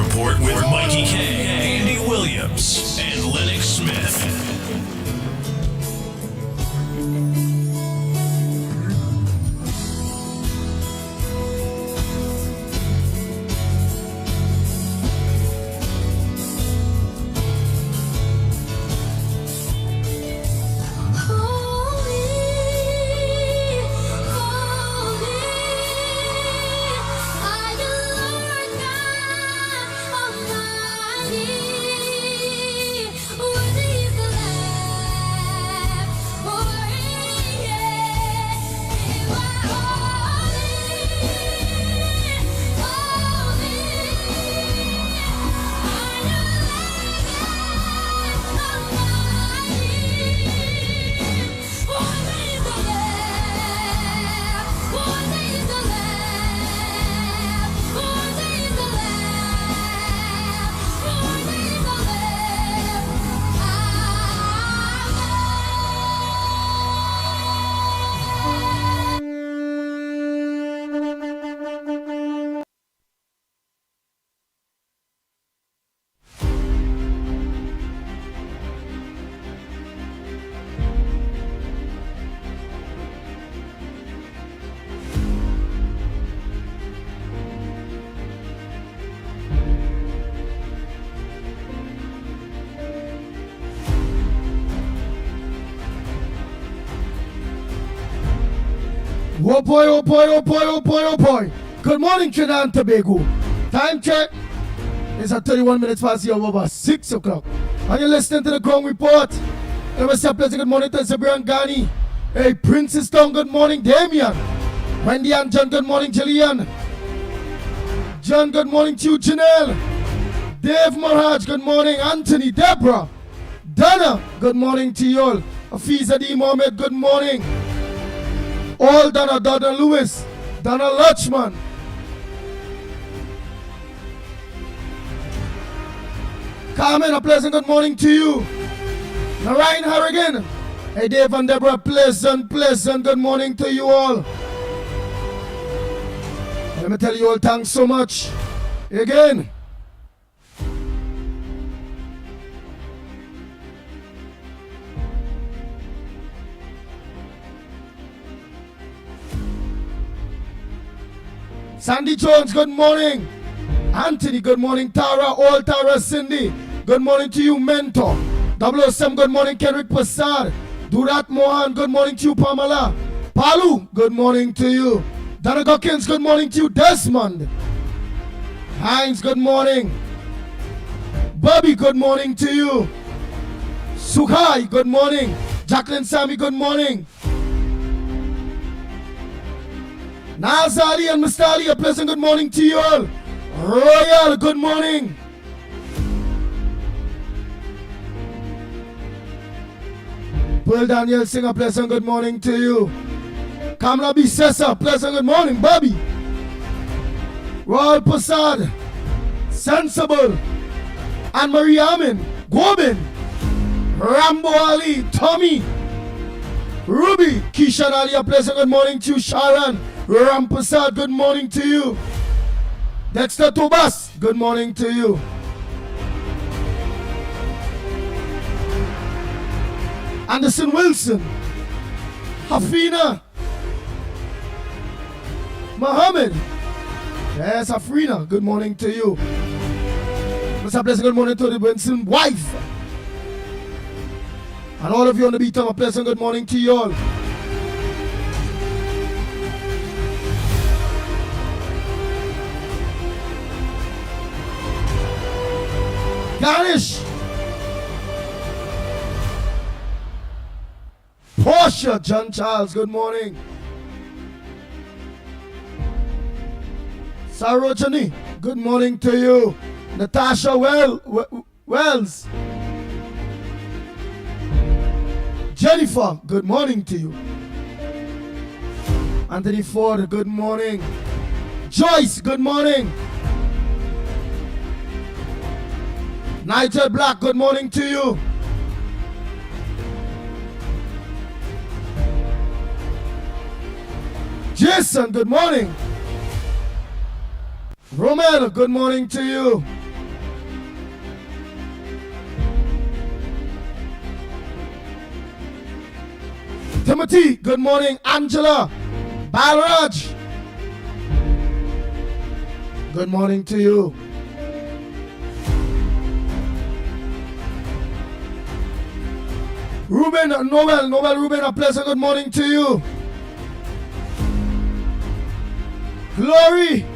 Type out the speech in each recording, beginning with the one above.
Report with Mickie K, Andy Williams, and Lennox Smith. Oh boy, oh boy, oh boy, oh boy, oh boy. Good morning, Trinidad and Tobago. Time check. It's at 31 minutes past the hour, 6 o'clock. And you're listening to the Ground Report. It was a pleasant good morning to Sabrian Ghani. Hey, Princess Town, good morning, Damien. Wendy and John, good morning, Jillian. John, good morning to you, Janelle. Dave Maharaj, good morning, Anthony, Deborah. Donna, good morning to you all. Afiza D. Mohammed, good morning. All Donna Lewis, Donna Lutchman. Carmen, a pleasant good morning to you. Narayan Harrigan. Hey Dave and Deborah, pleasant good morning to you all. Let me tell you all, thanks so much. Again. Sandy Jones, good morning. Anthony, good morning. Tara, all Tara, Cindy, good morning to you, Mentor. 007, good morning, Kendrick Passad. Durat Mohan, good morning to you, Pamela. Palu, good morning to you. Donna Gockins, good morning to you, Desmond. Hines, good morning. Bobby, good morning to you. Sukhai, good morning. Jacqueline Sami, good morning. Nazali and Mr. Ali, a pleasant good morning to you all. Royal, good morning. Pearl Daniel Singh, a pleasant good morning to you. Kamla B. Sessa, pleasant good morning. Bobby. Royal Passad, Sensible, Anne-Marie Amin, Gobin, Rambo Ali, Tommy, Ruby, Kishan Ali, a pleasant good morning to you. Sharon, Ram Passad, good morning to you. Dexter Tobas, good morning to you. Anderson Wilson, Hafina, Mohammed, yes, Afrina, good morning to you. Mr. Blessing, good morning to the Benson wife. And all of you on the beat, a pleasant good morning to you all. Garnish, Portia, John Charles, good morning. Sarojani, good morning to you. Natasha Wells, Jennifer, good morning to you. Anthony Ford, good morning. Joyce, good morning. Nigel Black, good morning to you. Jason, good morning. Romero, good morning to you. Timothy, good morning. Angela, Balraj, good morning to you. Ruben, Noel, Ruben, a pleasant good morning to you. Glory.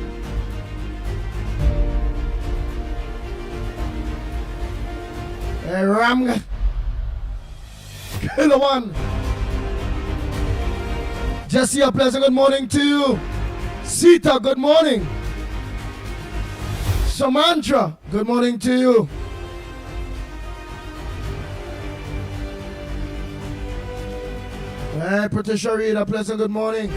Hey, Ram. Killer one. Jesse, a pleasant good morning to you. Sita, good morning. Samantha, good morning to you. Hey, Patricia Reed, a pleasant good morning.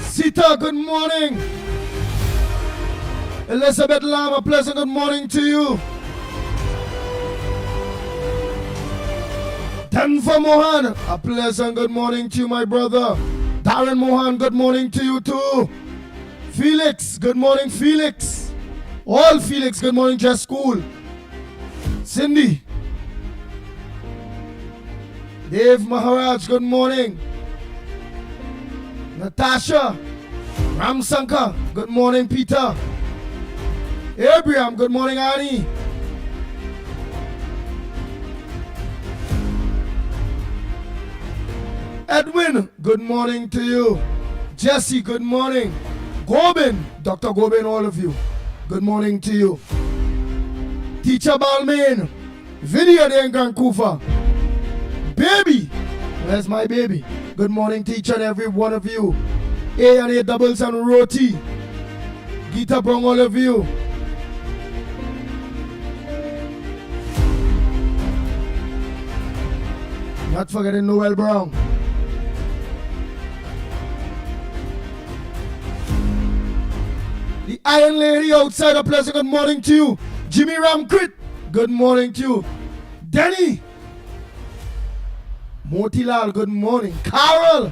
Sita, good morning. Elizabeth Lam, a pleasant good morning to you. Denver Mohan, a pleasant good morning to you, my brother. Darren Mohan, good morning to you too. Felix, good morning, Felix. All Felix, good morning, just school. Cindy. Dave Maharaj, good morning. Natasha. Ramsanka, good morning, Peter. Abraham, good morning, Annie. Edwin, good morning to you. Jesse, good morning. Gobin, Dr. Gobin, all of you, good morning to you. Teacher Balmain, Video there in Vancouver. Baby, where's my baby? Good morning to each and every one of you. A and A doubles and roti. Gita Brown, all of you. Not forgetting Noel Brown. The Iron Lady outside, a pleasant good morning to you. Jimmy Ramcrit, good morning to you. Denny. Motilal, good morning. Carol.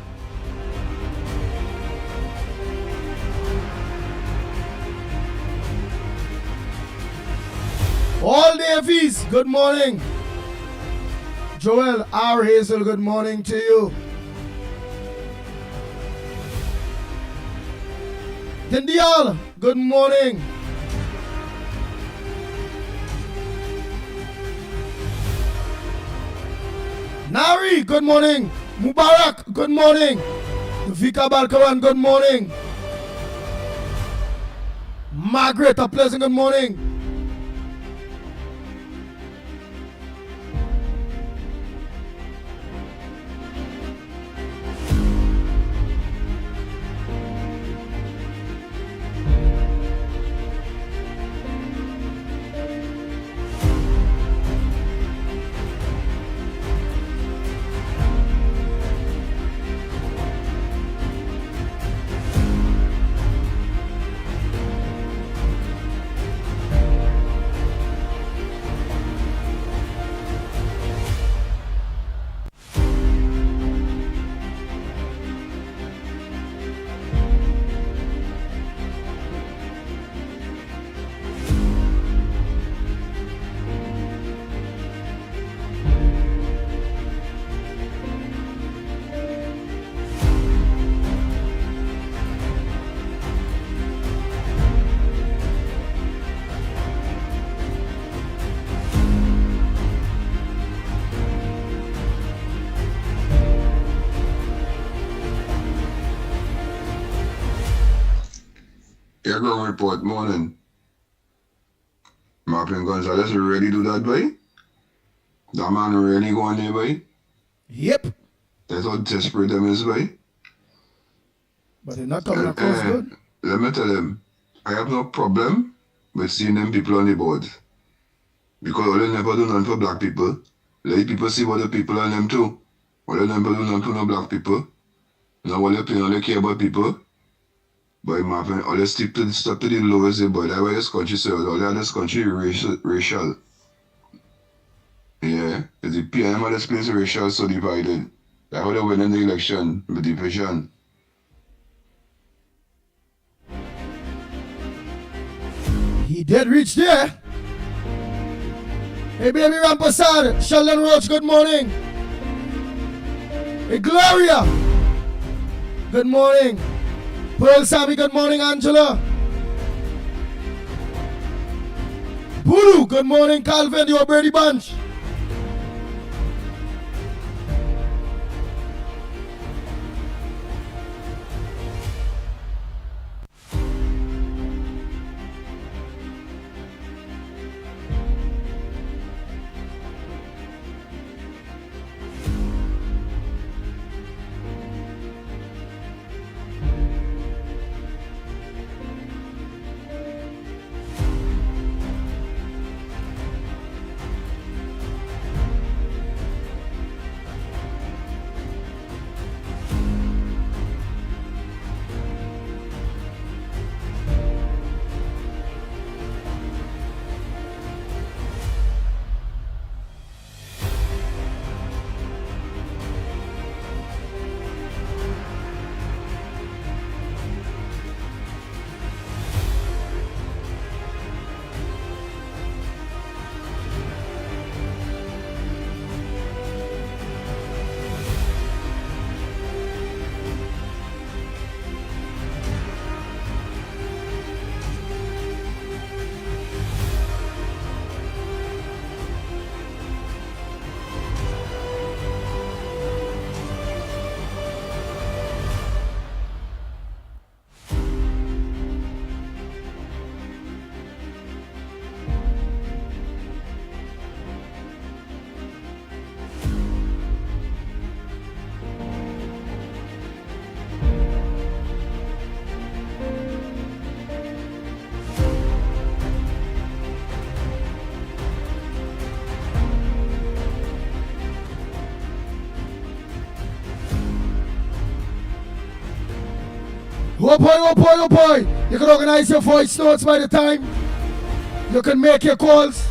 All Davies, good morning. Joel R. Hazel, good morning to you. Dindial, good morning. Nari, good morning. Mubarak, good morning. Vika Balkaran, good morning. Margaret, a pleasant good morning. Here go report morning. Marvin Gonzalez really do that, boy? That man really going there, boy? Yep. That's how desperate them is, boy. But they're not coming across good. Let me tell them, I have no problem with seeing them people on the board. Because all they never do nothing for black people. Let people see what the people are them too. All they never do nothing for no black people. Now all they only care about people. Boy, Marvin, all they stick to the lowest, boy. That's why this country so all the other country racial. Yeah, it's the PM of this place racial so divided. That's how they win in the election, with division. He did reach there. Hey, baby Rampasad, Sheldon Roach, good morning. Hey, Gloria, good morning. Pearl Sammy, good morning, Angela. Bulu, good morning, Calvin, your Brady Bunch. Oh boy, oh boy, oh boy. You can organize your voice notes by the time. You can make your calls.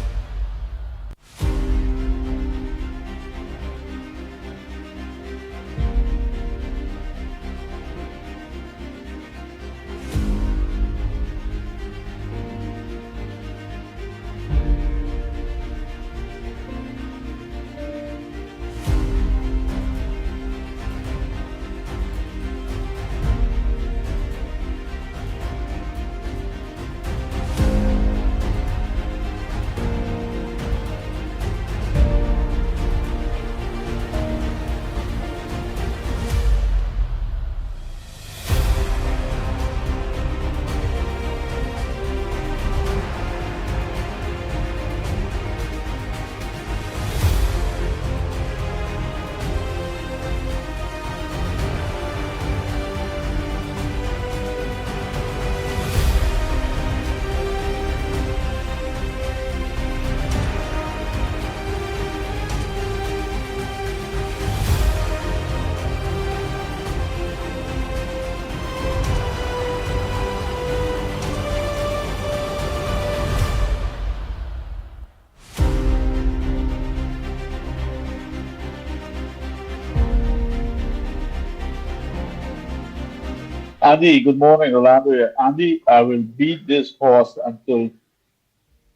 Andy, good morning, Orlando here. Andy, I will beat this horse until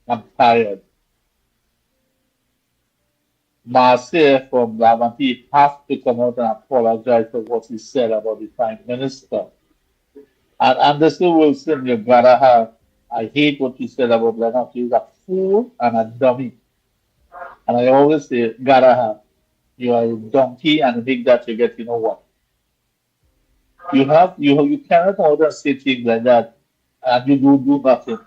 I'm tired. Marcia from Lavanti has to come out and apologize for what he said about the Prime Minister. And Anderson Wilson, you gotta have. I hate what you said about Lennox. He's a fool and a dummy. And I always say, gotta have. You are a donkey, and the thing that you get, you know what? You cannot order say things like that and you do nothing.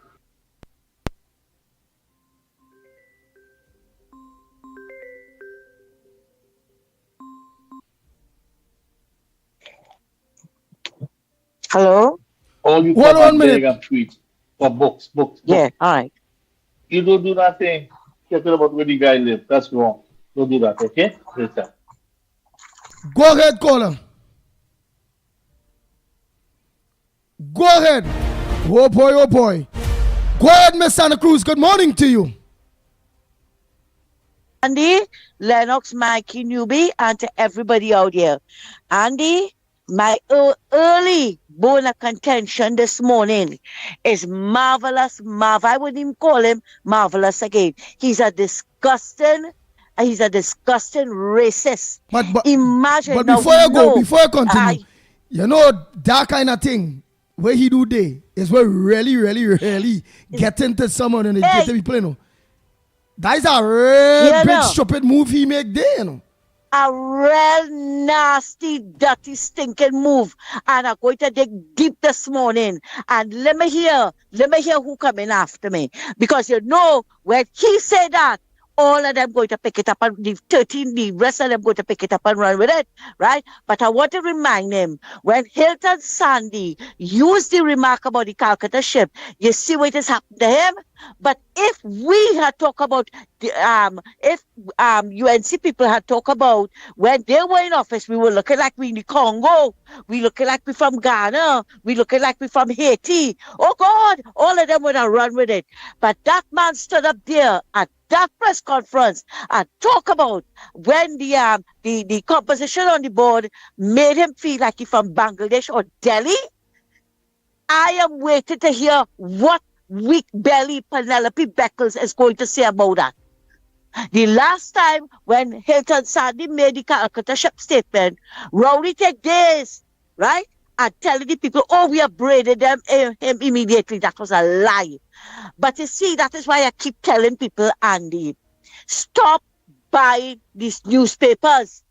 Hello? All you One come and beg minute. and tweet for books. Yeah, all right. You don't do nothing. Check about where the guy lives. That's wrong. Don't do that, okay? Later. Go ahead, caller. Go ahead. Oh boy, oh boy. Go ahead, Miss Santa Cruz. Good morning to you. Andy, Lennox, Mikey, newbie, and to everybody out here. Andy, my early bone of contention this morning is Marvelous Marv. I wouldn't even call him Marvelous again. He's a disgusting. He's a disgusting racist. But Imagine but now before we you go, know. before you continue, you know that kind of thing where he do day is where really get into someone and get to people, you know. That is a real big stupid move he make there, you know. A real nasty, dirty, stinking move. And I'm going to dig deep this morning. And let me hear who coming after me. Because you know, when he said that, all of them going to pick it up, and the rest of them going to pick it up and run with it, right? But I want to remind him, when Hilton Sandy used the remark about the Calcutta ship, you see what has happened to him? But if we had talked about, if UNC people had talked about when they were in office, we were looking like we in the Congo, we looking like we from Ghana, we looking like we from Haiti. Oh God, all of them would have run with it. But that man stood up there at that press conference and talk about when the composition on the board made him feel like he from Bangladesh or Delhi. I am waiting to hear what weak belly Penelope Beckles is going to say about that. The last time when Hilton Sandy made the Calcutta ship statement, Rowley take days, right? And telling the people, oh, we upbraided him immediately. That was a lie. But you see, that is why I keep telling people, Andy, stop buying these newspapers.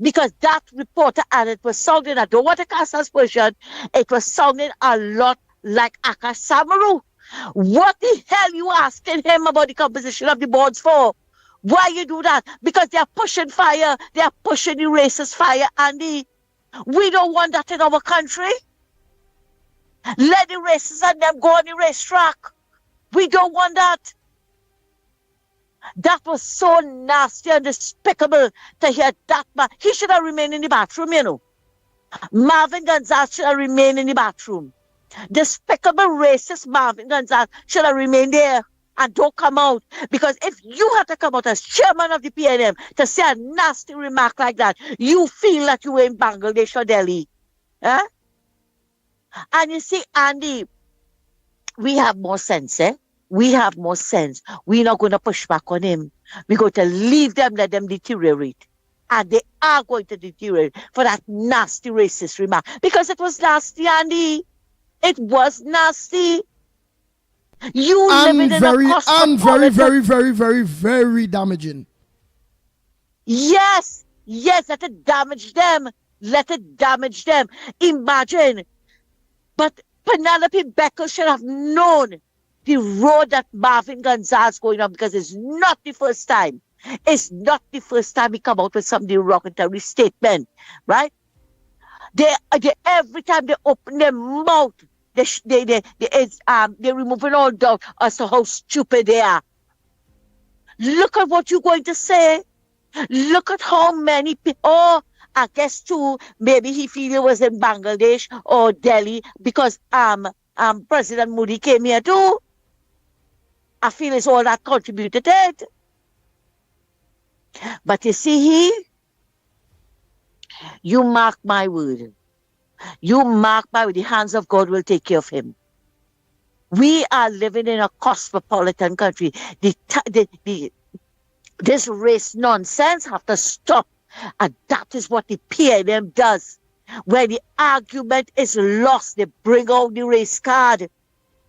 Because that reporter, and it was sounding, I don't want to cast aspersion, it was sounding a lot like Akash Samaru. What the hell you asking him about the composition of the boards for? Why you do that? Because they are pushing fire. They are pushing the racist fire, Andy. We don't want that in our country. Let the racists and them go on the racetrack. We don't want that. That was so nasty and despicable to hear that man. He should have remained in the bathroom, you know. Marvin Gonzalez should have remained in the bathroom. Despicable racist Marvin Gonzalez should have remained there and don't come out. Because if you have to come out as chairman of the PNM to say a nasty remark like that, you feel like you were in Bangladesh or Delhi. Huh? And you see, Andy, we have more sense, eh? We have more sense. We're not going to push back on him. We're going to leave them, let them deteriorate. And they are going to deteriorate for that nasty racist remark. Because it was nasty, Andy. It was nasty. You living in a cosmopolitan... very damaging. Yes, let it damage them. Let it damage them. Imagine. But Penelope Beckles should have known the road that Marvin Gonzalez going on, because it's not the first time. It's not the first time he come out with some derogatory statement, right? They every time they open their mouth, they're removing all doubt as to how stupid they are. Look at what you're going to say. Look at how many people. Oh, I guess too, maybe he feel it was in Bangladesh or Delhi because President Modi came here too. I feel it's all that contributed to it. But you see, you mark my word. You mark my word. The hands of God will take care of him. We are living in a cosmopolitan country. This race nonsense have to stop. And that is what the PNM does. When the argument is lost, they bring out the race card.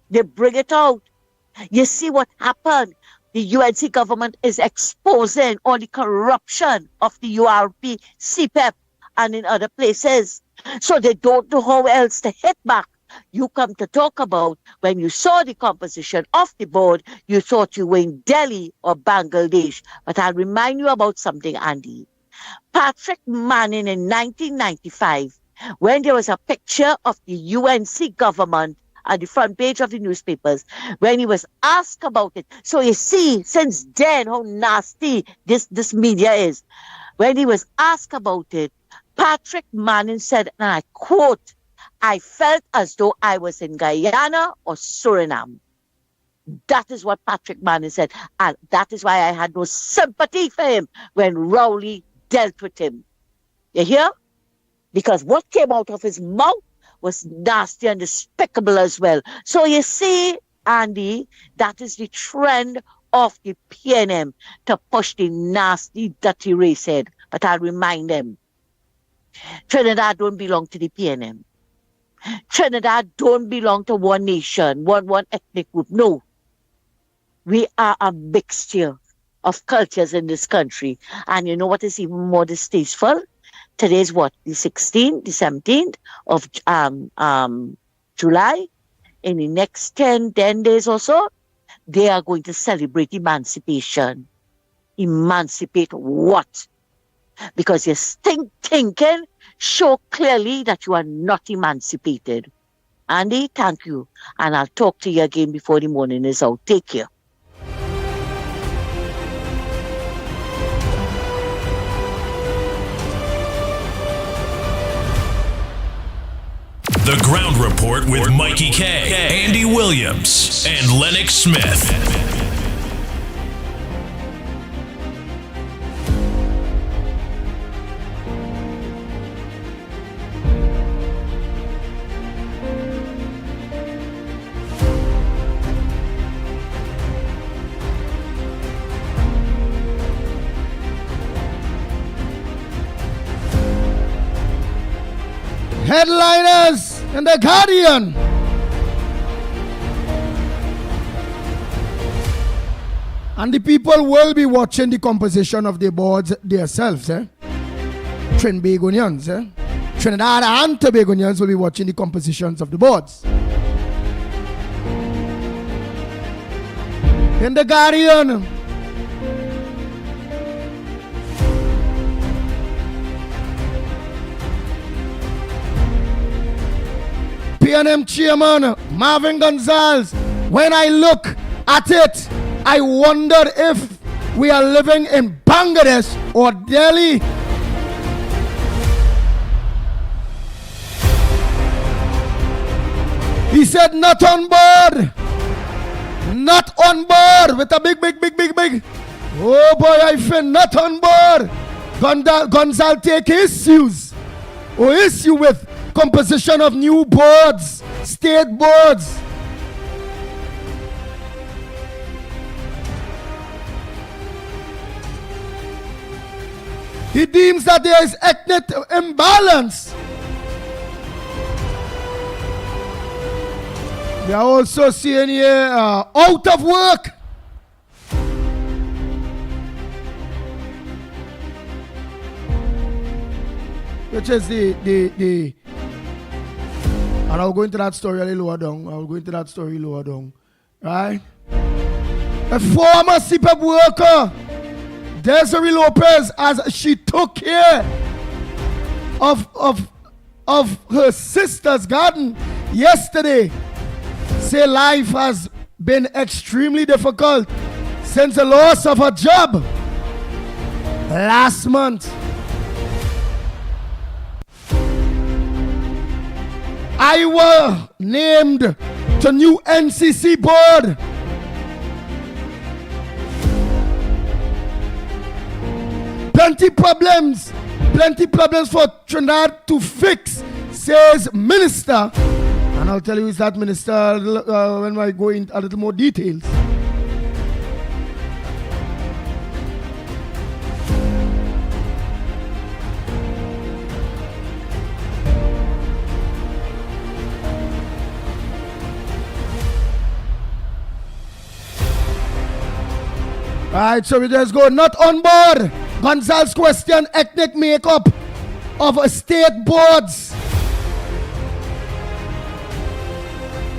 They bring it out. You see what happened? The UNC government is exposing all the corruption of the URP, CPEP, and in other places. So they don't know how else to hit back. You come to talk about when you saw the composition of the board, you thought you were in Delhi or Bangladesh. But I'll remind you about something, Andy. Patrick Manning in 1995, when there was a picture of the UNC government at the front page of the newspapers, when he was asked about it. So you see, since then, how nasty this media is. When he was asked about it, Patrick Manning said, and I quote, "I felt as though I was in Guyana or Suriname." That is what Patrick Manning said. And that is why I had no sympathy for him when Rowley dealt with him. You hear? Because what came out of his mouth was nasty and despicable as well. So you see, Andy, that is the trend off the PNM to push the nasty, dirty racehead. But I'll remind them, Trinidad don't belong to the PNM. Trinidad don't belong to one nation, one ethnic group. No. We are a mixture of cultures in this country. And you know what is even more distasteful? Today's what? The 16th, the 17th of July. In the next 10 days or so, they are going to celebrate emancipation. Emancipate what? Because your thinking show clearly that you are not emancipated. Andy, thank you. And I'll talk to you again before the morning is out. Take care. The Ground Report with Mickie K, Andy Williams, and Lennox Smith. Headliners in the Guardian. And the people will be watching the composition of the boards themselves. Trinbagonians. Trinidad and Tobagonians will be watching the compositions of the boards. In the Guardian. PNM Chairman Marvin Gonzalez, when I look at it, I wonder if we are living in Bangladesh or Delhi. He said not on board. Not on board with a big. Oh boy, I feel not on board. Gonzalez take issues or issue with composition of new boards, state boards. He deems that there is ethnic imbalance. They are also seeing here out of work. Which is the and I'll go into that story a little lower down. Right? A former CPAP worker, Desiree Lopez, as she took care of her sister's garden yesterday, say life has been extremely difficult since the loss of her job last month. I was named to new NCC board. Plenty problems for Trinidad to fix, says Minister. And I'll tell you who's that minister when I go into a little more details. Alright, so we just go not on board. Gonzalez question ethnic makeup of state boards.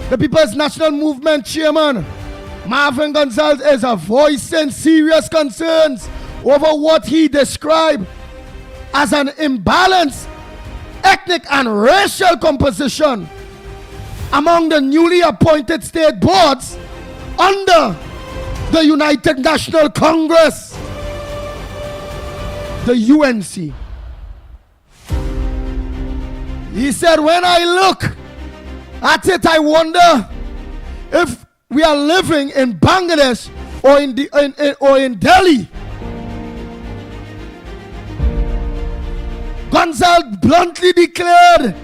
The People's National Movement Chairman Marvin Gonzalez is voicing serious concerns over what he described as an imbalanced ethnic and racial composition among the newly appointed state boards under the United National Congress, the UNC. He said, when I look at it, I wonder if we are living in Bangladesh or in Delhi. Gonzalez bluntly declared,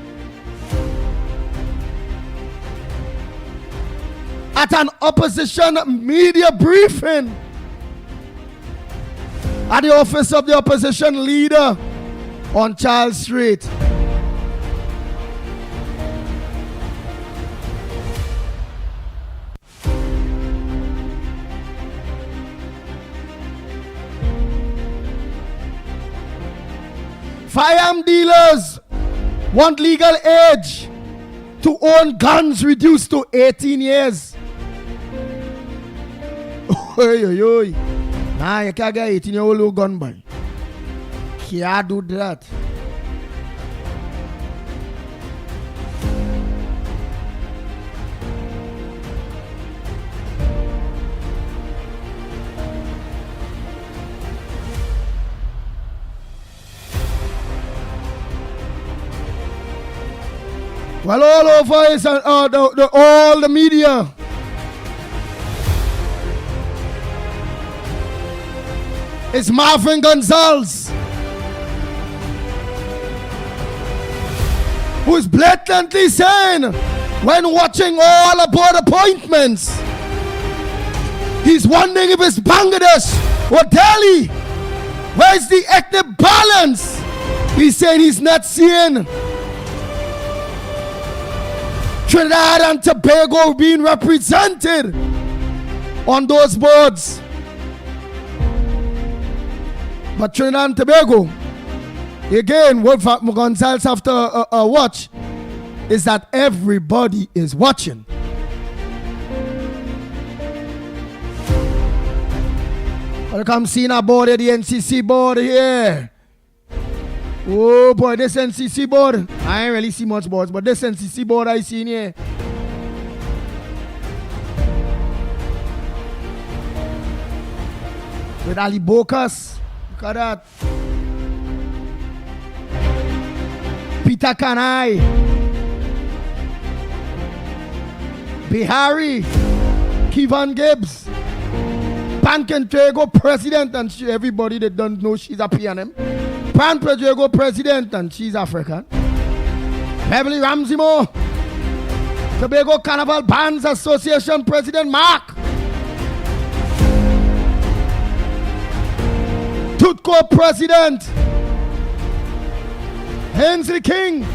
at an opposition media briefing at the office of the opposition leader on Charles Street. Firearm dealers want legal age to own guns reduced to 18 years. Oy. Nah, you can't get 18-year-old gun buy. Can't do that. Well, all over is all the media. It's Marvin Gonzalez, who is blatantly saying, when watching all aboard appointments, he's wondering if it's Bangladesh or Delhi. Where's the ethnic balance? He's saying he's not seeing Trinidad and Tobago being represented on those boards. But Trinidad and Tobago, again, what Gonzalez have to watch is that everybody is watching. But come seeing a board at the NCC board here. Oh boy, this NCC board, I ain't really see much boards, but this NCC board I seen here. With Ali Bokas, look at that. Peter Kanai, Bihari, Kivan Gibbs, Pankentrego president, and everybody that don't know she's a PNM. Pan Pedrego president, and she's African. Beverly Ramsimo, Tobago Carnival Bands Association president Mark. Tutco president Hensley King.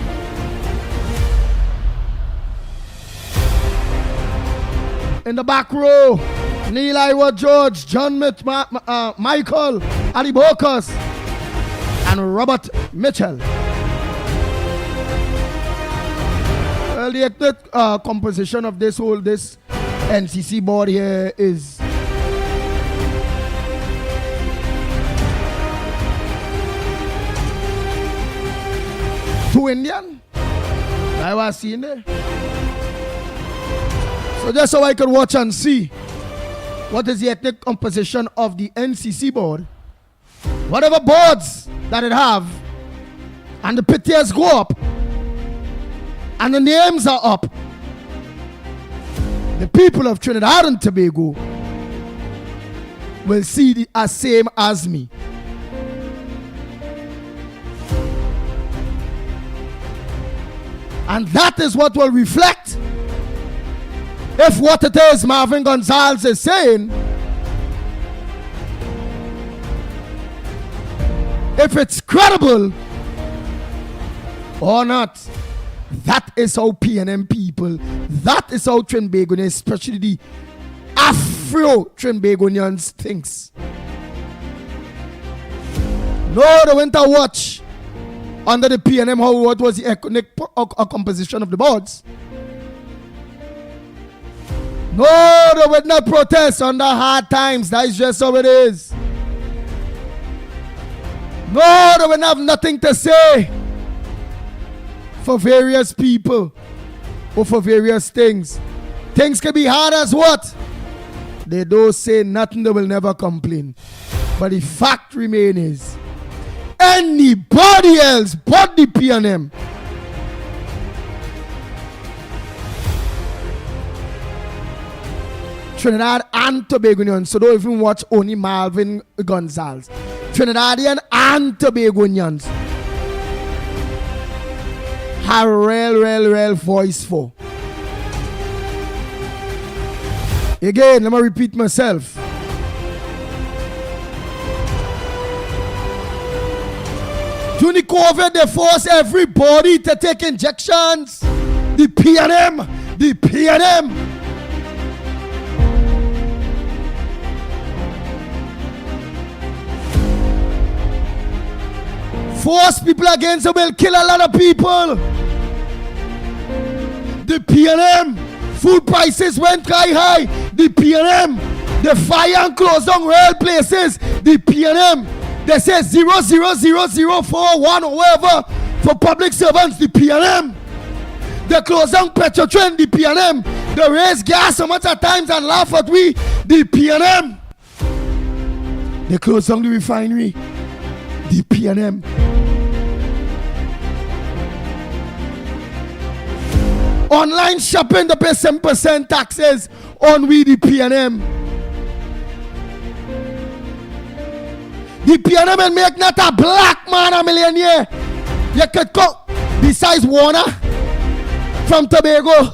In the back row, Neil Iwa George, John Michael, Ali Bokas, and Robert Mitchell. Well, the ethnic composition of this NCC board here is two Indian. I was seeing there. So just so I could watch and see what is the ethnic composition of the NCC board. Whatever boards that it have, and the pictures go up, and the names are up, the people of Trinidad and Tobago will see the same as me. And that is what will reflect if what it is Marvin Gonzalez is saying, if it's credible or not. That is how PNM people, that is how Trinbagonians, especially the Afro-Trinbagonians thinks. No, they went to watch under the PNM how what was the ethnic composition of the boards. No, they would not protest under hard times. That is just how it is. No, they would have nothing to say for various people or for various things. Things can be hard as what? They don't say nothing, they will never complain. But the fact remains is, anybody else but the PNM Trinidad and Tobagonians, so don't even watch only Marvin Gonzalez. Trinidadian and Tobagonians have real voice for. Again, let me repeat myself. During the COVID, they force everybody to take injections. The PNM. Force people against them will kill a lot of people. The PNM. Food prices went sky high. The PNM. The fire and close down rail places. The PNM. They say 0.00041 or whatever for public servants. The PNM. They close down Petrotrain. The PNM. They raise gas so much at times and laugh at we. The PNM. They close down the refinery. The PNM. Online shopping, they pay 7% taxes on we, the PNM. The PNM will make not a black man a millionaire. You could go besides Warner from Tobago.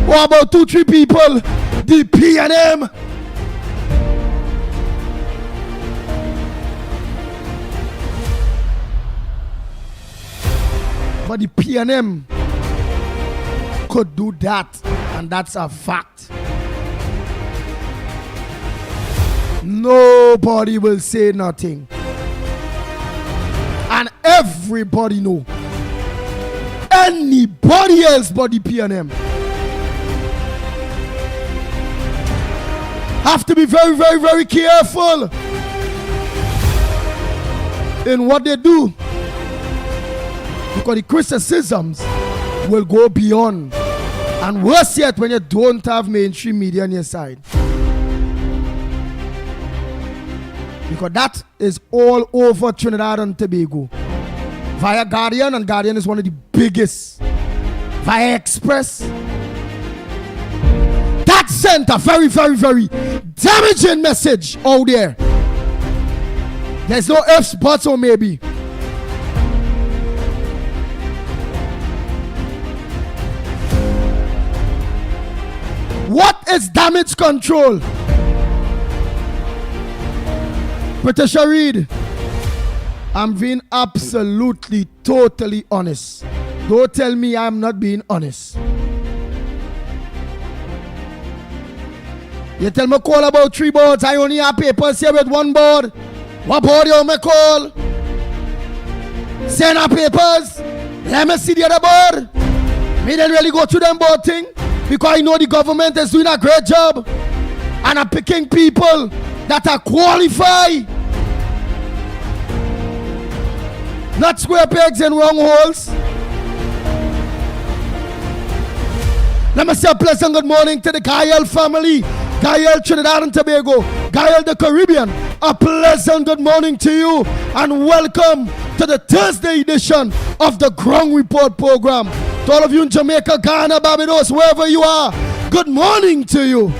Or about 2-3 people. The PNM. But the PNM could do that, and that's a fact. Nobody will say nothing, and everybody know. Anybody else but the PNM have to be very, very, very careful in what they do, because the criticisms will go beyond. And worse yet, when you don't have mainstream media on your side. Because that is all over Trinidad and Tobago. Via Guardian, and Guardian is one of the biggest. Via Express. That sent a very, very, very damaging message out there. There's no ifs, buts, or maybe. What is damage control? Patricia Reed, I'm being absolutely, totally honest. Don't tell me I'm not being honest. You tell me call about 3 boards. I only have papers here with 1 board. What board you want me call? Send our papers. Let me see the other board. Me didn't really go through them board thing. Because I know the government is doing a great job. And I'm picking people that are qualified. Not square pegs and wrong holes. Let me say a pleasant good morning to the Gael family. Gael Trinidad and Tobago. Gael the Caribbean. A pleasant good morning to you. And welcome to the Thursday edition of the Ground Report program. To all of you in Jamaica, Ghana, Barbados, wherever you are, good morning to you.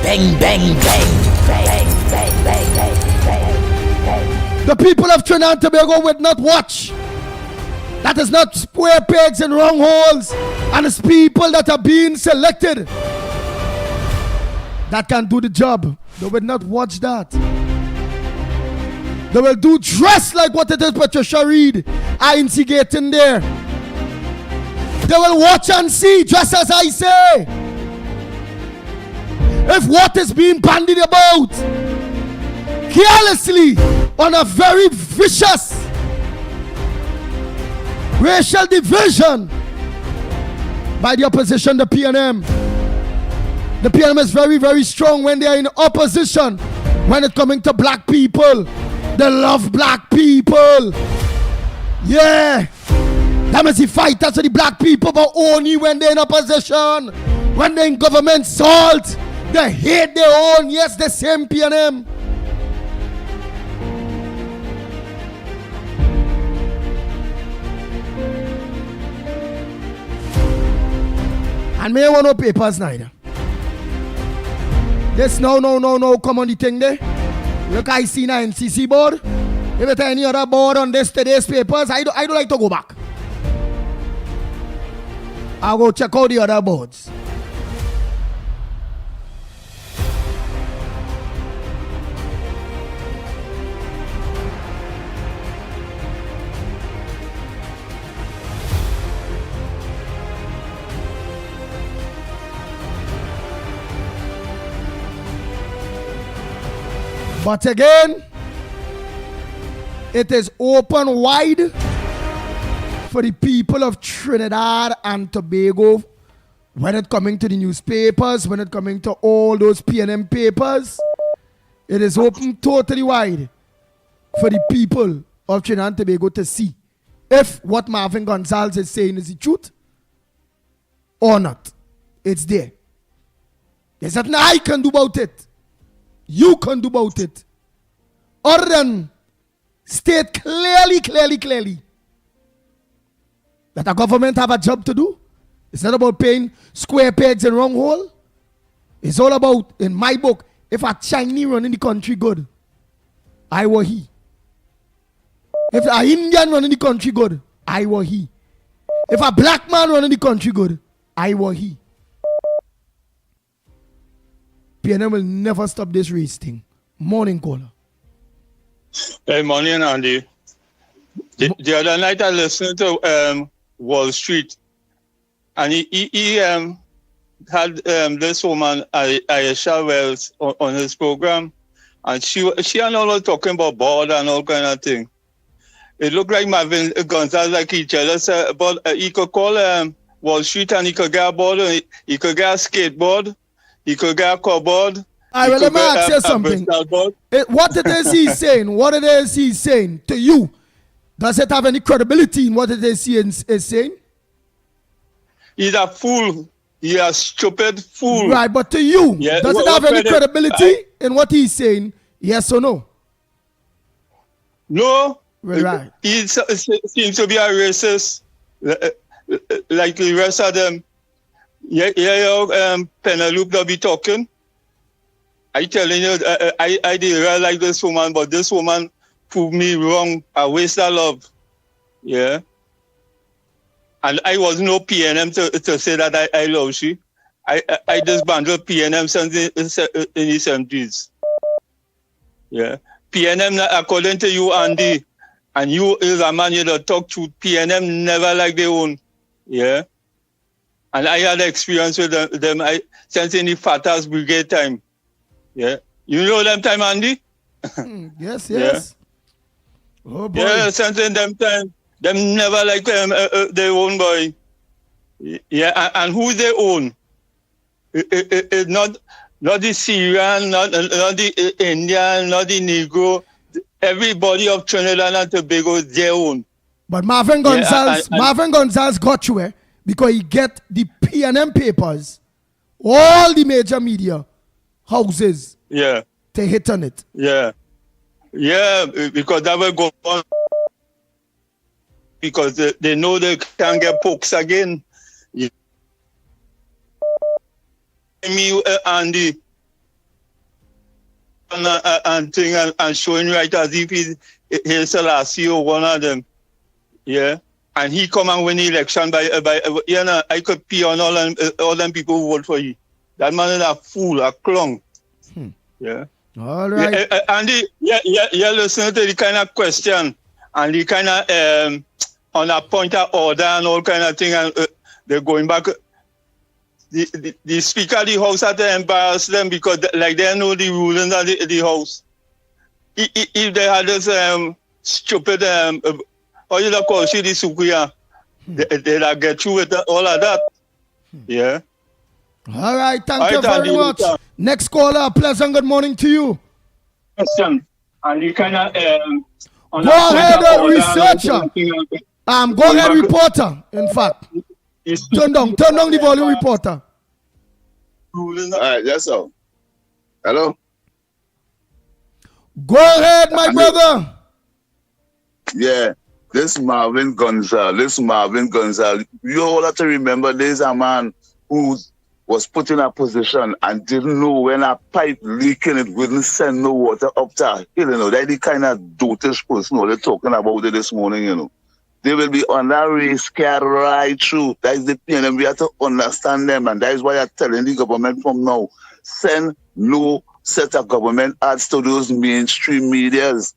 Bang, bang, bang, bang, bang, bang, bang, bang, bang. The people of Trinidad and Tobago will not watch. That is not square pegs and wrong holes. And it's people that are being selected that can do the job. They will not watch that. They will do dress like what it is Patricia Reed are instigating there. They will watch and see, just as I say. If what is being bandied about carelessly on a very vicious racial division by the opposition, the PNM. The PNM is very, very strong when they are in opposition. When it's coming to black people, they love black people. Yeah. That means the fighters for the black people, but only when they're in opposition. When they're in government salt, they hate their own. Yes, the same PNM. And me want no papers neither. This no, come on the thing there. Look, I see now NCC board. If it's any other board on this today's papers, I don't like to go back. I'll go check out the other boards. But again, it is open wide for the people of Trinidad and Tobago when it coming to the newspapers, when it coming to all those PNM papers. It is open totally wide for the people of Trinidad and Tobago to see if what Marvin Gonzalez is saying is the truth or not. It's there. There's nothing I can do about it. You can do about it. Other than state clearly that a government have a job to do. It's not about paying square pegs in wrong hole. It's all about, in my book, if a Chinese run in the country good, I were he. If a Indian run in the country good, I were he. If a black man run in the country good, I were he. PNM will never stop this race thing. Morning caller. Hey, morning, Andy. The other night I listened to Wall Street, and he had this woman, Aisha Wells, on his program, and she and all was talking about board and all kind of thing. It looked like Marvin Gonzalez, like he jealous, but he could call Wall Street and he could get a board, he could get a skateboard, he could get a cupboard. I will let me ask you something. What it is he's saying, what it is he's saying to you, does it have any credibility in what it is he is saying? He's a fool. He's a stupid fool. Right, but to you, does it have any credibility in what he's saying? Yes or no? No. Right. He seems to be a racist, like the rest of them. Penelope will be talking. I telling you, I didn't really like this woman, but this woman proved me wrong. I waste of love. Yeah. And I was no PNM to say that I love she. I disbanded PNM since in the 70s. Yeah. PNM, according to you, Andy, and you is a man you don't talk to, PNM never like their own. Yeah. And I had experience with them since in the Fatah's Brigade time. Yeah. You know them time, Andy? Yes. Yeah. Oh boy. Yeah, since in them time, them never like their own boy. Yeah, and who they own? It's not the Syrian, not the Indian, not the Negro. Everybody of Trinidad and Tobago is their own. But Marvin Gonzalez, Marvin Gonzalez got you because he get the PNM papers, all the major media houses. Yeah. To hit on it. Yeah. Yeah, because that will go on. Because they know they can't get pokes again. Yeah. Me, Andy, and showing right as if he's Selassie or one of them. Yeah. And he come and win the election by I could pee on all them people who vote for you. That man is a fool, a clown. Yeah. All right. Yeah, Andy, listen to the kind of question and the kind of on a point of order and all kind of thing, and they're going back. The Speaker of the House had to embarrass them because like they know the rulings of the House. If they had this stupid how you call she the Sukuya, they'd get through with all of that. Yeah. All right, thank you very much. Next caller, pleasant good morning to you. Question. And you kind of go ahead, researcher. Go ahead, reporter. In fact, turn down the volume, reporter. All right, that's all. Hello. Go ahead, my brother. Yeah, this Marvin Gonzalez. You all have to remember there's a man who was put in a position and didn't know when a pipe leaking, it wouldn't send no water up to a hill, They're the kind of dotish person they're talking about it this morning, They will be on that race car right through. That is the pain, and we have to understand them. And that is why I'm telling the government from now, send no set of government ads to those mainstream medias.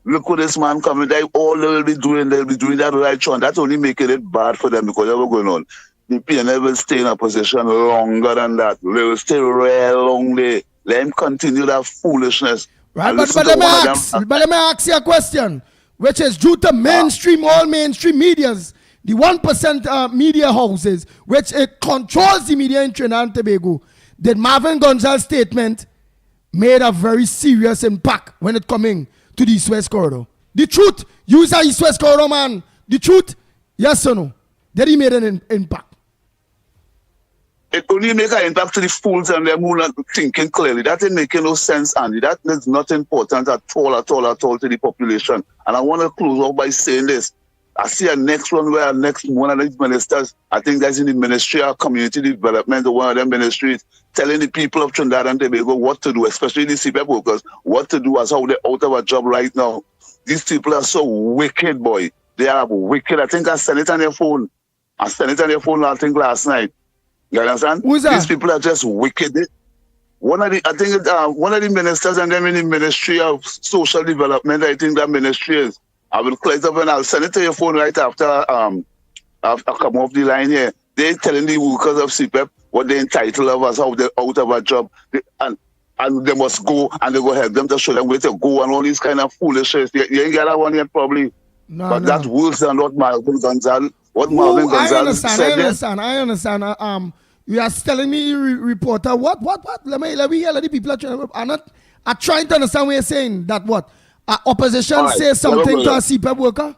Look what this man coming. All they'll be doing that right through. And that's only making it bad for them because what's going on. The PNL will stay in a position longer than that. They will stay real long there. Let him continue that foolishness. Right, but let me ask you a question, which is due to all mainstream medias, the 1% media houses, which it controls the media in Trinidad and Tobago, did Marvin Gonzalez's statement made a very serious impact when it coming to the East-West corridor? The truth, use a East-West corridor, man. The truth, yes or no? Did he made an impact? It only make an impact to the fools and them who not thinking clearly. That ain't making no sense, Andy. That is not important at all to the population. And I want to close off by saying this. I see a next one where one of these ministers, I think that's in the Ministry of Community Development or one of them ministries, telling the people of Trinidad and Tobago what to do, especially the CPEP workers, what to do as how they're out of a job right now. These people are so wicked, boy. They are wicked. I think I sent it on your phone. I think last night. You understand? Who's that? These people are just wicked. One of the ministers and them in the Ministry of Social Development, I think that ministry is. I will collect up and I'll send it to your phone right after I come off the line here. They're telling the workers of CPEP what they're entitled of as how they're out of a job. And they must go and they go help them to show them where to go and all these kind of foolishness. You ain't got that one yet probably. But that's worse than what Marvin Gonzalez said. I understand. You are telling me, reporter, what? Let me hear the people are trying to understand what you're saying. That what? Opposition say something to a CPEP worker?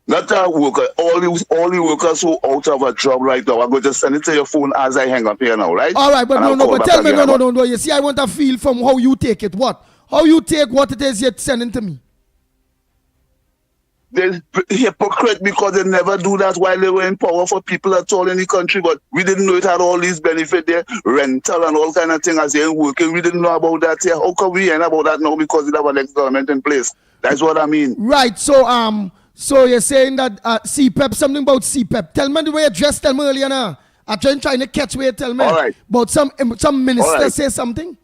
Not a worker. All the workers who out of a job right now. I'm going to send it to your phone as I hang up here now, right? All right, but but tell me, no. You see, I want to feel from how you take it. What? How you take what it is you're sending to me? They're hypocrite because they never do that while they were in power for people at all in the country. But we didn't know it had all these benefits there, rental and all kind of things as they ain't working. We didn't know about that here. How come we ain't about that now because we have a next government in place? That's what I mean. Right. So you're saying that CPEP, something about CPEP. Tell me the way you dressed. Tell me earlier now. I'm trying to catch where you tell me. All right. About some minister right. say something.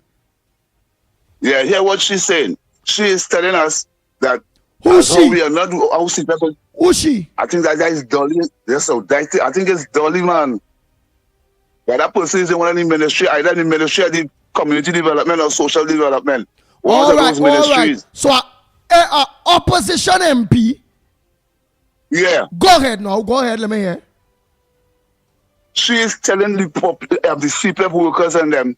Yeah, hear what she's saying. She is telling us that who's she? We are not how CPEP. Who's she? I think that guy is Dolly. Yes, so I think it's Dolly, man. Yeah, that person is in one of the ministry, either the Ministry of the Community Development or Social Development. One of those ministries. So, opposition MP. Yeah. Go ahead now. Go ahead. Let me hear. She is telling the CPEP workers and them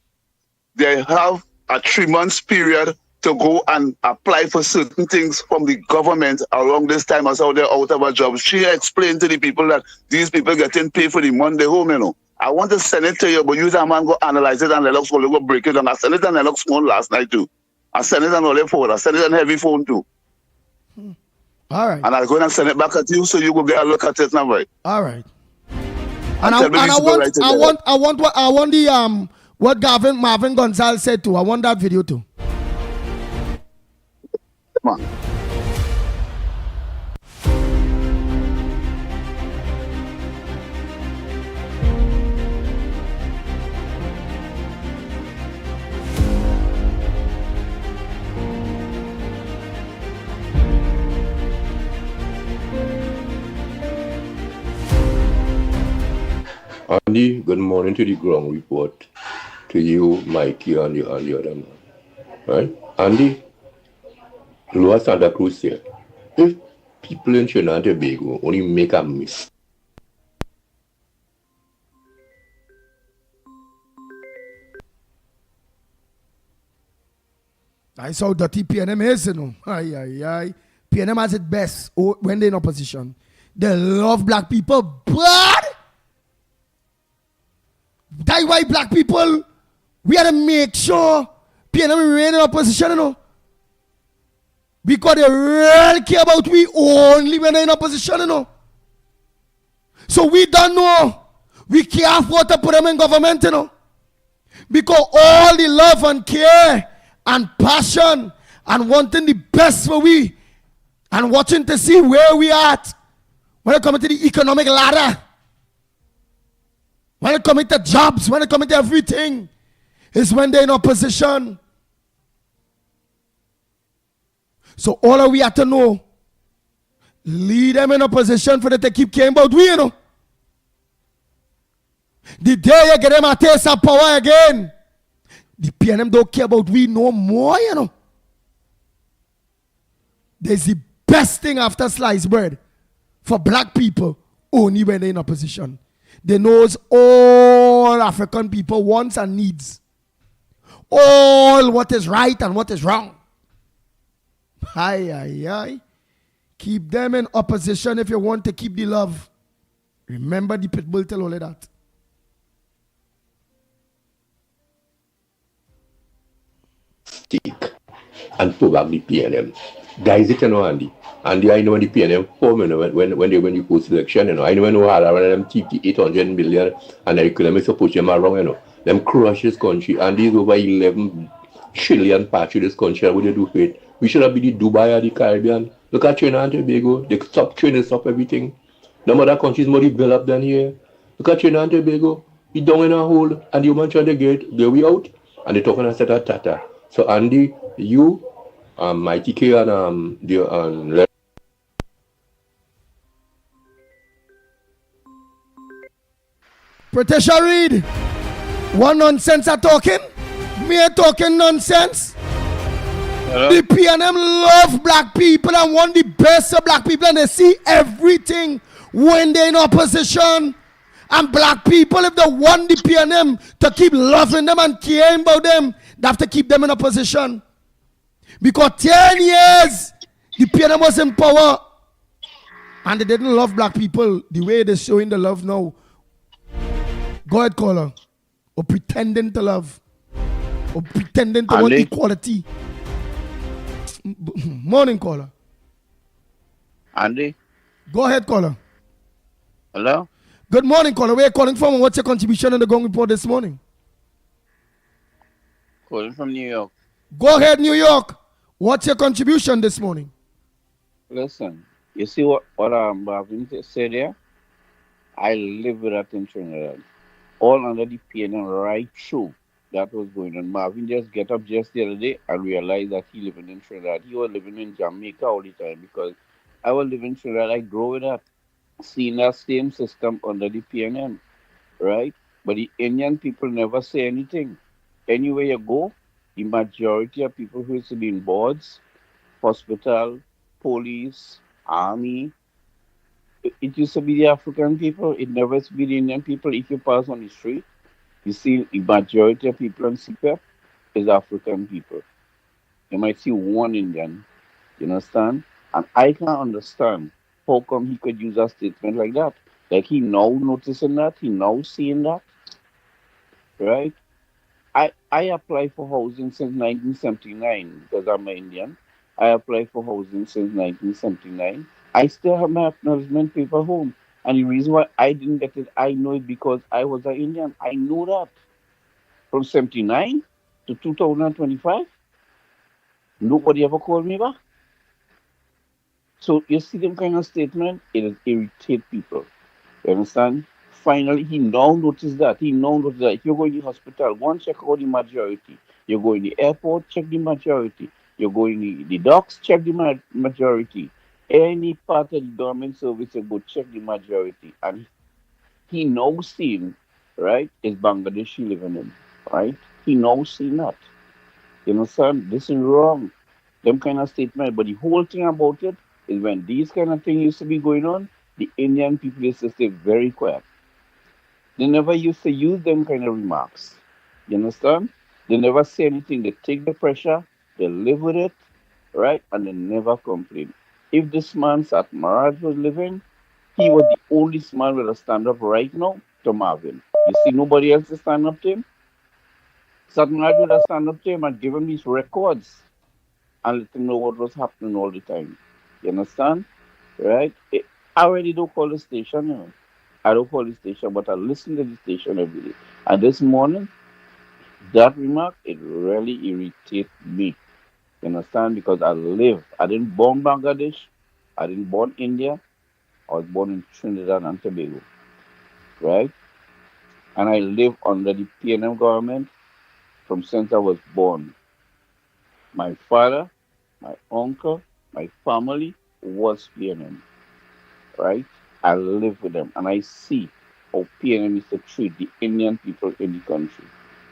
they have a 3 months period to go and apply for certain things from the government around this time as how they're out of a job. She explained to the people that these people getting paid for the Monday home, you know. I want to send it to you, but you that man go analyze it and Lennox go break it down. I sent it on Lennox phone last night too. I sent it on all phone. I sent it on heavy phone too. All right. And I'm going to send it back at you so you go get a look at it now, right? All right. And I want the what Marvin Gonzalez said too. I want that video too. Come on. Andy, good morning to the ground report. To you, Mickie, and the other man. Right? Andy, Lower Santa Cruz here. If people in Trinidad and Tobago only make a mistake, that's how dirty PNM is, you know. Aye. PNM has it best when they're in opposition. They love black people, but that's why black people, we have to make sure PNM remain in opposition, you know. Because they really care about we only when they're in opposition, you know. So we don't know. We can't afford to put them in government, you know. Because all the love and care and passion and wanting the best for we and watching to see where we at when it comes to the economic ladder, when it comes to jobs, when it comes to everything, is when they're in opposition. So all of we have to know, lead them in a position for them to keep caring about we, you know. The day you get them a taste of power again, the PNM don't care about we no more, you know. There's the best thing after sliced bread for black people only when they're in opposition. They knows all African people wants and needs. All what is right and what is wrong. Aye. Keep them in opposition if you want to keep the love. Remember the pitbull tell all of that. Stick and pull back the PNM. Guys, it you know, Andy. Andy, I know when the PNM form, you know, when you post election, you know, I know when you had around them TP 800 million and the economic support them around, you know, them crush this country, and these over 11 trillion part of this country. What they do for it? We should have been the Dubai or the Caribbean. Look at Trinidad and Tobago. They stop training, stop everything. No other countries more developed than here. Look at Trinidad and Tobago. We down in a hole, and the human trying to get there we out, and they talking a set of tata. So Andy, you, Mickie and Patricia Reed, one nonsense are talking? Me a talking nonsense? Hello? The PNM love black people and want the best of black people, and they see everything when they're in opposition. And black people, if they want the PNM to keep loving them and caring about them, they have to keep them in opposition. Because 10 years, the PNM was in power, and they didn't love black people the way they're showing the love now. Go ahead, caller. Or pretending to love. Or pretending to want equality. Morning, caller. Andy? Go ahead, caller. Hello? Good morning, caller. Where are you calling from, and what's your contribution on the Gong Report this morning? Calling from New York. Go ahead, New York. What's your contribution this morning? Listen, you see what Marvin said there? I live with that in Trinidad. All under the PNM right through that was going on. Marvin just get up just the other day and realized that he living in Trinidad. He was living in Jamaica all the time because I was living in Trinidad. I grew with that, seeing that same system under the PNM, right? But the Indian people never say anything. Anywhere you go, the majority of people who used to be in boards, hospital, police, army, it used to be the African people. It never used to be the Indian people. If you pass on the street, you see the majority of people on CPAP is African people. You might see one Indian, you understand? And I can't understand how come he could use a statement like that. Like he now noticing that, he now seeing that, right? I applied for housing since 1979 because I'm an Indian. I applied for housing since 1979. I still have my acknowledgement paper home. And the reason why I didn't get it, I know it because I was an Indian. I know that. From 79 to 2025, nobody ever called me back. So you see them kind of statement, it irritate people. You understand? Finally, he now noticed that. He now noticed that if you're going to the hospital, go and check out the majority. You're going to the airport, check the majority. You're going to the docks, check the majority. Any part of the government service, you go check the majority. And he now seen, right, is Bangladeshi living in, right? He now seen that. You understand? This is wrong. Them kind of statement. But the whole thing about it is when these kind of things used to be going on, the Indian people used to stay very quiet. They never used to use them kind of remarks. You understand? They never say anything. They take the pressure, they live with it, right? And they never complain. If this man, Sat Maharaj, was living, he was the only man with a stand up right now to Marvin. You see nobody else to stand up to him? Sat Maharaj would have stand up to him and give him these records and let him know what was happening all the time. You understand? Right? I already don't call the station, you know. I don't call the station, but I listen to the station every day. And this morning, that remark, it really irritates me. You understand? Because I didn't born Bangladesh, I didn't born in India. I was born in Trinidad and Tobago, right? And I live under the PNM government from since I was born. My father, my uncle, my family was PNM, right? I live with them and I see how PNM is to treat the Indian people in the country.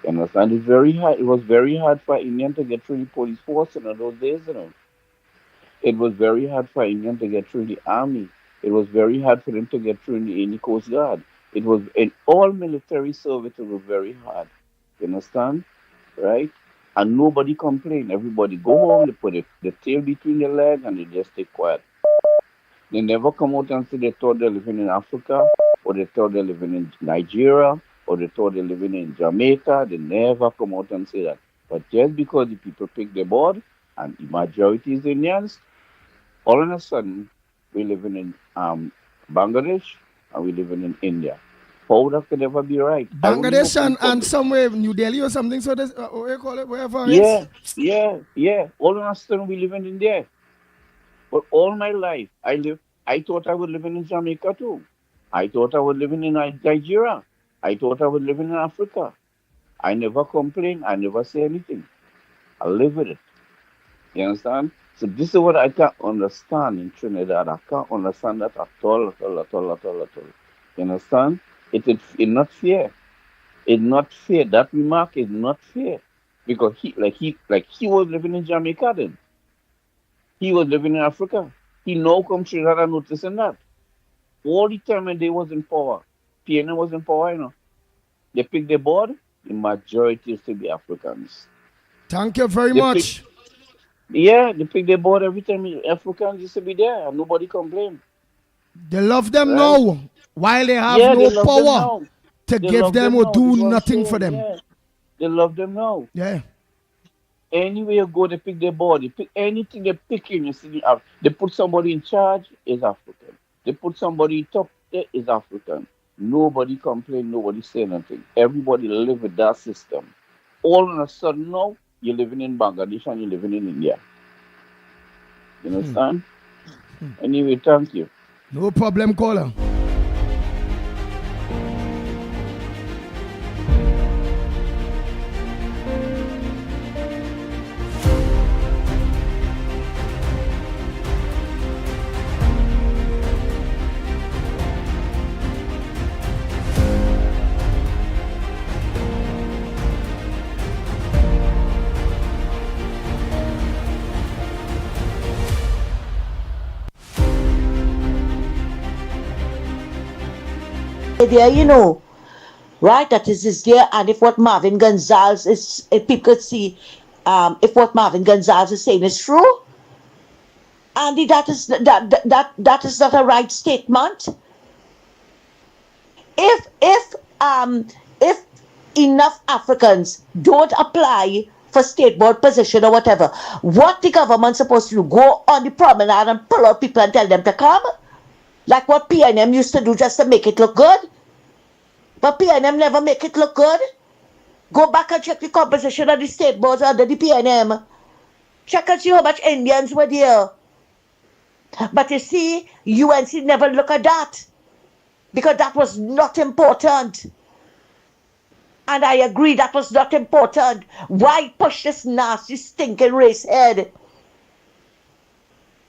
You understand? It's very hard. It was very hard for Indian to get through the police force in those days, you know. It was very hard for Indian to get through the army. It was very hard for them to get through in the Coast Guard. It was in all military service. It was very hard. You understand, right? And nobody complained. Everybody go home. They put the tail between their legs and they just stay quiet. They never come out and say they thought they're living in Africa, or they thought they're living in Nigeria, or they thought they're living in Jamaica. They never come out and say that. But just because the people pick the board and the majority is Indians, all of a sudden we're living in Bangladesh and we're living in India. How that could ever be right? Bangladesh and somewhere New Delhi or something. So this, what you call it? Wherever Yeah, it's. yeah. All of a sudden we living in there. But all my life I thought I was living in Jamaica too. I thought I was living in Nigeria. I thought I was living in Africa. I never complain. I never say anything. I live with it. You understand? So this is what I can't understand in Trinidad. I can't understand that at all, at all, at all, at all, at all. You understand? It's not fair. It's not fair. That remark is not fair. Because he was living in Jamaica then. He was living in Africa. He now come Trinidad and noticing that. All the time when they was in power, PNM was in power, you know. They picked the board, the majority used to be Africans. Thank you very much. They pick the board every time. Africans used to be there and nobody complained. They love them Right? now, while they have Yeah, no they love them power now. to They give love them them or now. do This is what I'm nothing for saying, them. yeah. They love them now. Yeah. Anywhere you go, they pick their board. They pick anything they pick in. You see, they put somebody in charge, is African. They put somebody top there, is African. Nobody complain, nobody say nothing. Everybody live with that system. All of a sudden now, you're living in Bangladesh and you're living in India. You understand? Anyway, thank you. No problem, caller. There, you know, right? That is there, and if what Marvin Gonzalez is, if people could see, if what Marvin Gonzalez is saying is true, Andy, that is not a right statement. If enough Africans don't apply for state board position or whatever, what the government supposed to do? Go on the promenade and pull out people and tell them to come? Like what PNM used to do just to make it look good? But PNM never make it look good. Go back and check the composition of the state boards under the PNM. Check and see how much Indians were there. But you see, UNC never look at that. Because that was not important. And I agree that was not important. Why push this nasty, stinking race head?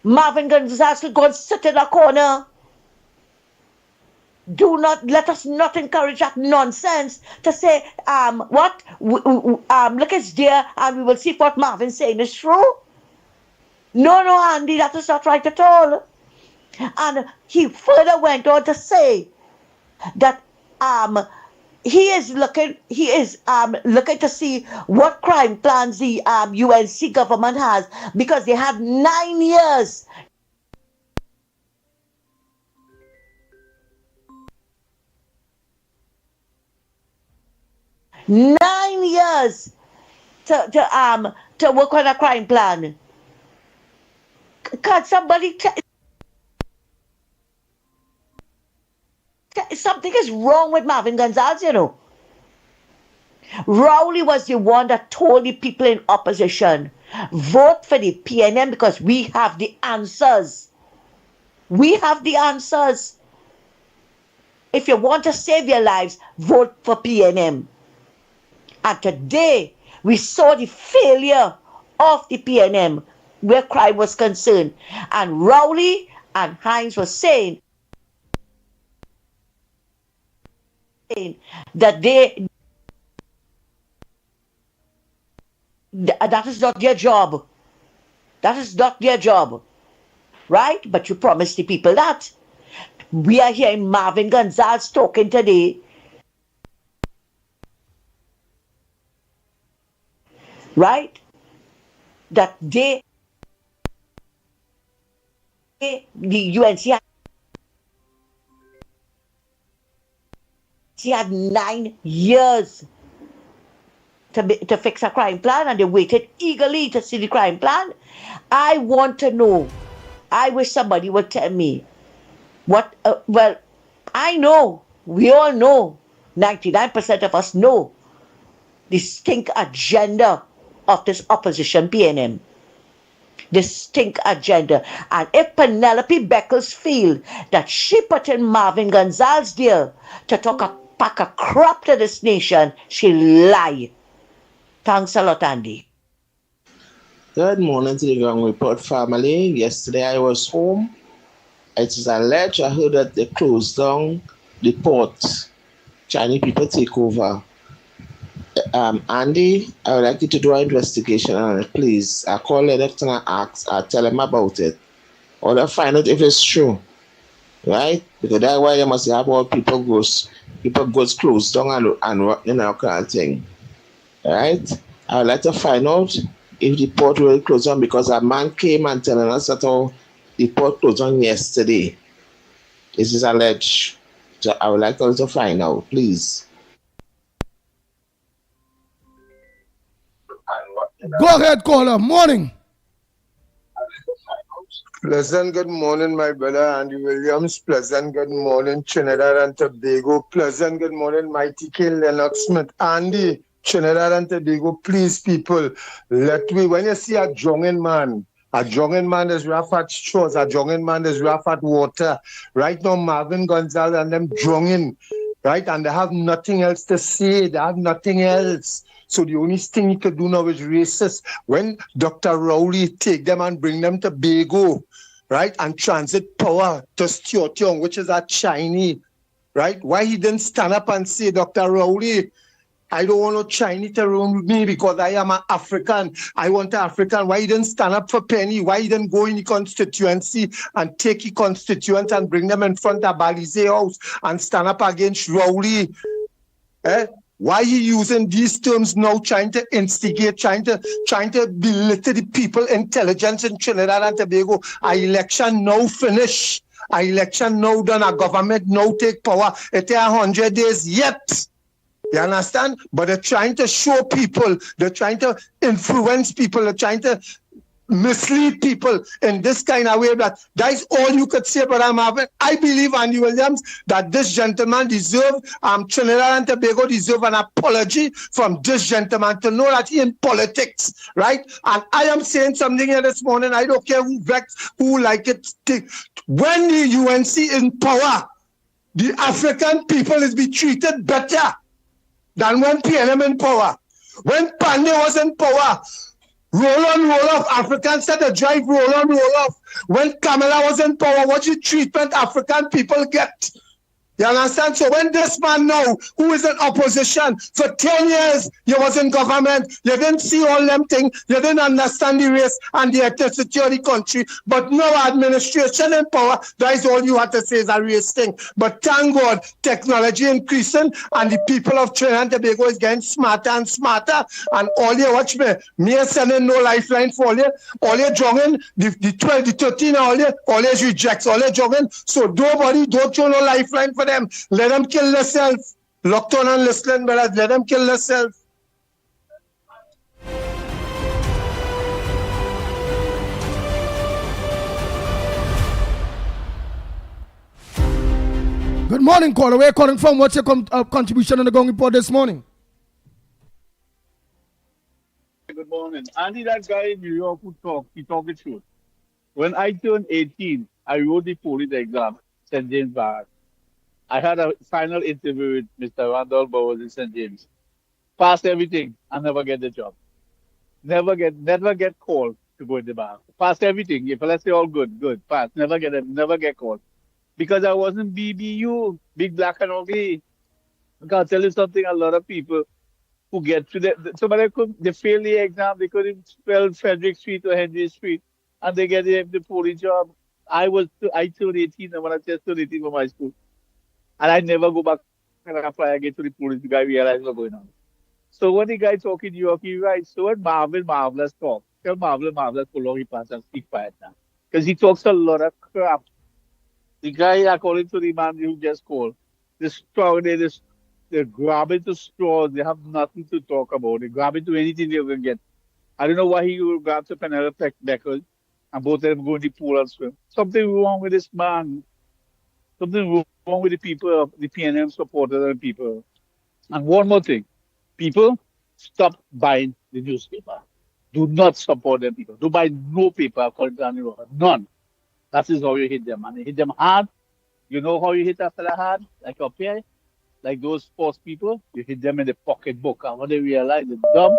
Marvin Gonzalez will go and sit in a corner. Let us not encourage that nonsense to say, look, it's there, and we will see if what Marvin's saying is true. No, Andy, that is not right at all. And he further went on to say that he is looking to see what crime plans the UNC government has, because they had 9 years. 9 years to work on a crime plan. Can somebody something is wrong with Marvin Gonzalez, you know. Rowley was the one that told the people in opposition, vote for the PNM because we have the answers. We have the answers. If you want to save your lives, vote for PNM. And today, we saw the failure of the PNM where crime was concerned. And Rowley and Hines were saying that that is not their job. That is not their job. Right? But you promised the people that. We are hearing Marvin Gonzalez talking today. Right? That the UNC had 9 years to fix a crime plan, and they waited eagerly to see the crime plan. I want to know. I wish somebody would tell me what. Well, I know. We all know. 99% of us know the stink agenda of this opposition PNM. The stink agenda. And if Penelope Beckles feel that she put in Marvin Gonzalez there to talk a pack of crap to this nation, she lie. Thanks a lot, Andy. Good morning to the Ground Report family. Yesterday I was home. It is alleged I heard that they closed down the port. Chinese people take over. Andy, I would like you to do an investigation on it, please. I call Lennox and I tell him about it. Or to find out if it's true. Right? Because that's why you must have all people goes closed down and you know, kind of thing. Right? I would like to find out if the port will close down, because a man came and telling us that the port closed down yesterday. This is alleged. So I would like us to find out, please. Go ahead, caller. Morning. Pleasant good morning, my brother Andy Williams. Pleasant good morning, Trinidad and Tobago. Pleasant good morning, Mighty King Lennox Smith. Andy, Trinidad and Tobago, please, people, when you see a drunken man is rough at straws, a drunken man is rough at water. Right now, Marvin Gonzalez and them drunken, right? And they have nothing else to say. They have nothing else. So the only thing you could do now is racist. When Dr. Rowley take them and bring them to Bago, right, and transit power to Stiotiong, which is a Chinese, right? Why he didn't stand up and say, Dr. Rowley, I don't want no Chinese to run with me because I am an African. I want an African. Why he didn't stand up for Penny? Why he didn't go in the constituency and take the constituents and bring them in front of Balize House and stand up against Rowley? Why he using these terms now, trying to instigate, trying to belittle the people intelligence in Trinidad and Tobago? Our election now finish. Our election now done. Our government now take power. It's 100 days yet. You understand? But they're trying to show people, they're trying to influence people, they're trying to mislead people in this kind of way. That is all you could say about Marvin. I believe, Andy Williams, that this gentleman deserves, Trinidad and Tobago deserve an apology from this gentleman to know that he in politics, right? And I am saying something here this morning, I don't care who vex, who like it. When the UNC in power, the African people is be treated better than when PNM in power. When Pandey was in power, roll on, roll off. Africans said to drive roll on, roll off. When Kamala was in power, what the treatment African people get? You understand? So when this man now, who is in opposition, for 10 years, you was in government, you didn't see all them things, you didn't understand the race and the ethnicity of the country, but now administration in power, that is all you have to say is a race thing. But thank God, technology increasing and the people of Trinidad and Tobago is getting smarter and smarter, and all you watch me sending no lifeline for all you jogging, the 12, the 13, all you rejects, all you jogging, so nobody, don't show no lifeline for them. Let them kill themselves. Locked on and listening, but let them kill themselves. Good morning, caller. Where are you calling from? What's your contribution on the Gong Report this morning? Good morning. Andy, that guy in New York who talk, he talk the truth. When I turned 18, I wrote the police exam, St. James Bar. I had a final interview with Mr. Randolph Bowers in St. James. Passed everything and never get the job. Never get called to go in the bar. Passed everything. If let's say all good, pass. Never get called. Because I wasn't BBU, big black and ugly. I can tell you something, a lot of people who get to somebody they fail the exam, they couldn't spell Frederick Street or Henry Street, and they get the police job. I turned 18 when I just turned 18 from high school. And I never go back and apply again to the police because I realize what's going on. So when the guy talking New York, he writes, so when Marvelous talk, tell Marvelous pull out his pants and speak quiet now. Because he talks a lot of crap. The guy, according to the man who just called, they're grabbing to straws. They have nothing to talk about. They grab into anything they can get. I don't know why he will grab to Penelope Beckles and both of them go in the pool and swim. Something wrong with this man. Something wrong with the people, the PNM supporters and people. And one more thing. People, stop buying the newspaper. Do not support them people. Do buy no paper according to Annie Roberts. None. That is how you hit them. And you hit them hard. You know how you hit a fella hard? Like up here? Like those sports people, you hit them in the pocketbook. And when they realize they're dumb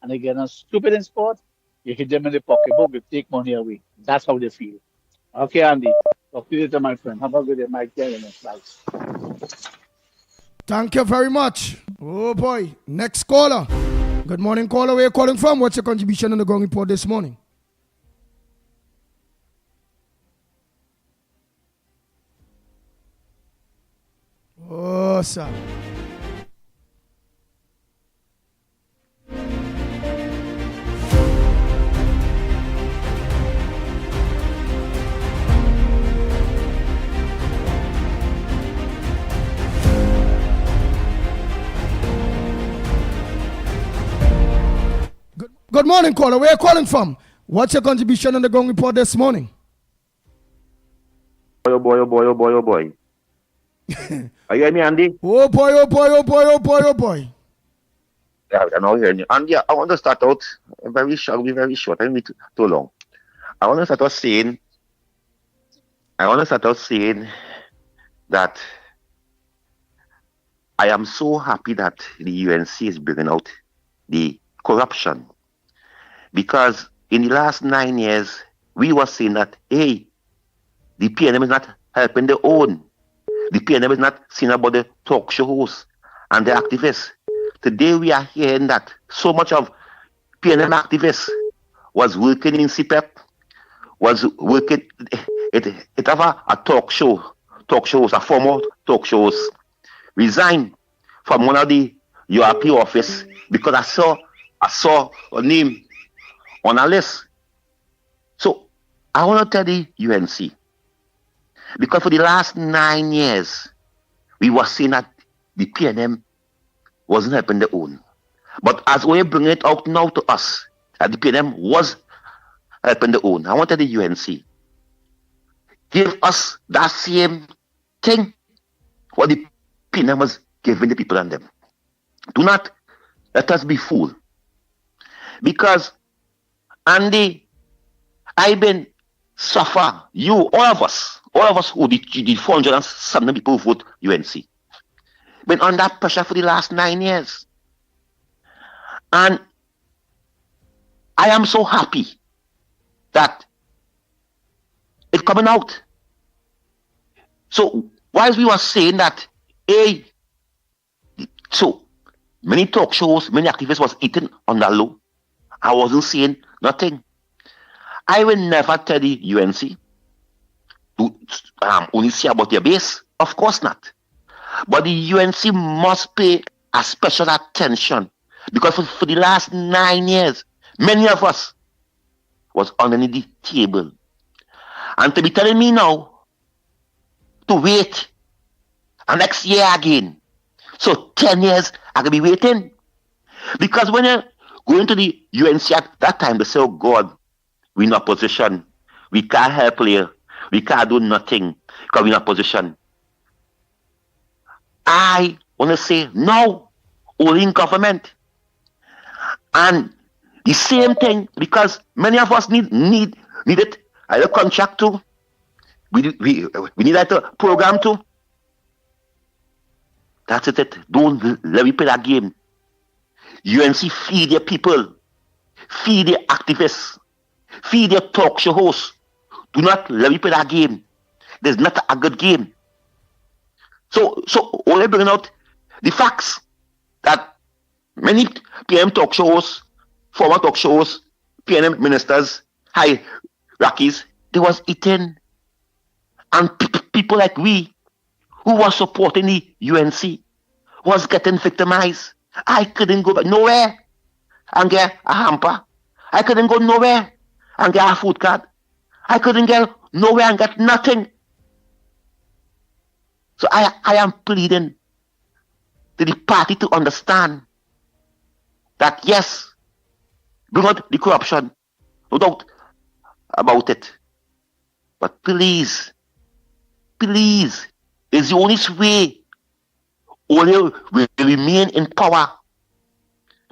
and they get stupid in sports, you hit them in the pocketbook, you take money away. That's how they feel. Okay, Andy. Talk to you later, my friend. Have a good day, Mike. Bye. Thank you very much. Oh boy. Next caller. Good morning, caller. Where are you calling from? What's your contribution on the Ground Report this morning? Oh, sir. Good morning, caller. Where are you calling from? What's your contribution on the Ground Report this morning? Oh boy. Are you hearing me, Andy? Oh boy. Yeah, I'm not hearing you. Andy, I want to start out very short. I'll be very short. I don't need too long. I want to start out saying that I am so happy that the UNC is bringing out the corruption. Because in the last 9 years, we were saying that, hey, the PNM is not helping their own. The PNM is not seeing about the talk show hosts and the activists. Today we are hearing that so much of PNM activists was working in CPEP, was working, it have a talk shows, a former talk shows, resigned from one of the URP office because I saw a name on a list. So I want to tell the UNC, because for the last 9 years, we were saying that the PNM wasn't helping their own. But as we bring it out now to us, that the PNM was helping their own, I want to tell the UNC, give us that same thing what the PNM was giving the people and them. Do not let us be fooled. Because, Andy, I've been suffer, all of us who the 407 people who vote UNC, been under pressure for the last 9 years. And I am so happy that it's coming out. So, whilst we were saying that, so many talk shows, many activists was eating on the low, I wasn't saying nothing. I will never tell the UNC to only see about their base. Of course not. But the UNC must pay a special attention, because for the last 9 years, many of us was underneath the table. And to be telling me now to wait and next year again. So 10 years I could be waiting. Because when you go into the UNC at that time, they say, oh God, we're in opposition. We can't help here. We can't do nothing because we're in opposition. I want to say no, only in government. And the same thing, because many of us needed I have contract too. We need that program too. That's it. Don't let me play that game. UNC feed your people, feed your activists, feed your talk show hosts. Do not let me play that game. There's not a good game. So only bringing out the facts that many PM talk shows, former talk shows, PNM ministers, hierarchies, they was eating. And people like we, who was supporting the UNC, was getting victimized. I couldn't go nowhere and get a hamper. I couldn't go nowhere and get a food card. I couldn't get nowhere and get nothing. So I am pleading to the party to understand that yes, bring out the corruption, no doubt about it. But please, it's the only way Ole will remain in power.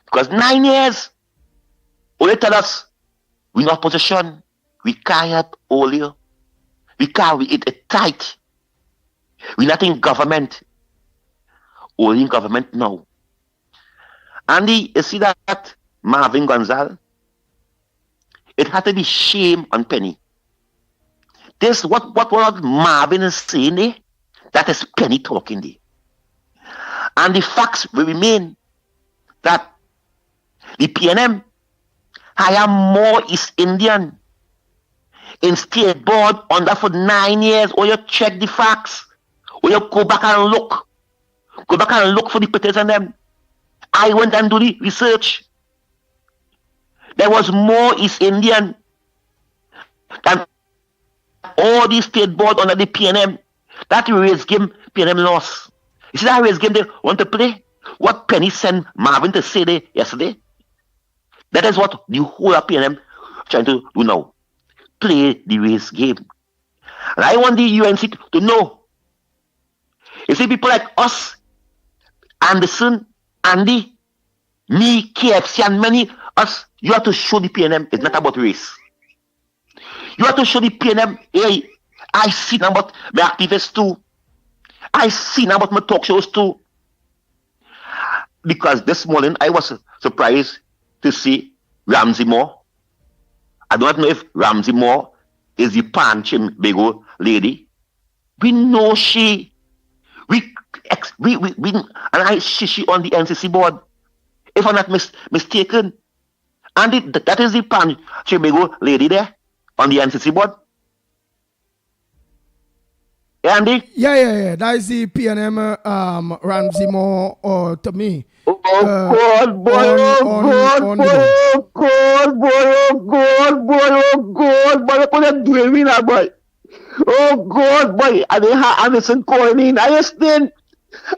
Because 9 years, Ole tell us we're not opposition, we can't help Ole. We can't, we eat it tight. We're not in government. Only in government now. Andy, you see that Marvin Gonzalez? It had to be shame on Penny. This what Marvin is saying there, that is Penny talking there. And the facts will remain that the PNM hire more East Indian in state board under for 9 years, or you check the facts. Or you go back and look. Go back and look for the pictures on them. I went and do the research. There was more East Indian than all the state board under the PNM. That race game, PNM lost. You see that race game they want to play? What Penny sent Marvin to say there yesterday? That is what the whole of PNM trying to do now. Play the race game. And I want the UNC to know. You see, people like us, Anderson, Andy, me, KFC, and many us, you have to show the PNM it's not about race. You have to show the PNM, hey, I see about my activists too. I see about my talk shows too. Because this morning I was surprised to see Ramsey Moore. I don't know if Ramsey Moore is the Panchim Bego lady. We know she. She on the NCC board, if I'm not mistaken. And that is the Pan Chibigo lady there on the NCC board. Yeah, Andy? Yeah. That is the PNM Ramsey Moore to me. Oh God, boy, oh God, boy, I couldn't do it, winner, boy. Oh God, boy, and they have Anderson calling in. I listen.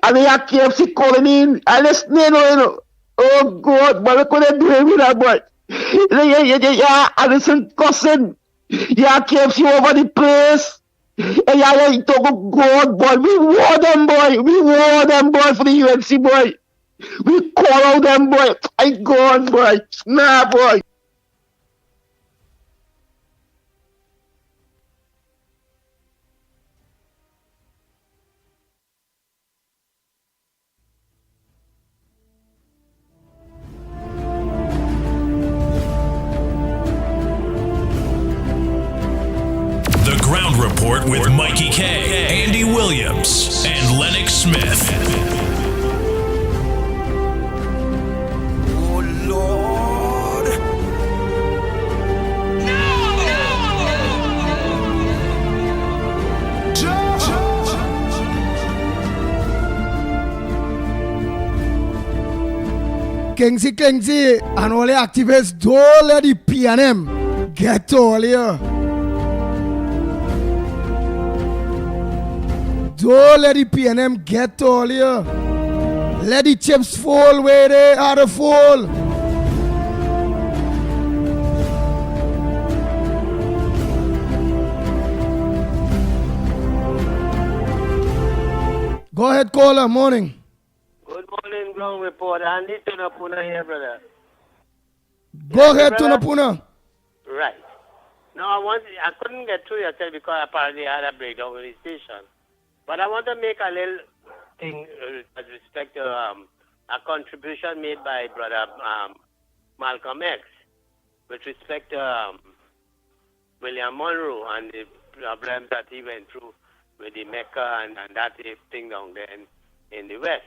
And they have KFC calling in. I listen, you know. Oh God, boy, I couldn't do it with that, boy. Yeah, Anderson cussing. Yeah, KFC over the place. Yeah, you talk about God, boy. We war them, boy. We war them, boy, for the UNC, boy. We call out them, boy. I God, boy. Nah, boy. Ground Report with Mickie K, Andy Williams, and Lennox Smith. Oh Lord. Kingsy, and all the activists don't let the PNM get all here. Don't let the PNM get all here. Let the chips fall where they are to fall. Go ahead, caller. Morning. Good morning, Ground Report. Andy Tunapuna here, brother. Go ahead, Tunapuna. Right. No, I couldn't get through yourself because apparently I had a breakdown with the station. But I want to make a little thing with respect to a contribution made by Brother Malcolm X with respect to William Monroe and the problems that he went through with the Mecca and that thing down there in the West.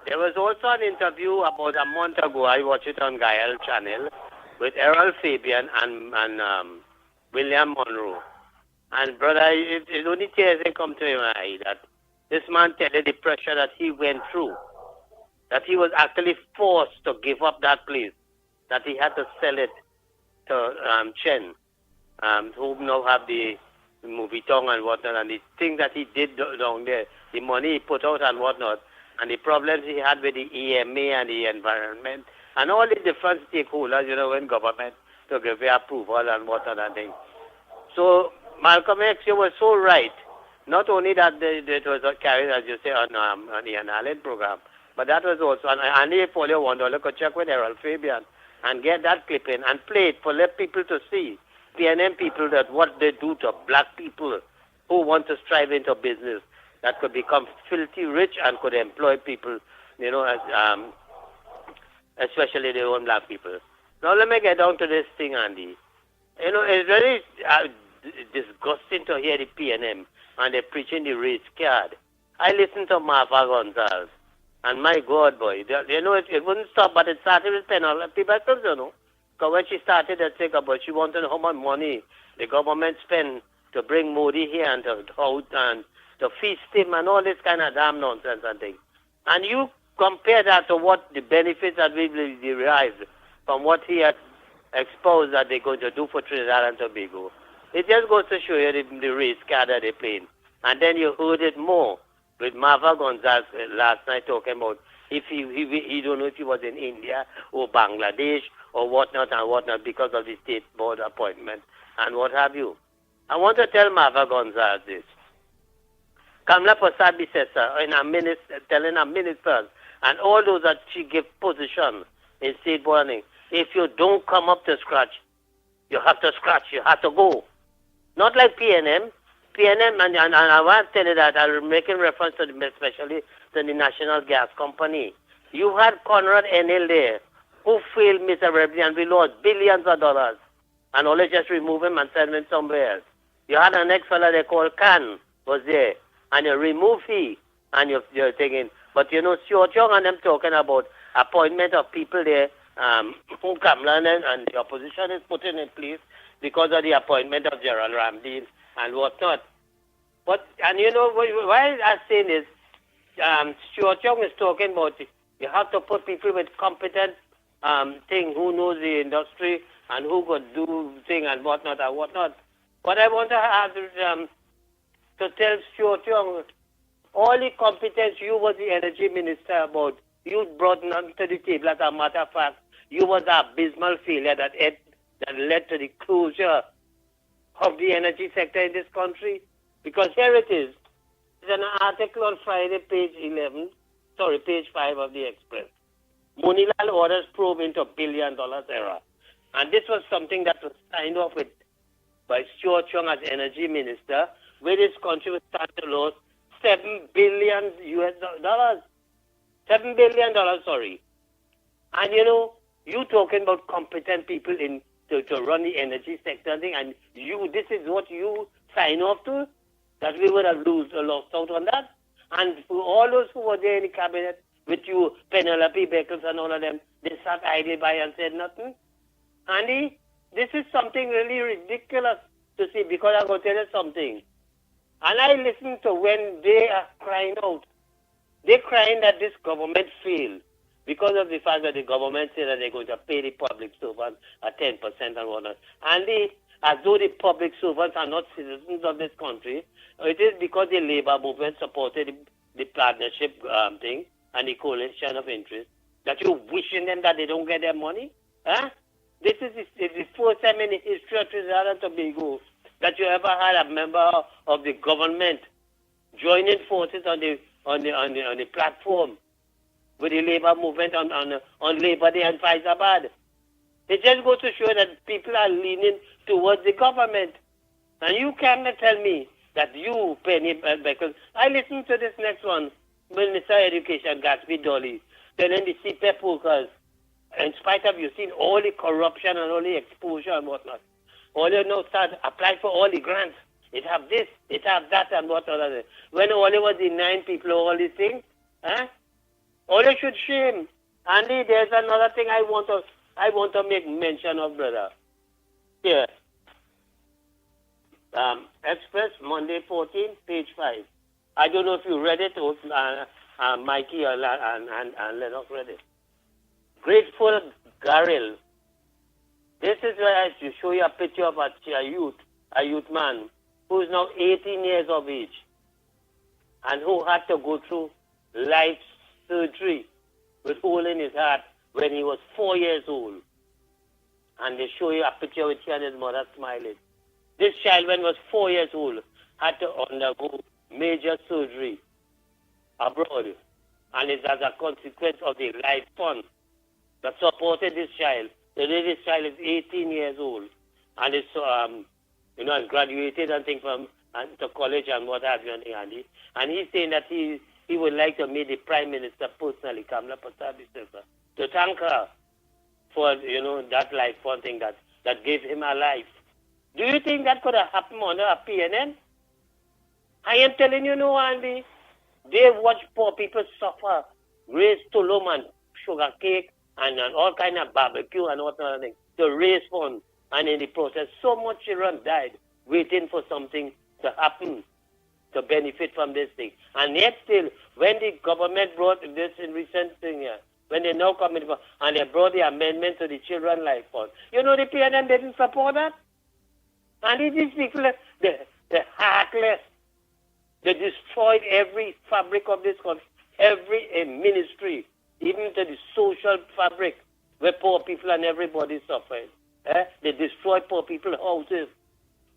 There was also an interview about a month ago, I watched it on Gael channel, with Errol Fabian and William Monroe. And brother, it only tears that come to my eye that this man tell you the pressure that he went through, that he was actually forced to give up that place, that he had to sell it to Chen, who now have the movie tongue and whatnot, and the things that he did down there, the money he put out and whatnot, and the problems he had with the EMA and the environment, and all the different stakeholders, in government to give their approval and whatnot and things. So, Malcolm X, you were so right. Not only that it was carried, as you say, on the Ian Allen program, but that was also, and if all you want, you could check with Errol Fabian and get that clip in and play it for let people to see, PNM people, that what they do to black people who want to strive into business that could become filthy rich and could employ people, as especially their own black people. Now let me get down to this thing, Andy. It's very disgusting to hear the PNM and they're preaching the race card. I listened to Marvin Gonzalez, and my God, boy, it wouldn't stop, but it started with Penelope Beckles, Because when she started to think about, she wanted how much money the government spent to bring Modi here and to feast him and all this kind of damn nonsense and things. And you compare that to what the benefits that we derived from what he had exposed that they're going to do for Trinidad and Tobago. It just goes to show you the race card that they're playing. And then you heard it more with Marvin Gonzalez last night talking about if he don't know if he was in India or Bangladesh or whatnot and whatnot because of the state board appointment and what have you. I want to tell Marvin Gonzalez this. Kamala Prasad Bisesa, telling our ministers and all those that she give position in state boarding, if you don't come up to scratch, you have to scratch, you have to go. Not like PNM. PNM, and I want to tell you that I'm making reference to especially to the National Gas Company. You had Conrad Enel there, who failed miserably and we lost billions of dollars. And only just remove him and send him somewhere else. You had an ex-fellow they called Khan was there, and you remove he, and you're thinking, but Stuart Young and them talking about appointment of people there, who Kamala and the opposition is putting in place because of the appointment of Gerald Ramdeen and whatnot. But, and why I'm saying is, Stuart Young is talking about you have to put people with competent who knows the industry and who could do thing and whatnot and whatnot. But I want to have to tell Stuart Young, all the competence you was the energy minister about, you brought none to the table. As a matter of fact, you was an abysmal failure that led to the closure of the energy sector in this country. Because here it is. It's an article on Friday, page 5 of the Express. Monilal orders probe into $1 billion error. And this was something that was signed off with by Stuart Young as energy minister, where this country was starting to lose $7 billion US. $7 billion, sorry. And you talking about competent people to run the energy sector thing, and this is what you sign off to, that we would have lost out on that. And for all those who were there in the cabinet with you, Penelope Beckles and all of them, they sat idle by and said nothing. Andy, this is something really ridiculous to see, because I'm going to tell you something. And I listen to when they are crying out. They're crying that this government failed because of the fact that the government said that they're going to pay the public servants at 10% and whatnot. And as though the public servants are not citizens of this country, it is because the labor movement supported the partnership thing and the coalition of interest that you're wishing them that they don't get their money? Huh? This is the first time in the history of Trinidad and Tobago that you ever had a member of the government joining forces on the platform with the labor movement on Labor Day and Faizabad. It just goes to show that people are leaning towards the government. And you cannot tell me that you, Penny, because I listened to this next one, Minister of Education, Gatsby Dolly, telling the CPEP workers, in spite of you seen all the corruption and all the exposure and whatnot, all you know start apply for all the grants. It have this, it have that, and what other. When all was denying people all these things, all you should shame. Andy, there's another thing I want to make mention of, brother. Here. Express, Monday 14, page 5. I don't know if you read it or Mickie and Lennox read it. Grateful Garrel. This is where I should show you a picture of a youth man who is now 18 years of age and who had to go through life surgery with hole in his heart when he was 4 years old. And they show you a picture with him and his mother smiling. This child, when he was 4 years old, had to undergo major surgery abroad. And it's as a consequence of the life fund that supported this child. Today this child is 18 years old and is and graduated and things from to college and what have you, and he's saying that he would like to meet the Prime Minister personally, Kamala Prasad, to thank her for that life fund thing that gave him a life. Do you think that could have happened under a PNN? I am telling you, no, Andy. They watch poor people suffer, raise tulum and sugar cake and all kind of barbecue and all kind of things to raise funds. And in the process, so much children died waiting for something to happen to benefit from this thing. And yet still, when the government brought this in recent thing here, when they now come in and they brought the amendment to the Children Life Fund, the PNN didn't support that. And these people, they're heartless. They destroyed every fabric of this country, every ministry, even to the social fabric where poor people and everybody suffering. They destroyed poor people's houses,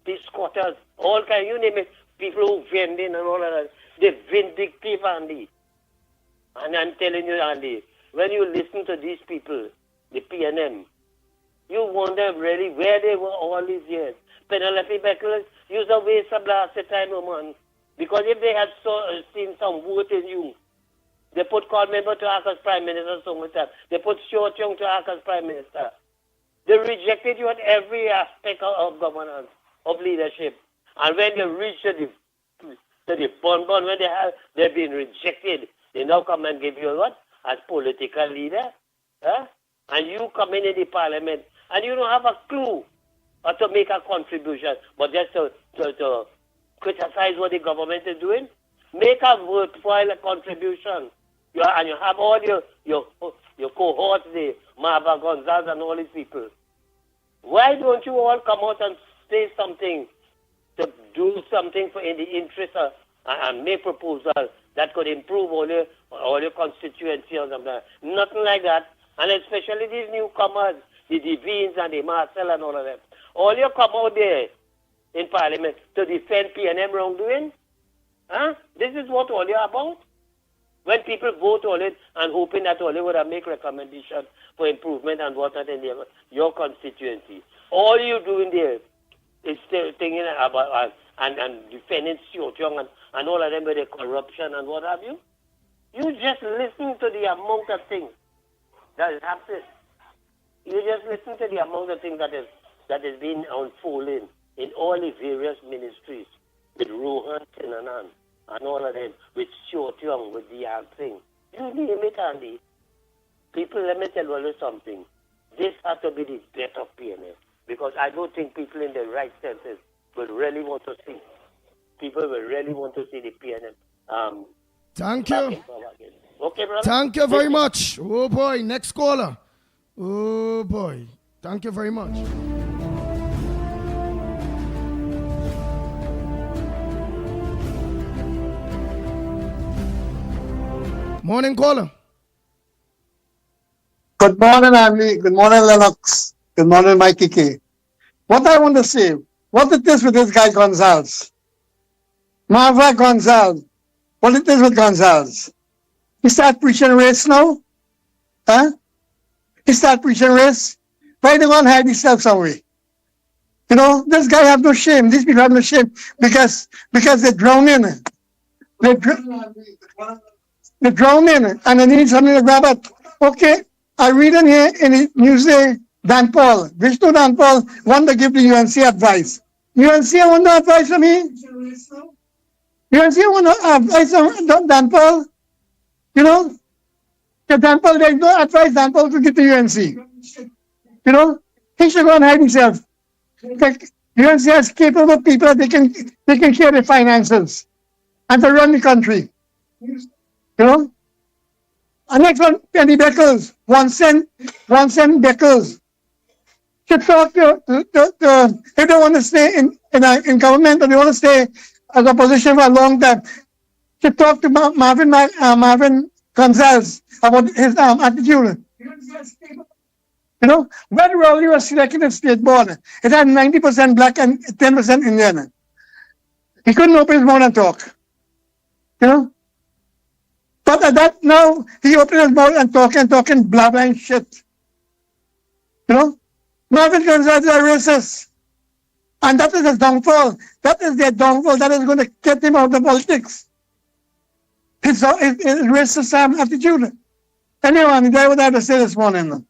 the squatters, all kind, you name it, people who vending and all of that. They're vindictive, Andy. And I'm telling you, Andy, when you listen to these people, the PNM, you wonder really where they were all these years. Penelope Beckles used a waste of blast the time, woman. Because if they had seen some vote in you, they put call member to act as Prime Minister so much time. They put Short Young to act as Prime Minister. They rejected you at every aspect of governance, of leadership. And when they reach to the bonbon, when they've been rejected, they now come and give you what? As political leader. And you come in the parliament and you don't have a clue or to make a contribution, but just to criticize what the government is doing. Make a worthwhile contribution. You have all your cohorts, the Marvin, Gonzalez, and all these people. Why don't you all come out and say something to do something in the interest of, and make proposals that could improve all your constituency or something? Nothing like that. And especially these newcomers, the Devines and the Marcel and all of them. All you come out there in Parliament to defend PNM wrongdoing? This is what all you're about? When people vote on it and hoping that all they would have make recommendations for improvement and whatnot in your constituency. All you doing there is still thinking about and defending Short Young and all of them with the corruption and what have you. You just listen to the amount of things that is happening. You just listen to the amount of things that is being unfolding in all the various ministries with Rohan Tinanan and all of them, with Short Young, with the thing. You name it, Andy. People, let me tell you something. This has to be the death of PNF. Because I don't think people in the right senses will really want to see. People will really want to see the PNF. Thank you. Okay, brother? Thank you very much. Oh, boy. Next caller. Oh, boy. Thank you very much. Morning, caller. Good morning, Andy. Good morning, Lennox. Good morning, Mickie K. What I want to say, what it is with this guy Gonzalez? Marvin Gonzalez. What it is with Gonzalez? He start preaching race now? He start preaching race? Why they want to hide themselves away? You know, this guy have no shame. These people have no shame because they're drowning. They're, they're drowning and they need something to grab at. Okay, I read in here in the Newsday, Dan Paul, Vishnu Dan Paul want to give the UNC advice. UNC want to advise for me? UNC want to advise on Dan Paul? You know? Dan Paul, there's no advice Dan Paul to give to UNC. You know? He should go and hide himself. UNC has capable people that they can share their finances and to run the country. You know? And next one, Penny Beckles, 1 cent Beckles. To talk to if they want to stay in government or they want to stay as a position for a long time, to talk to Marvin Gonzalez about his attitude. You know, when Raleigh was selected at state board, it had 90% black and 10% Indian. He couldn't open his mouth and talk. You know? But at that now, he opened his mouth and talking blah blah and shit. You know? Marvin Gonzalez is a racist. And that is his downfall. That is their downfall. That is going to get him out of politics. His racist attitude. Anyway, that's what I have to say this morning.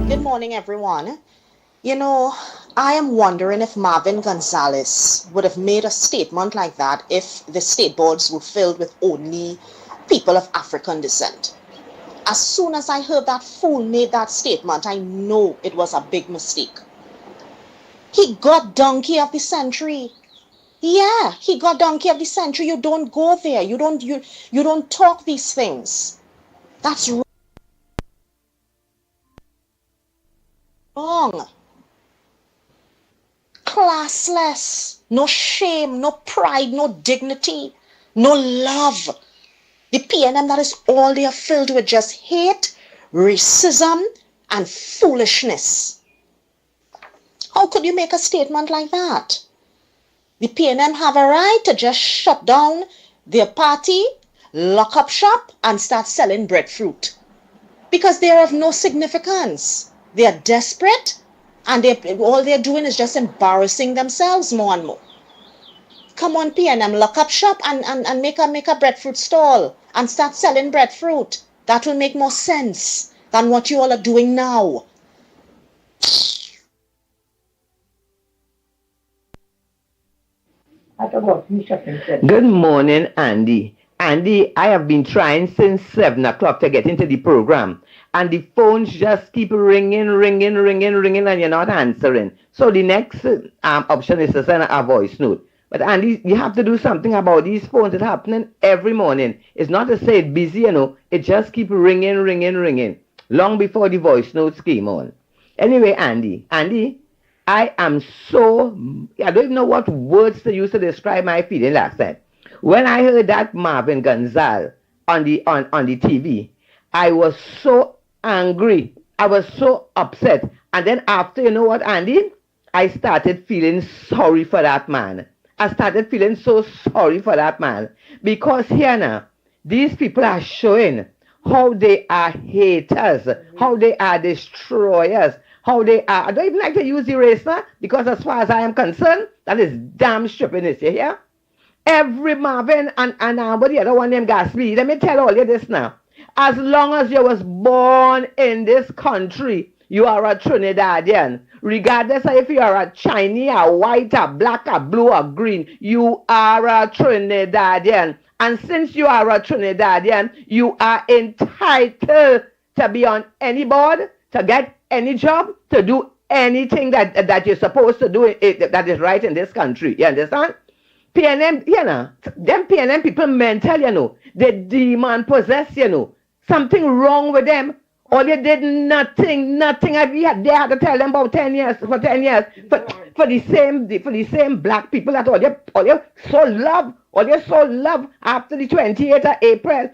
Good morning, everyone. You know, I am wondering if Marvin Gonzalez would have made a statement like that if the state boards were filled with only people of African descent. As soon as I heard that fool made that statement, I know it was a big mistake. He got donkey of the century. Yeah, he got donkey of the century. You don't go there. You don't talk these things. That's wrong. Classless. No shame, no pride, no dignity, no love. The PNM, that is all they are filled with, just hate, racism, and foolishness. How could you make a statement like that? The PNM have a right to just shut down their party, lock up shop, and start selling breadfruit. Because they are of no significance. They are desperate, and all they're doing is just embarrassing themselves more and more. Come on, PNM, lock up shop and make a breadfruit stall and start selling breadfruit. That will make more sense than what you all are doing now. Good morning, Andy. Andy, I have been trying since 7 o'clock to get into the program. And the phones just keep ringing, and you're not answering. So the next option is to send a voice note. But Andy, you have to do something about these phones. It's happening every morning. It's not to say it's busy, It just keep ringing, long before the voice notes came on. Anyway, Andy, I don't even know what words to use to describe my feeling last night. When I heard that Marvin Gonzalez on the TV, I was so angry. I was so upset. And then after, you know what, Andy? I started feeling sorry for that man. I started feeling so sorry for that man. Because here now, these people are showing how they are haters, how they are destroyers, how they are. I don't even like to use eraser because as far as I am concerned, that is damn stupidness, you hear? Every Marvin and the other one named Gatsby, let me tell all you this now. As long as you was born in this country, you are a Trinidadian. Regardless of if you are a Chinese, a white, a black, a blue, or green, you are a Trinidadian. And since you are a Trinidadian, you are entitled to be on any board, to get any job, to do anything that you're supposed to do that is right in this country. You understand? PNM, them PNM people mental, they demon possess, something wrong with them. All you did nothing. They had to tell them about 10 years, for the same black people that all you so love after the 28th of April,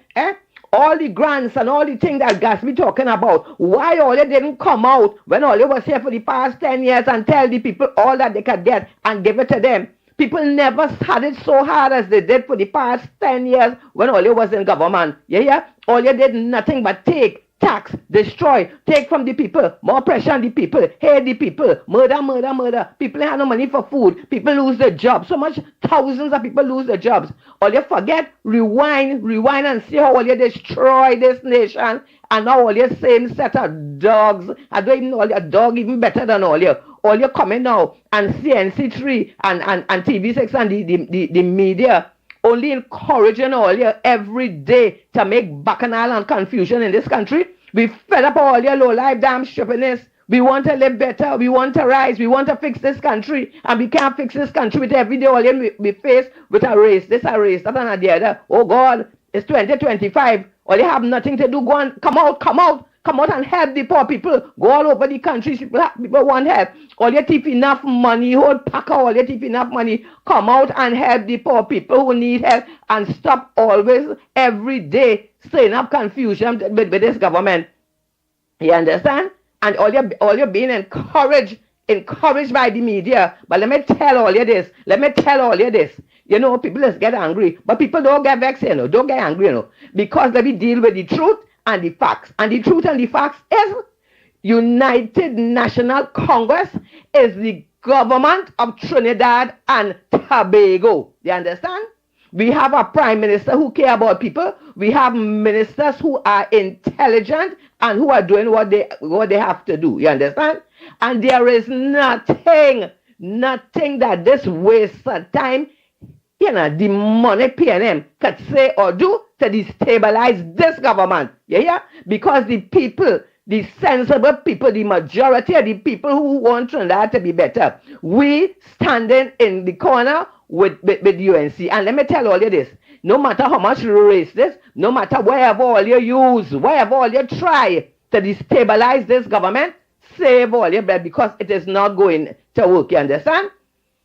All the grants and all the things that Gatsby talking about, why all they didn't come out when all they was here for the past 10 years and tell the people all that they could get and give it to them? People never had it so hard as they did for the past 10 years when all they was in government. Yeah? All they did nothing but take, tax, destroy, take from the people, more pressure on the people, hate the people, murder. People have no money for food. People lose their jobs. So much, thousands of people lose their jobs. All you forget, rewind and see how all you destroy this nation and now all your same set of dogs. I don't even know all your dog even better than all you. All you coming now and CNC3 and TV6 and the media only encouraging all you every day to make bacchanal and confusion in this country. We fed up all your low life damn stupidness. We want to live better. We want to rise. We want to fix this country. And we can't fix this country with every day all you we face with a race. This a race, that and the other. Oh God, it's 2025. All you have nothing to do. Go on, come out and help the poor people. Go all over the country. People want help. All you thief enough money, hold pack all you thief enough money. Come out and help the poor people who need help and stop always every day stirring up confusion with this government. You understand? And all you being encouraged by the media. But let me tell all you this. You know, people just get angry. But people don't get vexed, you know. Don't get angry, you know. Because they deal with the truth and the facts. And the truth and the facts is United National Congress is the government of Trinidad and Tobago. You understand? We have a prime minister who care about people. We have ministers who are intelligent and who are doing what they have to do. You understand? And there is nothing that this waste of time, you know, the money PNM could say or do to destabilize this government. You hear? Because the people, the sensible people, the majority of the people who want Trinidad to be better, we standing in the corner with UNC. And let me tell all you this, no matter how much you raise this, no matter wherever all you use, wherever all you try to destabilize this government, save all your bread because it is not going to work, you understand?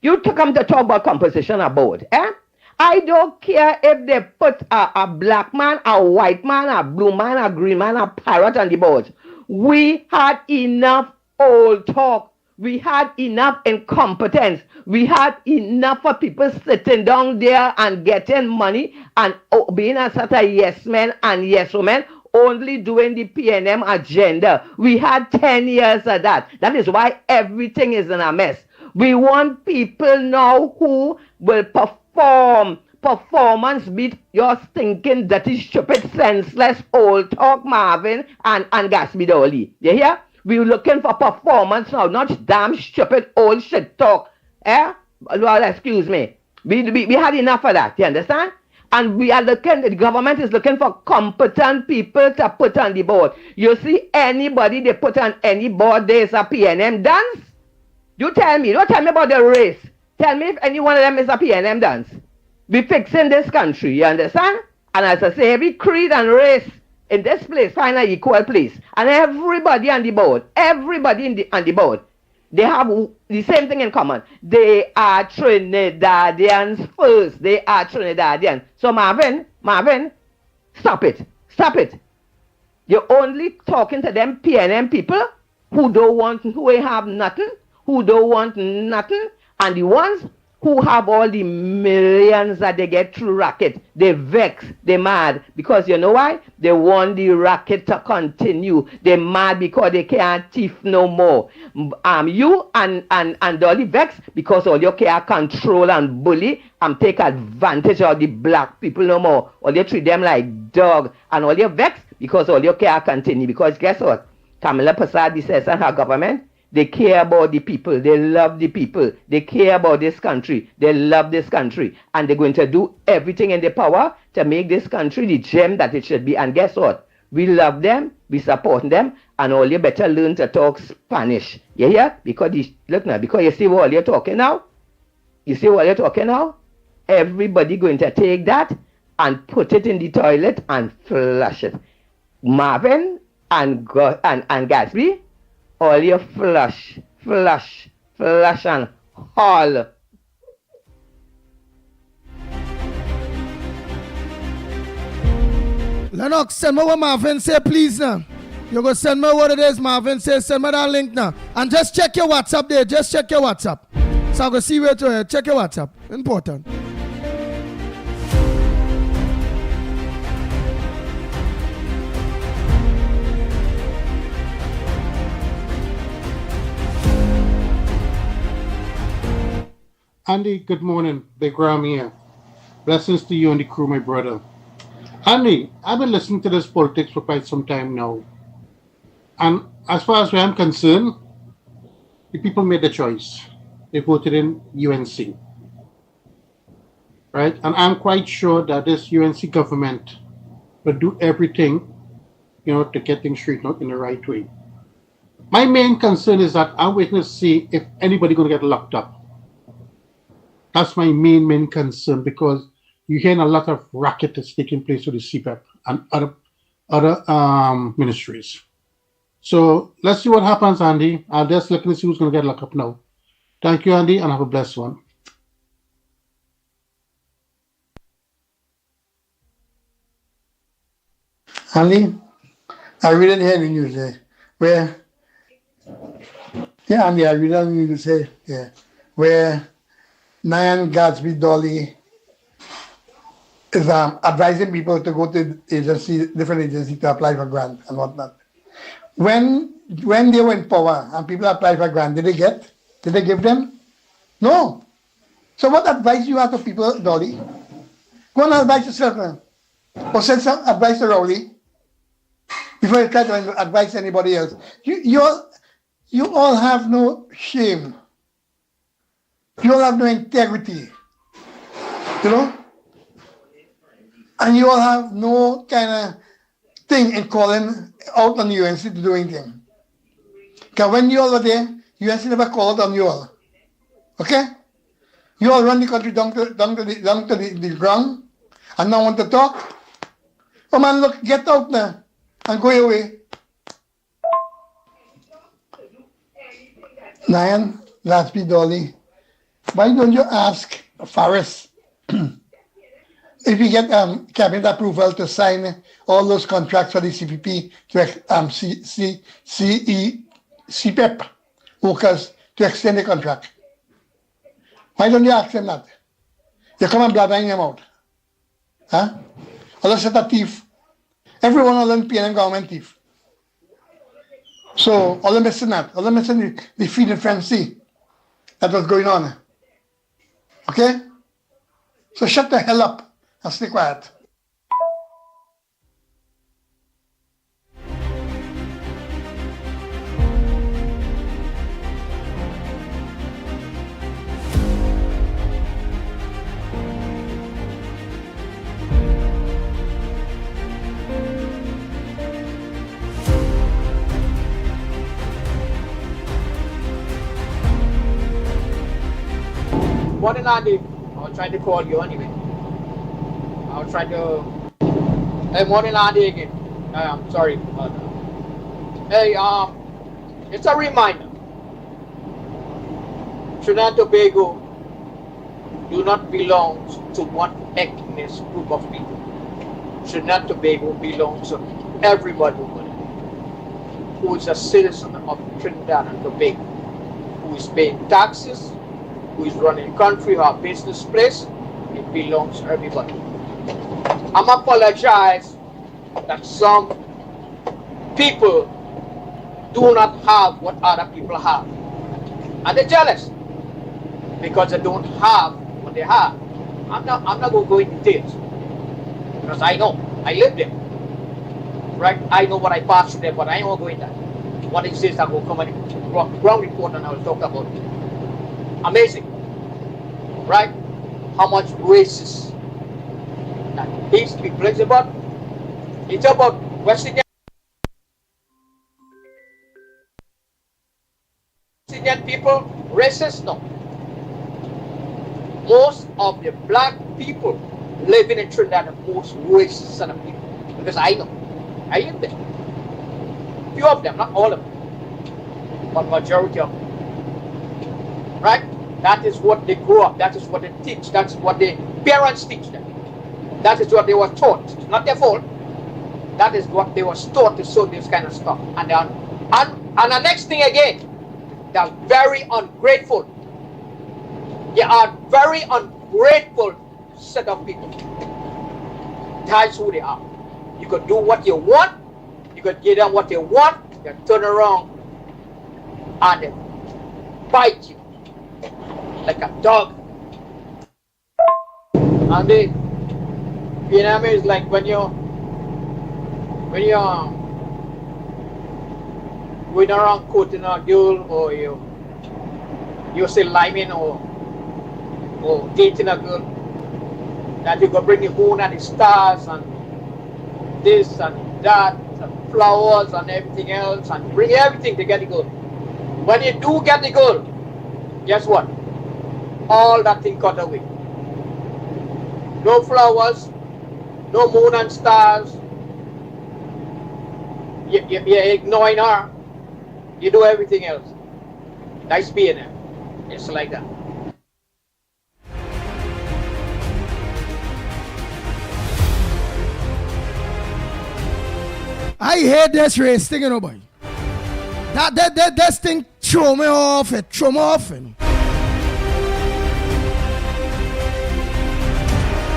You come to talk about composition of board, eh? I don't care if they put a black man, a white man, a blue man, a green man, a parrot on the board. We had enough old talk. We had enough incompetence. We had enough of people sitting down there and getting money and being a sort of yes men and yes women, only doing the PNM agenda. We had 10 years of that. That is why everything is in a mess. We want people now who will perform. Performance beat your stinking, dirty, stupid, senseless, old talk Marvin and Gatsby Dolly. You hear? We're looking for performance now, not damn stupid old shit talk. Eh? Well, excuse me. We had enough of that, you understand? And we are looking, the government is looking for competent people to put on the board. You see anybody they put on any board, there's a PNM dance? You tell me, don't tell me about the race. Tell me if any one of them is a PNM dance. We fixing this country, you understand? And as I say, every creed and race in this place find an equal place. And everybody on the board, on the board, they have the same thing in common. They are Trinidadians first. They are Trinidadians. So Marvin, stop it. You're only talking to them PNM people who have nothing, who don't want nothing, and the ones who have all the millions that they get through racket. They vex, they mad, because you know why? They want the racket to continue. They mad because they can't thief no more. You and Dolly vex because all you can't control and bully and take advantage of the black people no more. All you treat them like dog, and all you vex because all you can't continue. Because guess what? Kamala Prasad says and her government, they care about the people. They love the people. They care about this country. They love this country. And they're going to do everything in their power to make this country the gem that it should be. And guess what? We love them. We support them. And all you better learn to talk Spanish. You hear? Because you see what you're talking now? You see what you're talking now? Everybody going to take that and put it in the toilet and flush it. Marvin and Gatsby, all your flush and haul. Lennox, send me what Marvin say, please now. You go send me what it is, Marvin say, send me that link now. And just check your WhatsApp there, just check your WhatsApp. So I go see where to check your WhatsApp. Important. Andy, good morning. Big Ram here. Blessings to you and the crew, my brother. Andy, I've been listening to this politics for quite some time now. And as far as where I'm concerned, the people made the choice. They voted in UNC. Right? And I'm quite sure that this UNC government will do everything, to get things straightened out in the right way. My main concern is that I'm waiting to see if anybody going to get locked up. That's my main concern, because you're hearing a lot of racket that's taking place with the CPEP and other ministries. So let's see what happens, Andy. I'll just look to see who's going to get locked up now. Thank you, Andy, and have a blessed one. Andy, I really didn't hear the news there. Andy, I really need to say, where Nyan Gatsby Dolly is advising people to go to different agencies to apply for grant and whatnot. When they were in power and people applied for grant, did they give them? No. So what advice you have to people, Dolly? Go and advise yourself now. Or send some advice to Rowley before you try to advise anybody else. You all have no shame. You all have no integrity. And you all have no kind of thing in calling out on UNC to do anything. Because when you all were there, UNC never called on you all. Okay? You all run the country down to the ground and now want to talk? Oh man, look, get out now and go your way. Nyan, Gatsby Dolly, why don't you ask Faris if you get cabinet approval to sign all those contracts for the CPP to CPEP workers to extend the contract? Why don't you ask them that? You come and blabbering them out. Huh? All those set of thief. Everyone of them PNM government thief. So all them missing that. All them missing the feed and frenzy that was going on. Okay? So shut the hell up and stay quiet. Morning, Andy. I was trying to call you anyway. I was trying to. Hey, morning, Andy again. I'm sorry. Hey, it's a reminder. Trinidad and Tobago do not belong to one ethnic group of people. Trinidad and Tobago belongs to everybody who is a citizen of Trinidad and Tobago, who is paying taxes, who is running the country, our business place. It belongs to everybody. I'm apologize that some people do not have what other people have. And they're jealous because they don't have what they have. I'm not going to go into details because I know, I live there. Right? I know what I passed through there, but I ain't going to go into that. What it says that will come in the ground report and I will talk about it. Amazing, right? How much racist that these people. It's about West Indian people racist? No. Most of the black people living in Trinidad are most racist set of people because I know, I live there. Few of them, not all of them, but majority of them, right? That is what they grew up. That is what they teach. That's what their parents teach them. That is what they were taught. It's not their fault. That is what they were taught to sow this kind of stuff. And the next thing again, they're very ungrateful. They are very ungrateful set of people. That's who they are. You could do what you want, you could give them what they want, they turn around and they bite you like a dog. And the Vietnamese is like when you're going around courting a girl, or you say liming or dating a girl, that you go bring the moon and the stars and this and that and flowers and everything else and bring everything to get the girl. When you do get the girl, guess what? All that thing cut away. No flowers, no moon and stars. You're ignoring her. You do everything else. Nice being there. It's like that. I hate this race thing, you know, boy. This thing throw me off, you know.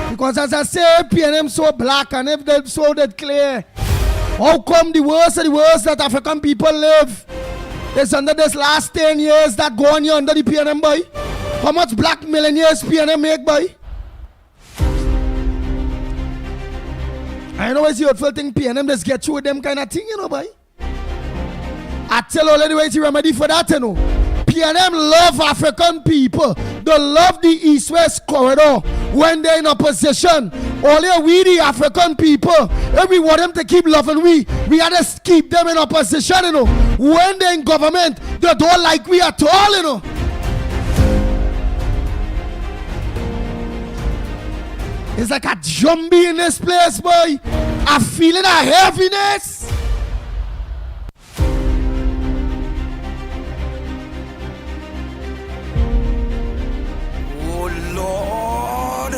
Because as I say, PNM so black and if they so that clear, how come the worst of the worst that African people live is under this last 10 years that go on here under the PNM, boy? How much black millionaires PNM make, boy? I know it's your thing PNM just get you with them kind of thing, you know, boy. I tell all the way to remedy for that, you know. PNM love African people. They love the East-West corridor. When they're in opposition, only we the African people, if we want them to keep loving we have to keep them in opposition, you know. When they're in government, they don't like we at all, you know. It's like a zombie in this place, boy. I'm feeling a heaviness. Oh Lord.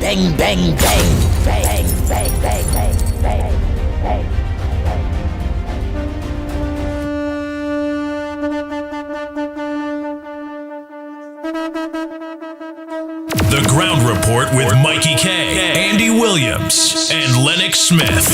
Bang, bang, bang, bang, bang, bang, bang, bang, bang. The Ground Report with Mickie K, Andy Williams, and Lennox Smith.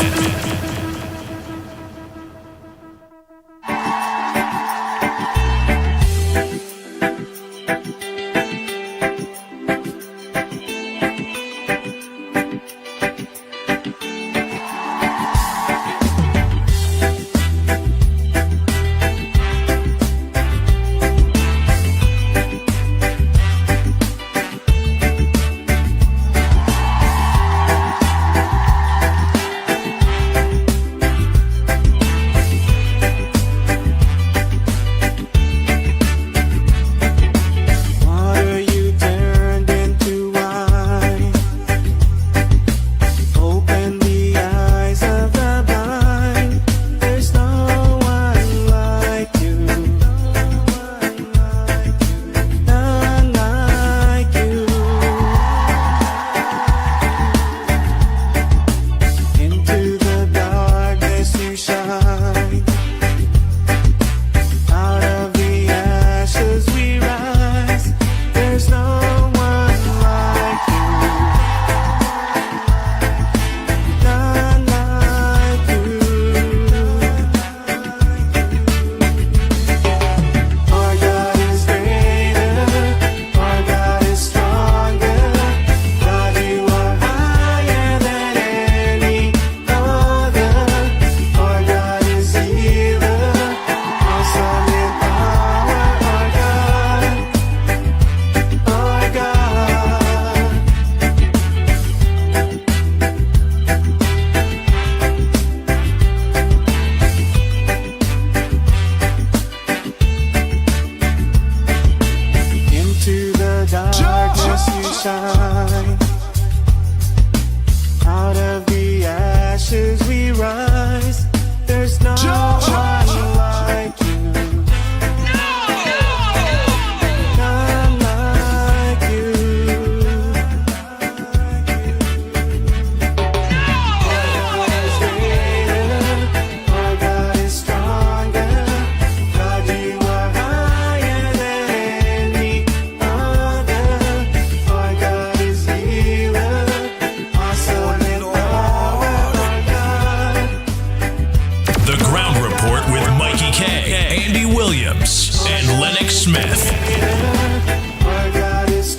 K, Andy Williams, and Lennox Smith.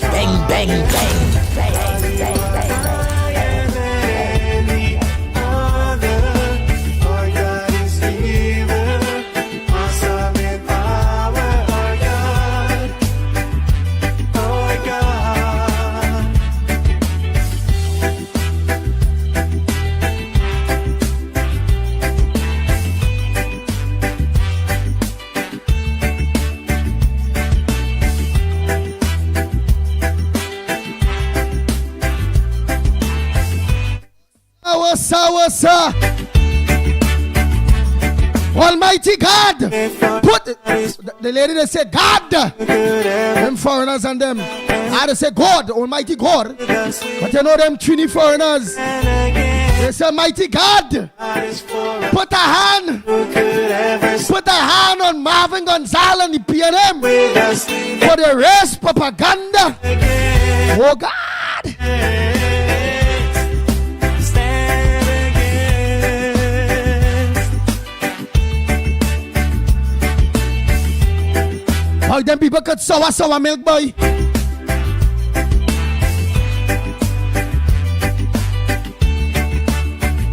Bang, bang, bang. Bang, bang, bang. Sir. Almighty God, put the lady that said God, them foreigners and them. I had to say God, Almighty God, but you know them Trini foreigners. They say Mighty God, put a hand on Marvin, Gonzalez and the PNM for the race propaganda. Oh God. How them people could sour milk, boy.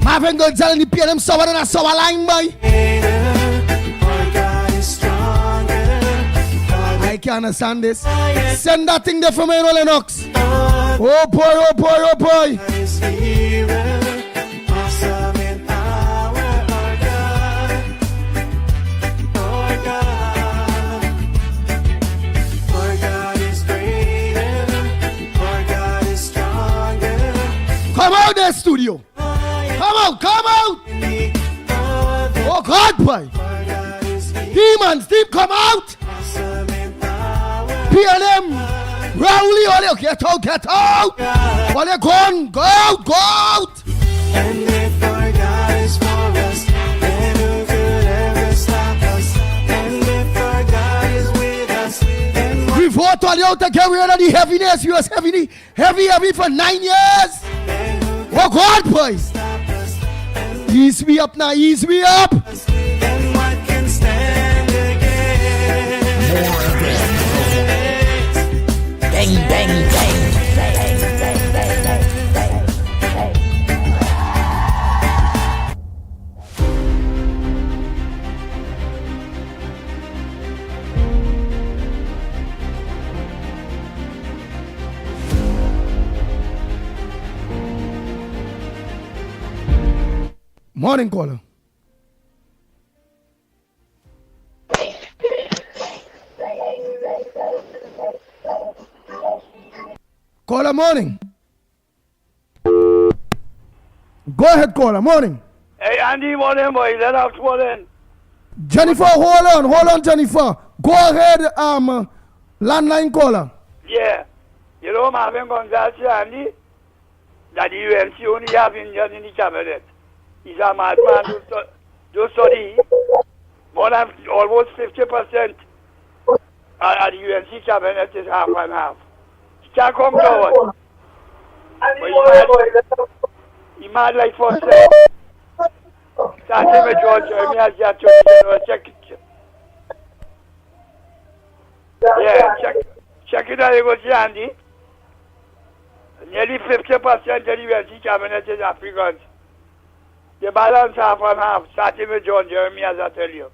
Marvin Gonzalez and the PNM sour than a sour lime, boy. I can't understand this. Send that thing there for me, Lennox. Oh boy, oh boy, oh boy. Come out there, studio. Come out. Oh God, boy. Demons, deep, come out. PLM, Rowley, get out. While they're gone, go out. And if our God is for us, then who could ever stop us? And if our God is with us, then we fought all out to get rid of the heaviness. You was heavy for 9 years. Oh God, boys. Ease me up now, ease me up. Then what can stand again? Bang, bang, bang. Morning, caller. Caller, morning. Go ahead, caller, morning. Hey, Andy, morning, boy. Lennox, morning. Jennifer, hold on, Jennifer. Go ahead, landline caller. Yeah. You know, Marvin Gonzalez, Andy, that the UNC only have in the cabinet. He's a madman who study more than almost 50% at the UNC cabinet is half and half. He can't come forward. But he's mad like first step. Starting with George Jeremy as the attorney general. Check it. Yeah, check it out, you go see Andy. Nearly 50% of the UNC cabinet is Africans. The balance half and half, starting with John Jeremy, as I tell you.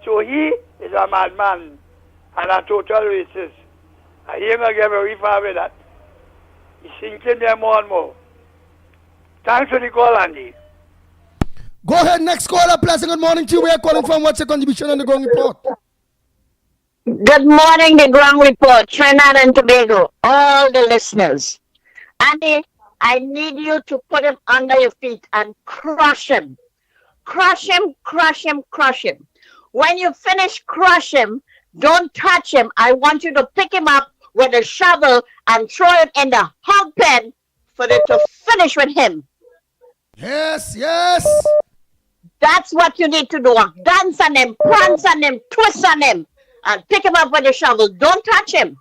So he is a madman and a total racist. And he ain't going to get very far with that. He's sinking there more and more. Thanks for the call, Andy. Go ahead, next caller. Pleasant good morning to you. We are calling from. What's your contribution on the ground report? Good morning, the ground report, Trinidad and Tobago, all the listeners. Andy, I need you to put him under your feet and crush him. Crush him. When you finish crush him, don't touch him. I want you to pick him up with a shovel and throw it in the hog pen for them to finish with him. Yes. That's what you need to do. Dance on him, prance on him, twist on him, and pick him up with a shovel. Don't touch him.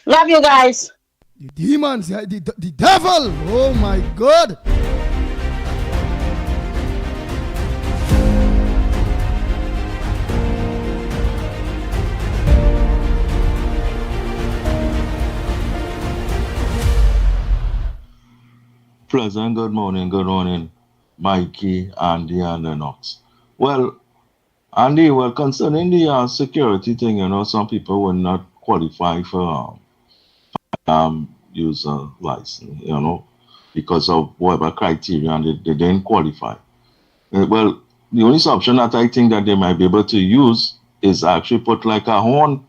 Love you guys. The demons, the devil. Oh my God. Pleasant good morning, Mikey, Andy, and Lennox. Well, Andy, well, concerning the security thing, some people will not qualify for user license, because of whatever criteria, and they didn't qualify. Well, the only option that I think that they might be able to use is actually put like a horn.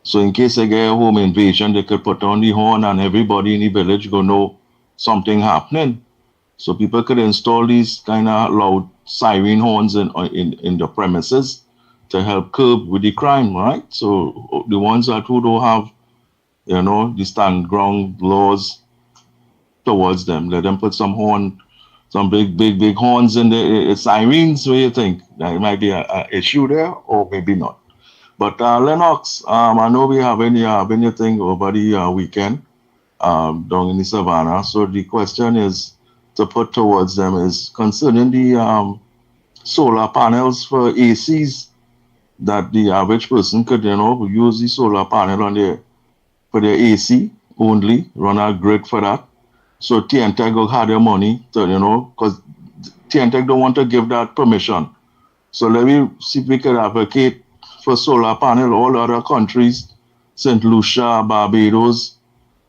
So in case they get a home invasion, they could put on the horn and everybody in the village go know something happening. So people could install these kind of loud siren horns in the premises to help curb with the crime, right? So the ones who don't have, the stand ground laws towards them, let them put some big horns in the sirens. What do you think? That might be a issue there, or maybe not. But Lennox, I know we have anything over the weekend down in the savannah. So the question is to put towards them is concerning the solar panels for ACs, that the average person could use the solar panel on for their AC only, run a grid for that. So TNTEC will have their money to because TNTEC don't want to give that permission. So let me see if we can advocate for solar panel. All other countries, St. Lucia, Barbados,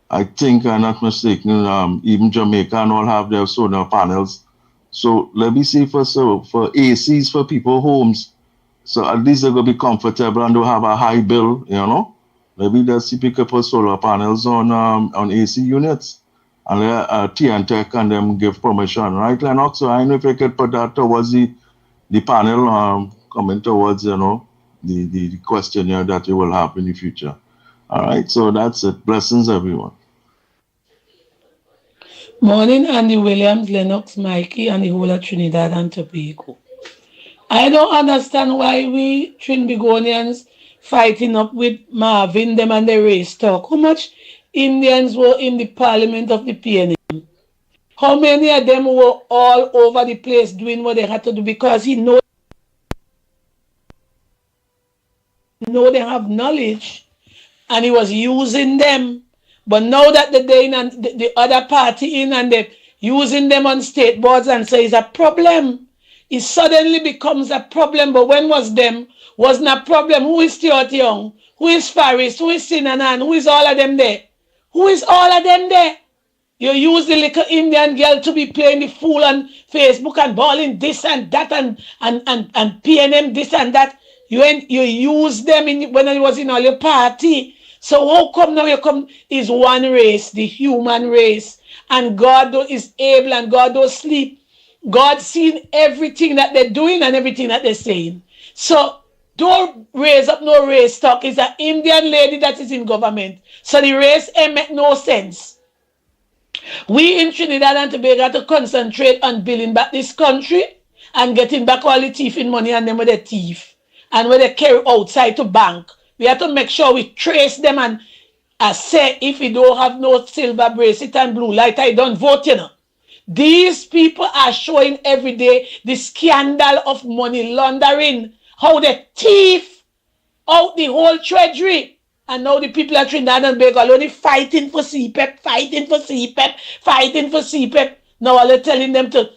I think I'm not mistaken, even Jamaica and all have their solar panels. So let me see for ACs for people homes. So at least they're going to be comfortable and don't have a high bill, Maybe let's see if we can put solar panels on AC units. And TNTEC and them give permission, right, Lennox? So I know if I could put that towards the panel coming towards, the questionnaire that you will have in the future. All right, so that's it. Blessings, everyone. Morning, Andy Williams, Lennox, Mikey, and the whole of Trinidad and Tobago. I don't understand why we Trinbagonians fighting up with Marvin, them and the race talk. How much Indians were in the parliament of the PNM? How many of them were all over the place doing what they had to do because he know they have knowledge and he was using them. But now that they're in and the other party in and they're using them on state boards and say it's a problem, it suddenly becomes a problem. But when was them? Wasn't a problem. Who is Stuart Young? Who is Faris? Who is Sinanan? Who is all of them there? Who is all of them there? You use the little Indian girl to be playing the fool on Facebook and balling this and that and PNM this and that. You use them when I was in all your party. So how come now you come is one race, the human race, and God is able and God don't sleep. God seen everything that they're doing and everything that they're saying. So don't raise up no race talk. It's an Indian lady that is in government. So the race ain't make no sense. We in Trinidad and Tobago have to concentrate on building back this country and getting back all the thief in money and them with the thief and when they carry outside to bank. We have to make sure we trace them and say if we don't have no silver bracelet and blue light, I don't vote, These people are showing every day the scandal of money laundering, how they thief out the whole treasury. And now the people at Trinidad and Tobago are only fighting for CPEP, fighting for CPEP. Now all they're telling them to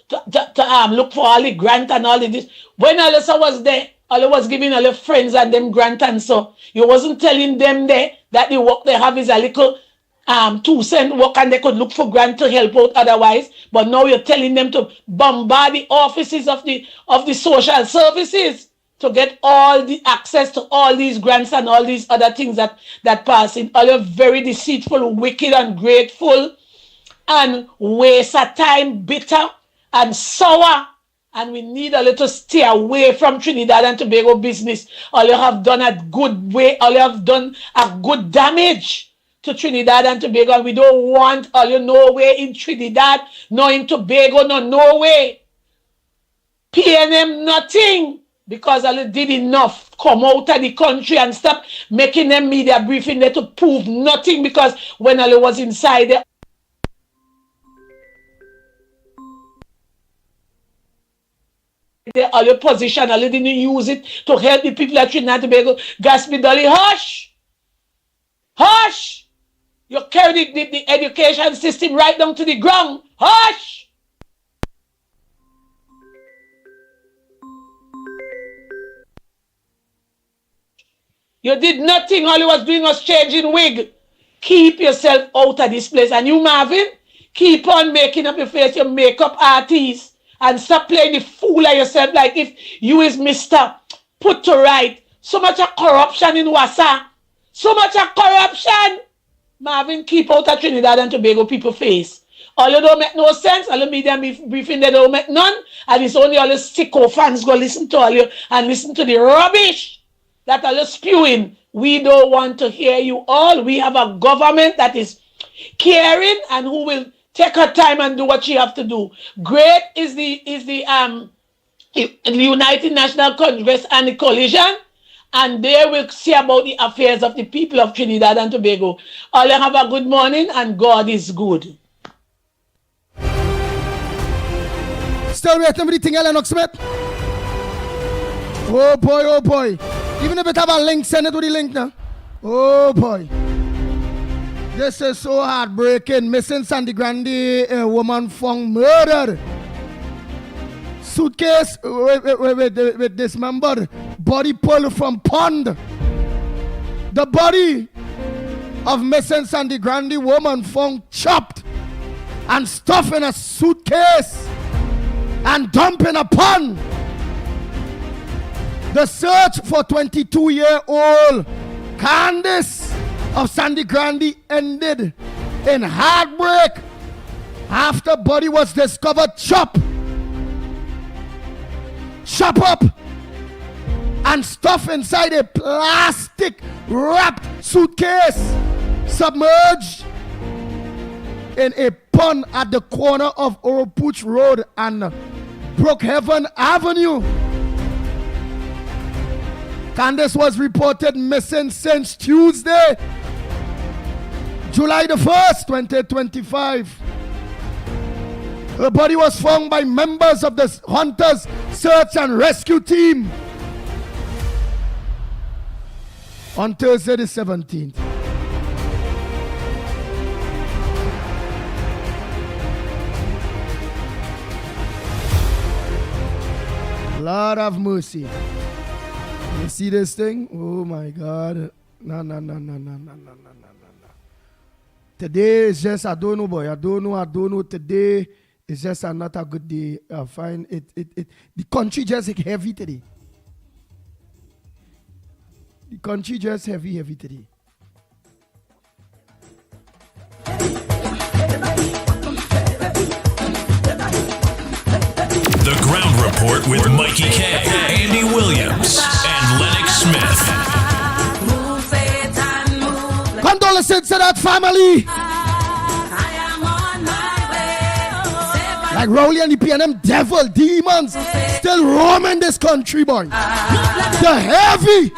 look for all the grant and all of this. When Alyssa was there, all was giving all the friends and them grant and so. You wasn't telling them there that the work they have is a little 2-cent work and they could look for grant to help out otherwise. But now you're telling them to bombard the offices of the social services to get all the access to all these grants and all these other things that pass in. All you're very deceitful, wicked, ungrateful, and waste of time, bitter and sour. And we need a little stay away from Trinidad and Tobago business. All you have done a good way, all you have done a good damage to Trinidad and Tobago. And we don't want all you no way in Trinidad, no in Tobago, no way. PNM nothing. Because all did enough come out of the country and stop making them media briefing there to prove nothing. Because when all was inside all your position, all didn't use it to help the people at Trinidad and Tobago. Gaspy Dolly, hush! Hush! You carry the education system right down to the ground. Hush! You did nothing. All you was doing was changing wig. Keep yourself out of this place. And you, Marvin, keep on making up your face, your makeup artist. And stop playing the fool of yourself like if you is Mr. Put to right. So much of corruption in Wassa. So much of corruption. Marvin, keep out of Trinidad and Tobago people face. All you don't make no sense. All the media briefing, they don't make none. And it's only all the sicko fans go listen to all you and listen to the rubbish that are spewing. We don't want to hear you all. We have a government that is caring and who will take her time and do what she have to do. Great is the United National Congress and the coalition, and they will see about the affairs of the people of Trinidad and Tobago. All you have a good morning, and God is good. Still waiting for the thing, Lennox Smith. Oh boy, oh boy. Even if it have a link, send it to the link now. Oh boy. This is so heartbreaking. Missing Sandy Grande, a woman found murdered. Suitcase with dismembered. Body pulled from pond. The body of missing Sandy Grande woman found chopped and stuffed in a suitcase and dumped in a pond. The search for 22-year-old Candice of Sandy Grande ended in heartbreak after body was discovered chopped up and stuffed inside a plastic wrapped suitcase submerged in a pond at the corner of Oropuch Road and Brookhaven Avenue. Candice was reported missing since Tuesday, July the 1st, 2025. Her body was found by members of the Hunters Search and Rescue Team on Thursday the 17th. Lord have mercy. You see this thing? Oh my God. No. Today is just, I don't know, boy. I don't know. Today is just not a good day. I find it. The country just heavy today. The country just heavy today. The Ground Report with Mickie K, Andy Williams, and Lennox Smith. Condolences to that family. Like Rowley and the PNM devil, demons still roaming this country, boy. The heavy.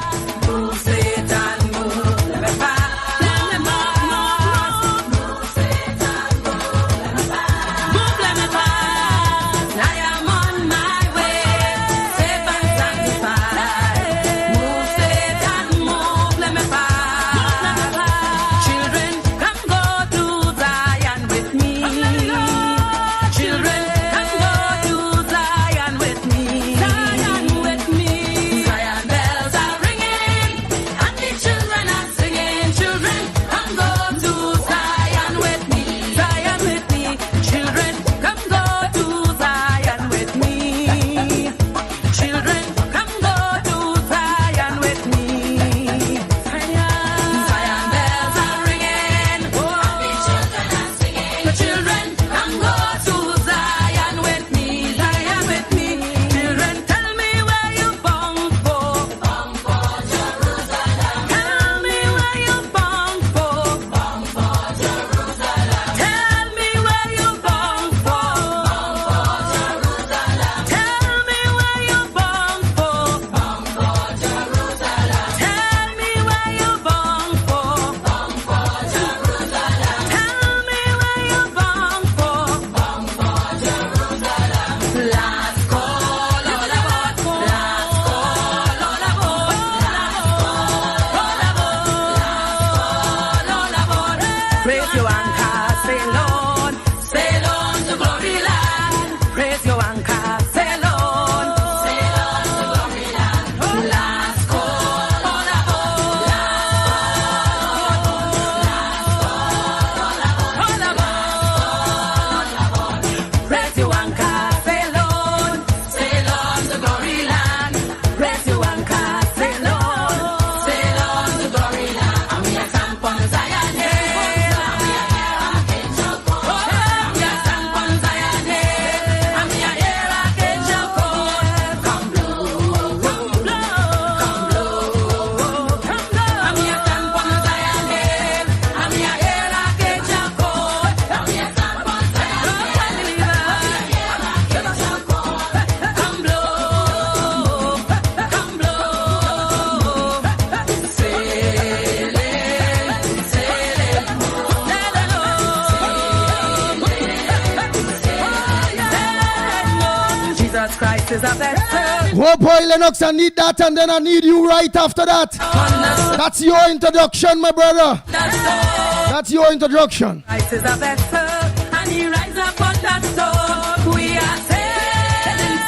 Jesus Christ is a vessel. Oh boy, Lennox, I need that, and then I need you right after that. That's your introduction, my brother. That's your introduction. Christ is a vessel, and he rise up on that stone. We are sailing,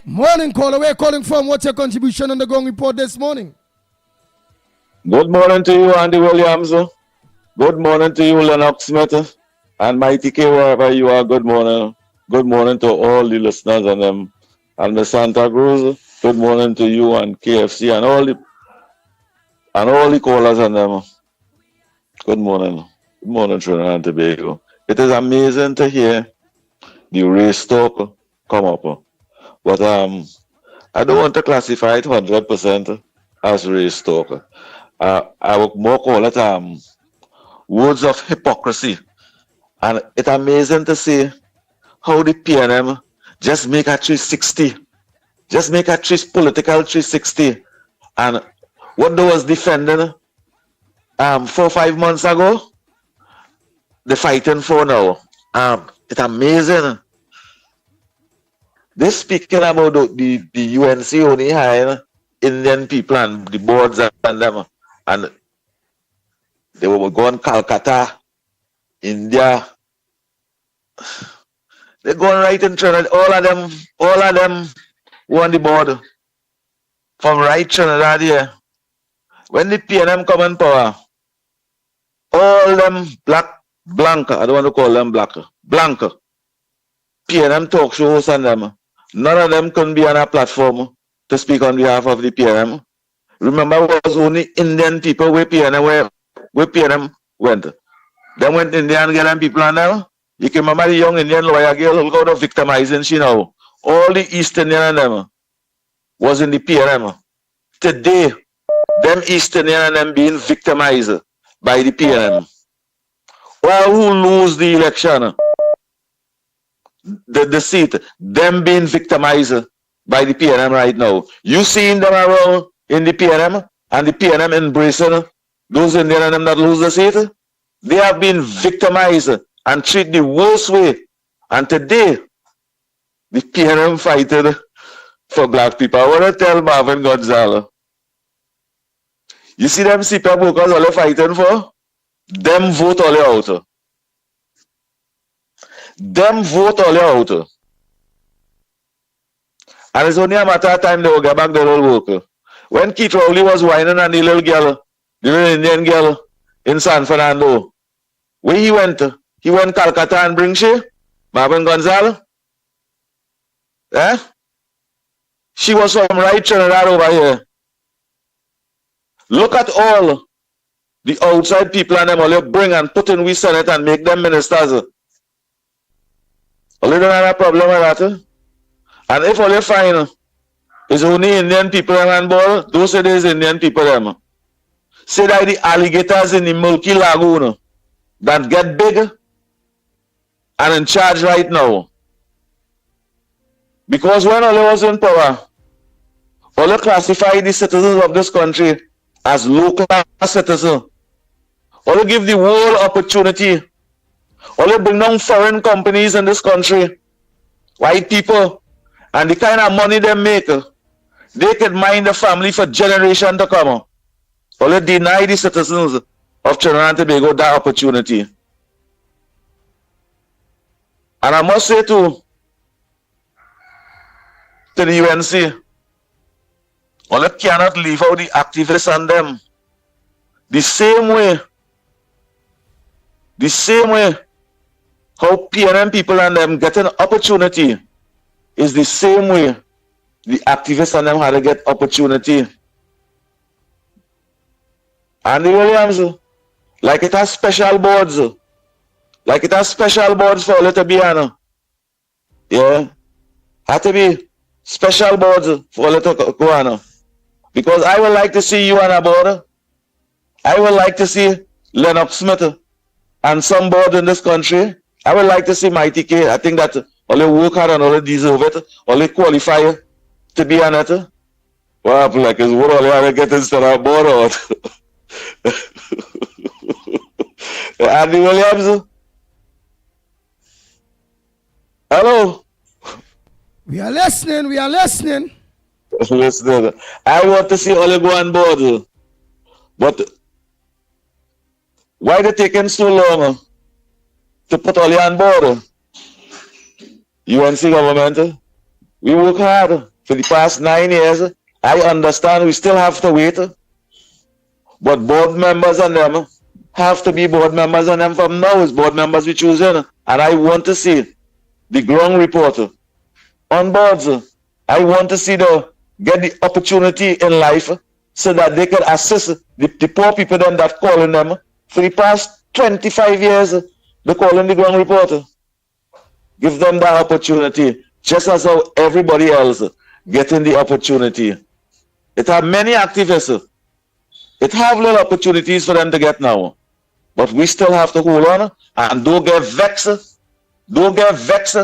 sailing, Morning caller, where calling from? What's your contribution on the Gong Report this morning? Good morning to you, Andy Williams. Good morning to you, Lennox Smith. And Mighty K, wherever you are, good morning. Good morning to all the listeners and the Santa Cruz. Good morning to you and KFC and all the callers and them. Good morning. Good morning, Trinidad and Tobago. It is amazing to hear the race talk come up. But I don't want to classify it 100% as race talk. I would more call it words of hypocrisy. And it's amazing to see how the PNM just make a 360. Just make a political 360. And what they was defending 4 or 5 months ago, they're fighting for now. It's amazing. They're speaking about the UNC only hiring Indian people and the boards and them. And they were going Calcutta, India. They're going right in Trinidad. All of them were on the board. From right Trinidad here. When the PNM come in power, all them blank, I don't want to call them blank, PNM talk shows and them, none of them can be on a platform to speak on behalf of the PNM. Remember, it was only Indian people where PNM went. Then went Indian girl and people and them. You can remember the young Indian lawyer girl who got victimizing she now. All the East Indian and them was in the PNM. Today, them East Indian and them being victimized by the PNM. All who lose the election, the seat, them being victimized by the PNM right now. You seeing them around in the PNM and the PNM embracing those Indian and them that lose the seat? They have been victimized and treated the worst way. And today, the PNM fighting for black people. I want to tell Marvin Gonzalez. You see them CPAP workers all they fighting for? Them vote all out. Them vote all out. And it's only a matter of time they will get back their old work. When Keith Rowley was whining on the little girl, the little Indian girl in San Fernando, where he went Calcutta and bring she, Marvin Gonzalez. Eh? She was from right Trinidad over here. Look at all the outside people and them all you bring and put in we Senate and make them ministers. All you don't have a problem with that. And if all you find is only Indian people on board, those say there's Indian people them. Say that the alligators in the Milky Lagoon that get big and in charge right now. Because when all was in power, all classify the citizens of this country as local citizens. All give the world opportunity. All bring down foreign companies in this country, white people, and the kind of money they make, they can mind the family for generations to come. All deny the citizens of Trinidad and Tobago that opportunity. And I must say to the UNC, all cannot leave out the activists and them. The same way how PNM people and them get an opportunity is the same way the activists and them had to get opportunity. And the Williams, like it has special boards. Like it has special boards for all it to be on. Yeah. Had to be special boards for all it to go on. Because I would like to see you on a board. I would like to see Lennox Smith and some board in this country. I would like to see Mighty K. I think that all they work hard and all they deserve it. All they qualify to be on it. What happened? Like, is what all they have to get instead of board out? Andy Williams, Hello. We are listening. We are listening. Listen, I want to see all go on board. But why they taking so long to put all on board? UNC government, we work hard for the past 9 years. I understand we still have to wait. But board members and them have to be board members, and them from now is board members we choose in. And I want to see the ground reporter on boards. I want to see get the opportunity in life so that they can assist the poor people them that calling them for the past 25 years. They calling the ground reporter. Give them that opportunity, just as how everybody else getting the opportunity. It have many activists. It have little opportunities for them to get now. But we still have to hold on and don't get vexed. Don't get vexed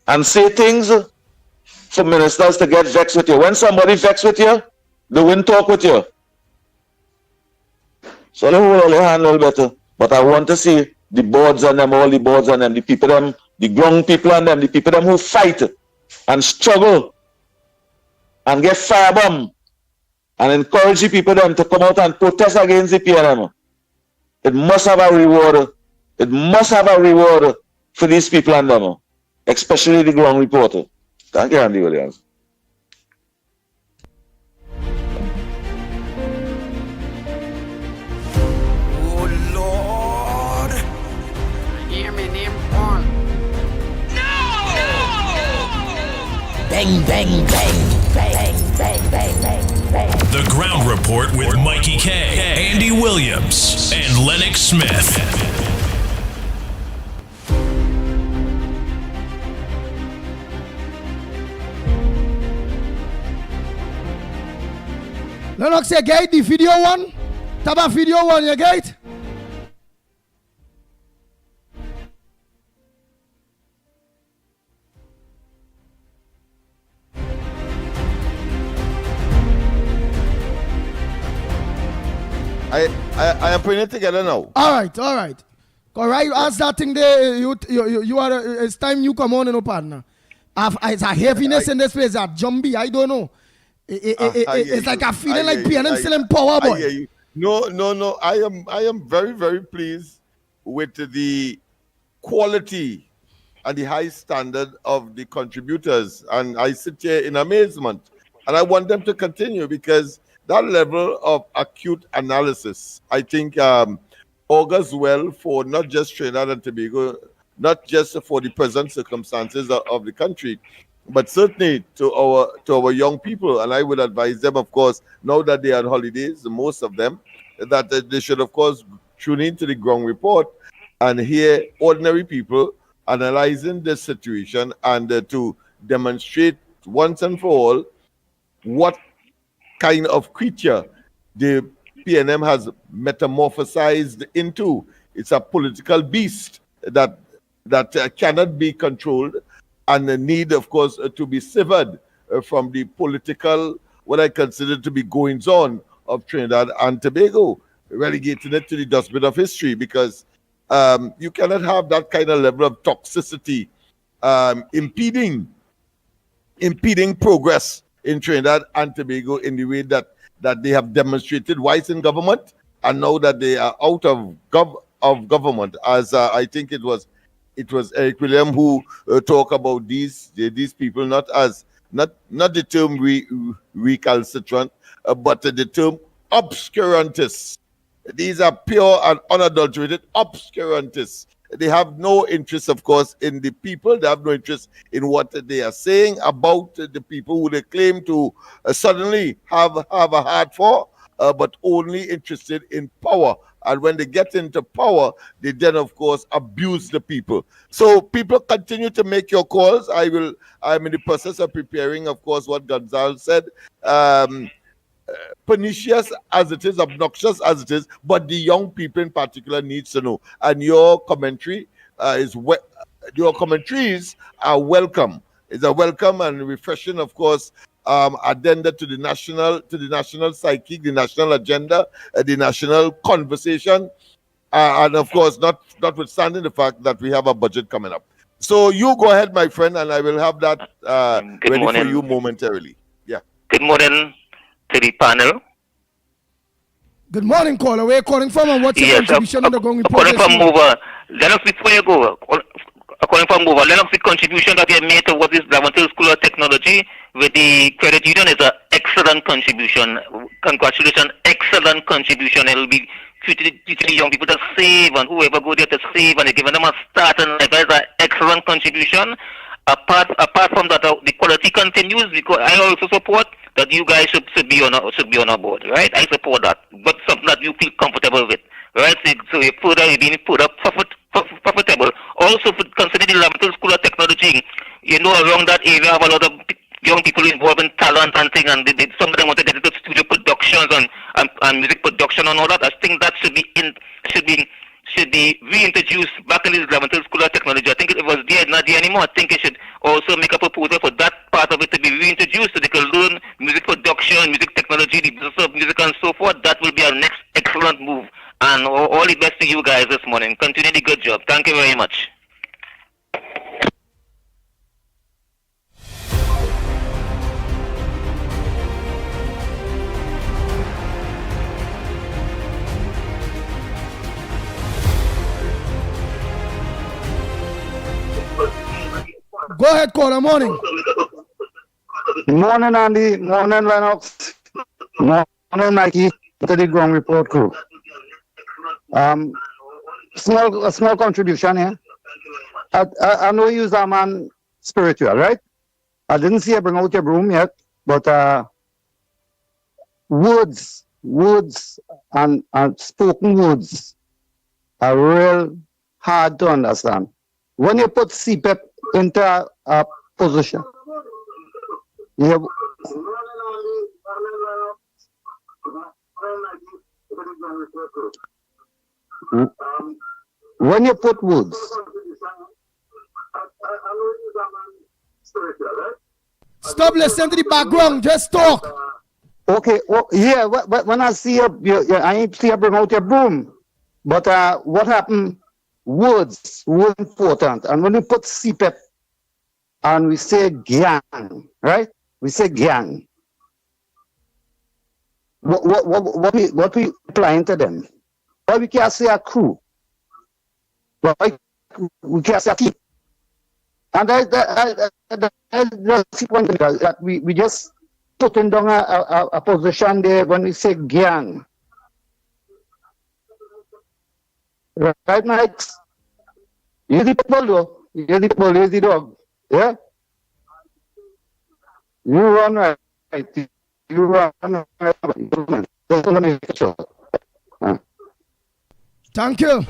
and say things for ministers to get vexed with you. When somebody vexed with you, they won't talk with you. So they hold on their hand a little better. But I want to see the boards and them, all the boards and them, the people them, the ground people and them, the people them who fight and struggle and get firebomb and encourage the people them to come out and protest against the PNM. It must have a reward. It must have a reward for these people and them, especially the ground reporter. Thank you, Andy Williams. Bang, bang, bang, bang, bang, bang, bang, bang. The Ground Report with Mickie K, Andy Williams, and Lennox Smith. Lennox, you get the video one? Taba video one, you get? I am putting it together now. All right. Correct. You ask that thing there. You are. It's time you come on, no partner. It's a heaviness in this place. That jumbie. I don't know. It's like a feeling like PNM still in power, boy. No. I am very, very pleased with the quality and the high standard of the contributors, and I sit here in amazement. And I want them to continue because that level of acute analysis, I think, augurs well for not just Trinidad and Tobago, not just for the present circumstances of the country, but certainly to our young people. And I would advise them, of course, now that they are on holidays, most of them, that they should, of course, tune into the ground report and hear ordinary people analyzing the situation and to demonstrate once and for all what kind of creature the PNM has metamorphosized into. It's a political beast that cannot be controlled and need, of course, to be severed from the political, what I consider to be goings-on of Trinidad and Tobago, relegating it to the dustbin of history, because you cannot have that kind of level of toxicity impeding progress in Trinidad and Tobago in the way that they have demonstrated whilst in government, and now that they are out of government, as I think it was Eric William who talked about these people not the term recalcitrant, but the term obscurantists. These are pure and unadulterated obscurantists. They have no interest, of course, in the people. They have no interest in what they are saying about the people who they claim to suddenly have a heart for, but only interested in power. And when they get into power, they then, of course, abuse the people. So people continue to make your calls. I'm in the process of preparing, of course, what Gonzalez said. Pernicious as it is, obnoxious as it is, but the young people in particular needs to know. And your commentary your commentaries are welcome. It's a welcome and refreshing, of course, addenda to the national psyche, the national agenda, the national conversation, and of course, notwithstanding the fact that we have a budget coming up. So you go ahead, my friend, and I will have that Good ready for morning. you momentarily. Yeah. Good morning to the panel. Good morning, caller. Where you calling from and what's your contribution on the Ground Report Calling this from morning? over. Lennox, before you go, calling from over. Lennox, the contribution that you made towards this Lavantil School of Technology with the credit union is an excellent contribution. Congratulations, excellent contribution. It will be teaching young people to save, and whoever go there to save, and giving them a start in life. That is an excellent contribution. Apart from that, the quality continues, because I also support that you guys should be on a board, right? I support that, but something that you feel comfortable with, right? So you're being profitable. Also, considering the Lavantil School of Technology, around that area have a lot of young people involved in talent and things, and some of them want to get into studio productions and music production and all that. I think that should be reintroduced back in the Lavantil School of Technology. I think it was there, not there anymore. I think it should also make a proposal for that part of it to be reintroduced so they can learn music production, music technology, the business of music and so forth. That will be our next excellent move. And all the best to you guys this morning. Continue the good job. Thank you very much. Go ahead, caller. Morning. Morning, Andy. Morning, Lennox. Morning, Mickie. To the Ground Report crew. A small contribution here. I know you're a man spiritual, right? I didn't see you bring out your broom yet, but words and spoken words are real hard to understand. When you put CPEP into a position, when you put words, stop listening to the background. Just talk. Okay. Oh, yeah. When I see you, I ain't see you bring out your broom. But what happened? Words were important. And when you put CPEP and we say gang, right? We say gang. What we applying to them? Why we can't say a crew? Why we can't say a team? And that's the point that we just putting down a position there when we say gang. Right, Mike? You're the people, though. You're the people, you're the dog. Yeah? You run right. You run right. Just want to make sure. Thank you.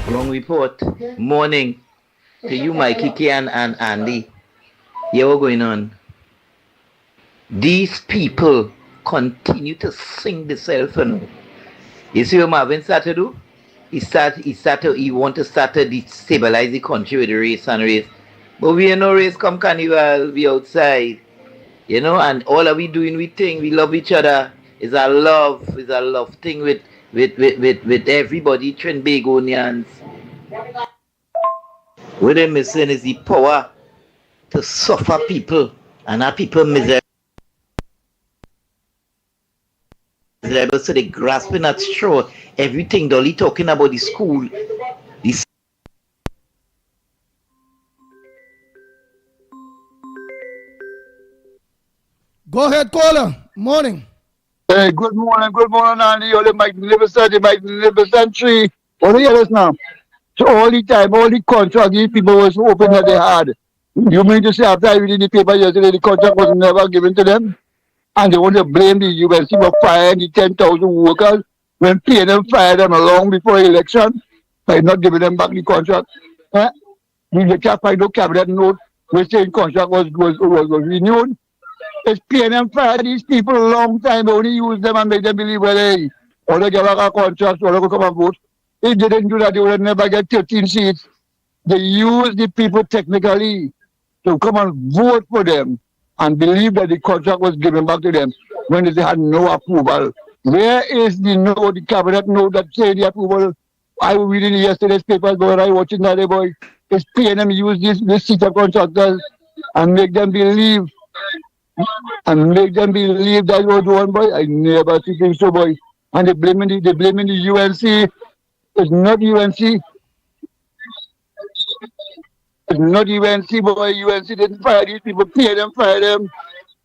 Ground Report. Morning to you, Mickie and Andy. Yeah, what's going on? These people continue to sing the cell phone. You see what Marvin started to do? He want to start to destabilize the country with the race and race. But we ain't no race come carnival, we outside. And all of we doing we thing, we love each other. It's a love thing with everybody, Trinbagonians. What they're missing is the power to suffer people and have people miserable. So they grasping at straw. Everything Dolly talking about the school. Go ahead, caller. Morning. Hey, good morning, Andy. All the magnificent tree. What do you hear this now? So all the time, all the contract, these people was open that they had. You mean to say after I read in the paper yesterday, the contract was never given to them? And they want to blame the UNC for firing the 10,000 workers when PNM fired them long before the election by not giving them back the contract. You can't find no cabinet note which saying contract was renewed. It's PNM fired these people a long time, only use them and make them believe, well, hey, all they get back a contract, all they go come and vote. If they didn't do that, they would never get 13 seats. They use the people technically to come and vote for them and believe that the contract was given back to them when they had no approval Where is the cabinet note that say the approval? I was reading yesterday's papers, but I watching that boy. It's PNM use this seat of contractors and make them believe that was one boy. I never see things so boy. And they blaming the UNC. It's not UNC. It's not UNC, boy. UNC didn't fire these people. PNM fire them.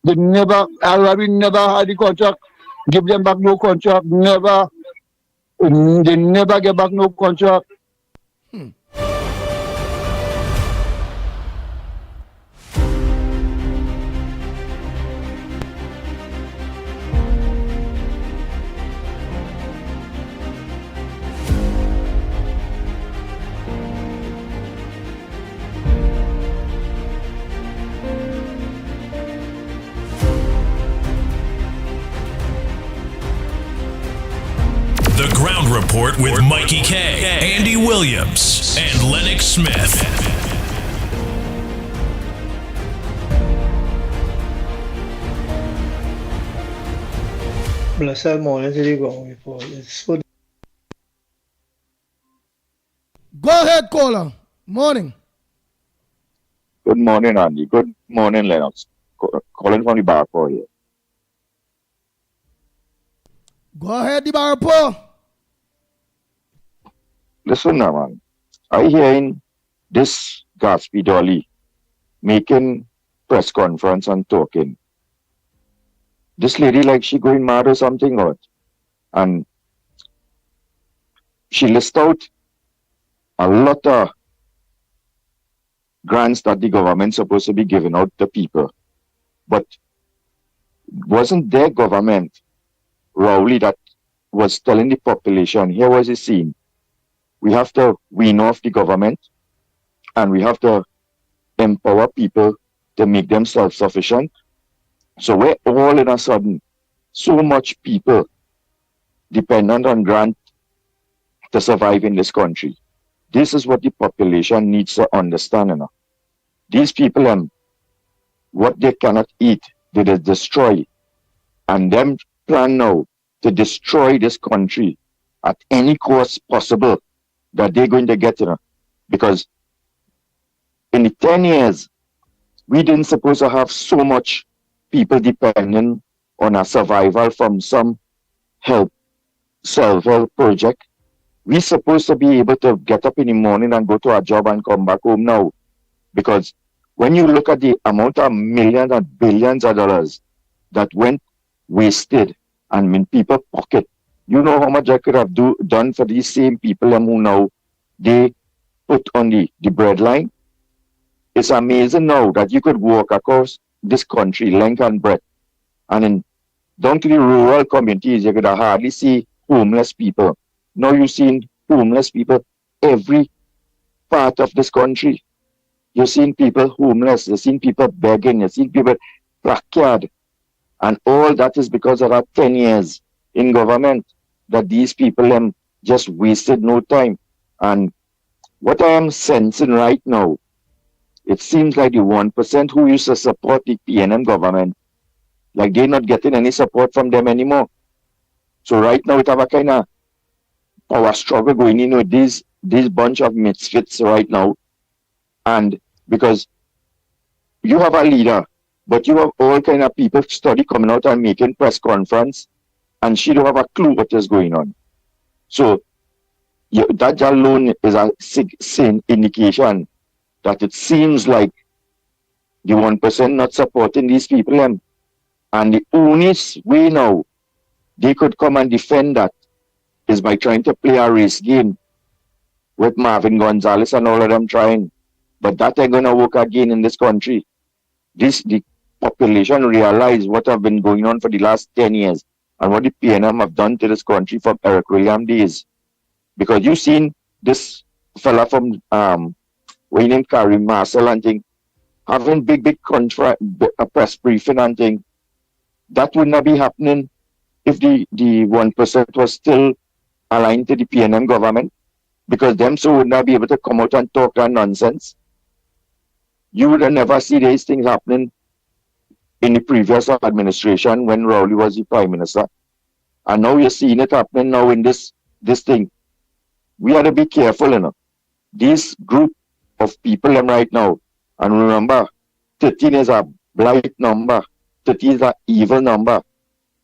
They never, Arabi never had the contract. Give them back no contract. Never. They never get back no contract. The Ground Report with Mickie K, Andy Williams, and Lennox Smith. Blessed morning to the Ground Report. It's so Go ahead, caller. Morning. Good morning, Andy. Good morning, Lennox. Calling from the bar for you. Go ahead, the Barapo. Listen now, man. I hearing this Gatsby Dolly making press conference and talking. This lady like she going mad or something, or and she list out a lot of grants that the government supposed to be giving out to people. But wasn't their government, Rowley, that was telling the population, here was the scene. We have to wean off the government and we have to empower people to make them self-sufficient. So we're all in a sudden, so much people dependent on grant to survive in this country. This is what the population needs to understand. These people, what they cannot eat, they destroy. And them plan now to destroy this country at any cost possible that they're going to get, because in the 10 years, we didn't supposed to have so much people depending on a survival from some self-help project. We're supposed to be able to get up in the morning and go to our job and come back home now. Because when you look at the amount of millions and billions of dollars that went wasted and in people's pocket, you know how much I could have done for these same people who now they put on the breadline. It's amazing now that you could walk across this country length and breadth, and down to the rural communities, you could hardly see homeless people. Now you've seen homeless people every part of this country. You've seen people homeless, you've seen people begging, you've seen people backyard. And all that is because of our 10 years in government, that these people just wasted no time. And what I am sensing right now, it seems like the 1% who used to support the PNM government, like they're not getting any support from them anymore. So right now, we have a kind of power struggle going in with this bunch of misfits right now. And because you have a leader, but you have all kind of people study coming out and making press conference, and she don't have a clue what is going on. So that alone is a sin indication that it seems like the 1% not supporting these people. And the only way now they could come and defend that is by trying to play a race game with Marvin, Gonzalez and all of them trying. But that ain't going to work again in this country. The population realize what have been going on for the last 10 years and what the PNM have done to this country from Eric Williams days. Because you've seen this fella from Wayne Karim Marcel and thing having big press briefing and thing. That would not be happening if the 1% was still aligned to the PNM government, because them so would not be able to come out and talk that nonsense. You would have never see these things happening in the previous administration when Rowley was the Prime Minister. And now you're seeing it happening now in this thing. We have to be careful, you know. This group of people right now, and remember, 13 is a blight number, 13 is an evil number.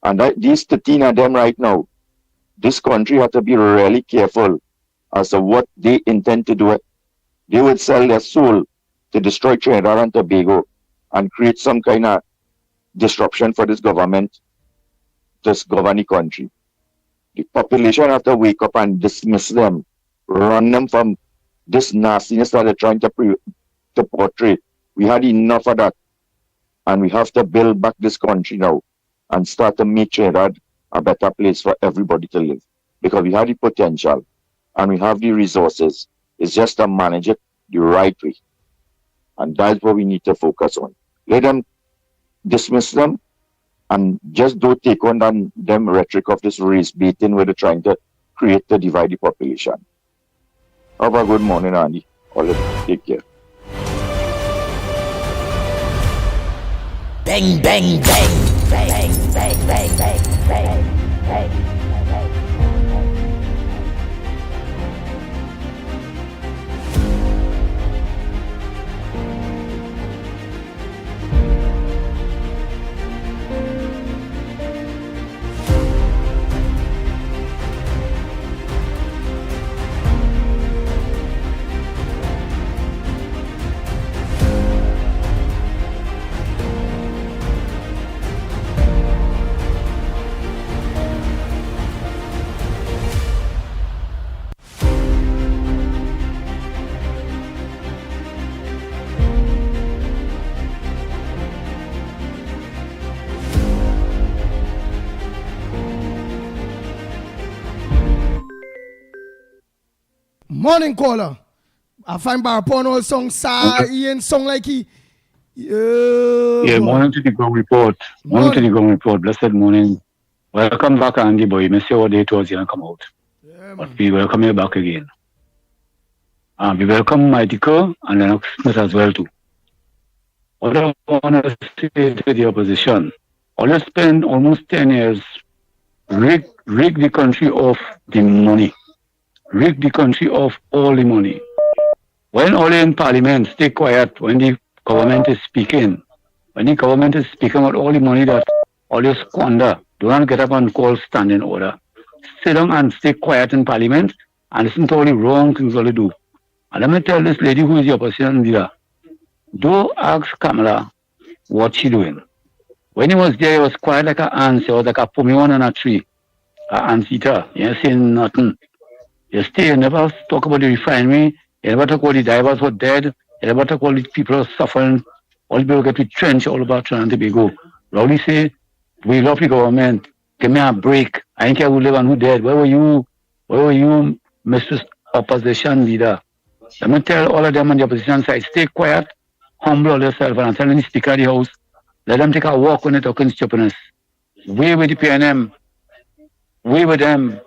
And these 13 of them right now, this country has to be really careful as to what they intend to do. They would sell their soul to destroy Trinidad and Tobago and create some kind of disruption for this government, this governing country. The population have to wake up and dismiss them, run them from this nastiness that they're trying to portray. We had enough of that. And we have to build back this country now and start to make Trinidad a better place for everybody to live. Because we have the potential and we have the resources. It's just to manage it the right way. And that's what we need to focus on. Let them dismiss them and just don't take on them rhetoric of this race baiting where they're trying to create to divide the population. Have a good morning, Andy. All of you. Take care. Bang, bang, bang, bang, bang, bang, bang, bang, bang. Morning caller. I find by upon all song Ian song like he. Yeah, morning to the ground report. Morning to the ground report. Blessed morning. Welcome back, Andy boy. Me see what day it was going to come out. But we welcome you back again. We welcome Mickie and Lennox Smith as well too. What I want to say to the opposition, all you spend almost 10 years rig the country of the money. Rig the country of all the money. When all in parliament, stay quiet when the government is speaking. When the government is speaking about all the money that all you squander, do not get up and call standing order. Sit down and stay quiet in parliament and listen to all the wrong things all they do. And let me tell this lady who is the opposition leader, do ask Kamala what she doing. When he was there, he was quiet like an ant. He was like a pummy on a tree. An ant eater. He ain't saying nothing. You stay, you never talk about the refinery, you never talk about the divers who are dead, you never talk about the people who are suffering, all the people get retrenched all about Trinidad and Tobago. Rowley say, we love the government, give me a break, I don't care who live and who dead. Where were you, Mr. Opposition Leader? Let me tell all of them on the opposition side, stay quiet, humble yourself, and I'm telling the Speaker of the House, let them take a walk when they're talking stupidness. We with the PNM, we with them.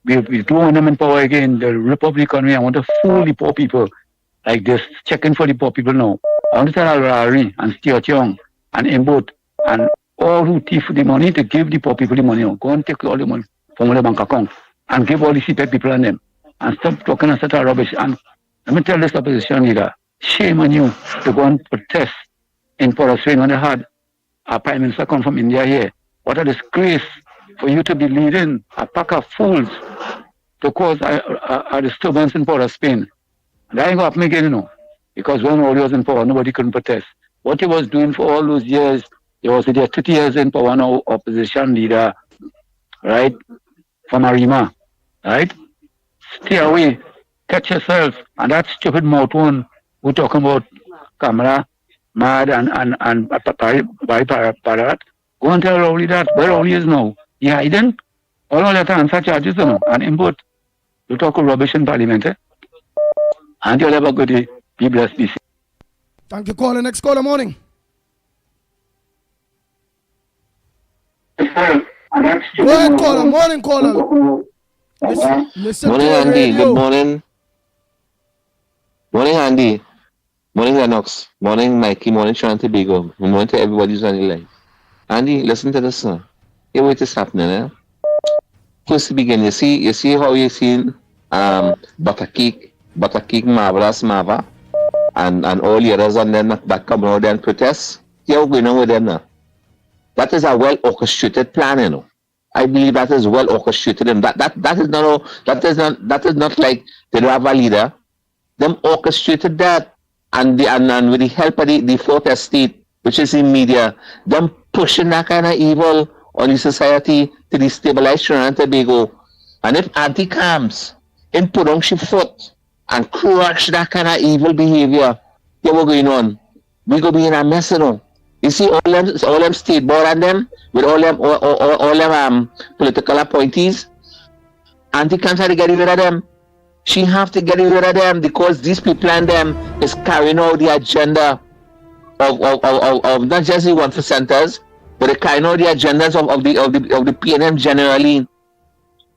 We don't want them in power again. The Republican way, I want to fool the poor people like this, checking for the poor people now. I want to tell Al-Rari and Stuart Young and Imbot and all who thief the money to give the poor people the money. Go and take all the money from the bank account and give all the CPAC people on them and stop talking and such rubbish. And let me tell this opposition leader, shame on you to go and protest in Port of Spain when they had a Prime Minister come from India here. What a disgrace for you to be leading a pack of fools to cause a disturbance in Port of Spain. And that ain't going to happen again, you know. Because when all was in power, nobody couldn't protest. What he was doing for all those years, he was there 30 years in power now, opposition leader, right? From Arima, right? Stay away, catch yourself. And that stupid mouth one, we're talking about Kamala, Mad and Parat. Go and tell Rowley that, where Rowley is now. He hiding. All that answer charges, you know, and import. You talk of rubbish in parliament, eh? And you'll have a good day. Be blessed, be safe. Thank you, caller. Next caller, morning. Go ahead, caller. Morning, caller. Listen Morning, to Andy. radio. Good morning. Morning, Andy. Morning, Lennox. Morning, Mickie. Morning, Trinidad and Tobago. Good morning to everybody who's on the line. Andy, listen to this, sir. Hear what is happening, eh? first to begin, you see how you seen Buttercake, Marvelous Marva, and all the others and then that come out and protest. Yeah, we're going on with them now. That is a well orchestrated plan, you know. I believe that is well orchestrated, and that is not like they don't have a leader. Them orchestrated that, and with the help of the fourth estate, which is in media, them pushing that kind of evil on the society to destabilize Trinidad and Tobago. And if Auntie comes and put on she foot and crush that kind of evil behavior, yeah, what's going on? We go be in a mess, you know. You see all them state board and them with all them political appointees. Auntie can't try to get rid of them. She have to get rid of them because these people and them is carrying out the agenda of not just the 1%ers, but they carrying out the agendas of the PNM generally.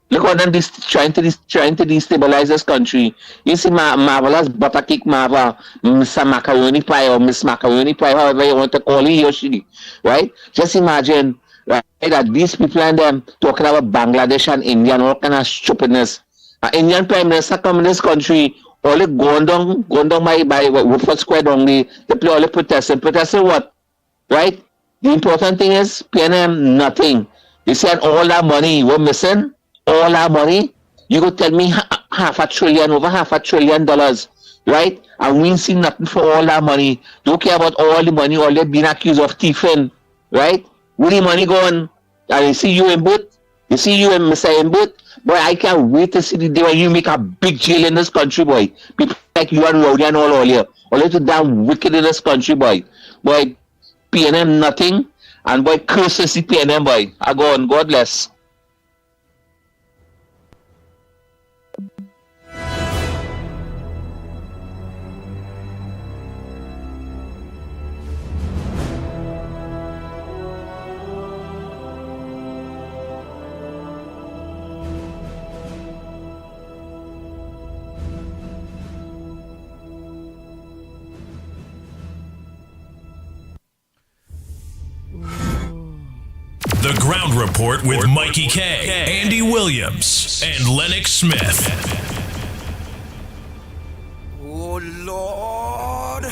Look at them trying to destabilize this country. You see Marvelous Buttercake Marva, Mr. Macaroni Pie or Miss Macaroni Pie, however you want to call it, he or she, right? Just imagine, right, that these people and them talking about Bangladesh and India and all kind of stupidness. An Indian Prime Minister come in this country, all the going down by Woodford Square down the play all the protesting. Protesting what? Right? The important thing is PNM, nothing. You see, and all that money we're missing. All our money, you could tell me over $500 billion, right? And we ain't seen nothing for all that money. Don't care about all the money, all they been accused of thieving, right? Where the money gone? And you see you in boot, you see you in Mr. in boot. Boy, I can't wait to see the day when you make a big jail in this country, boy. People like you and Rowdy and all here. All little damn wicked in this country, boy. Boy, PNM nothing. And boy, curses the PNM, boy. I go on, God bless. The Ground Report with Mickie K, Andy Williams, and Lennox Smith. Oh, Lord.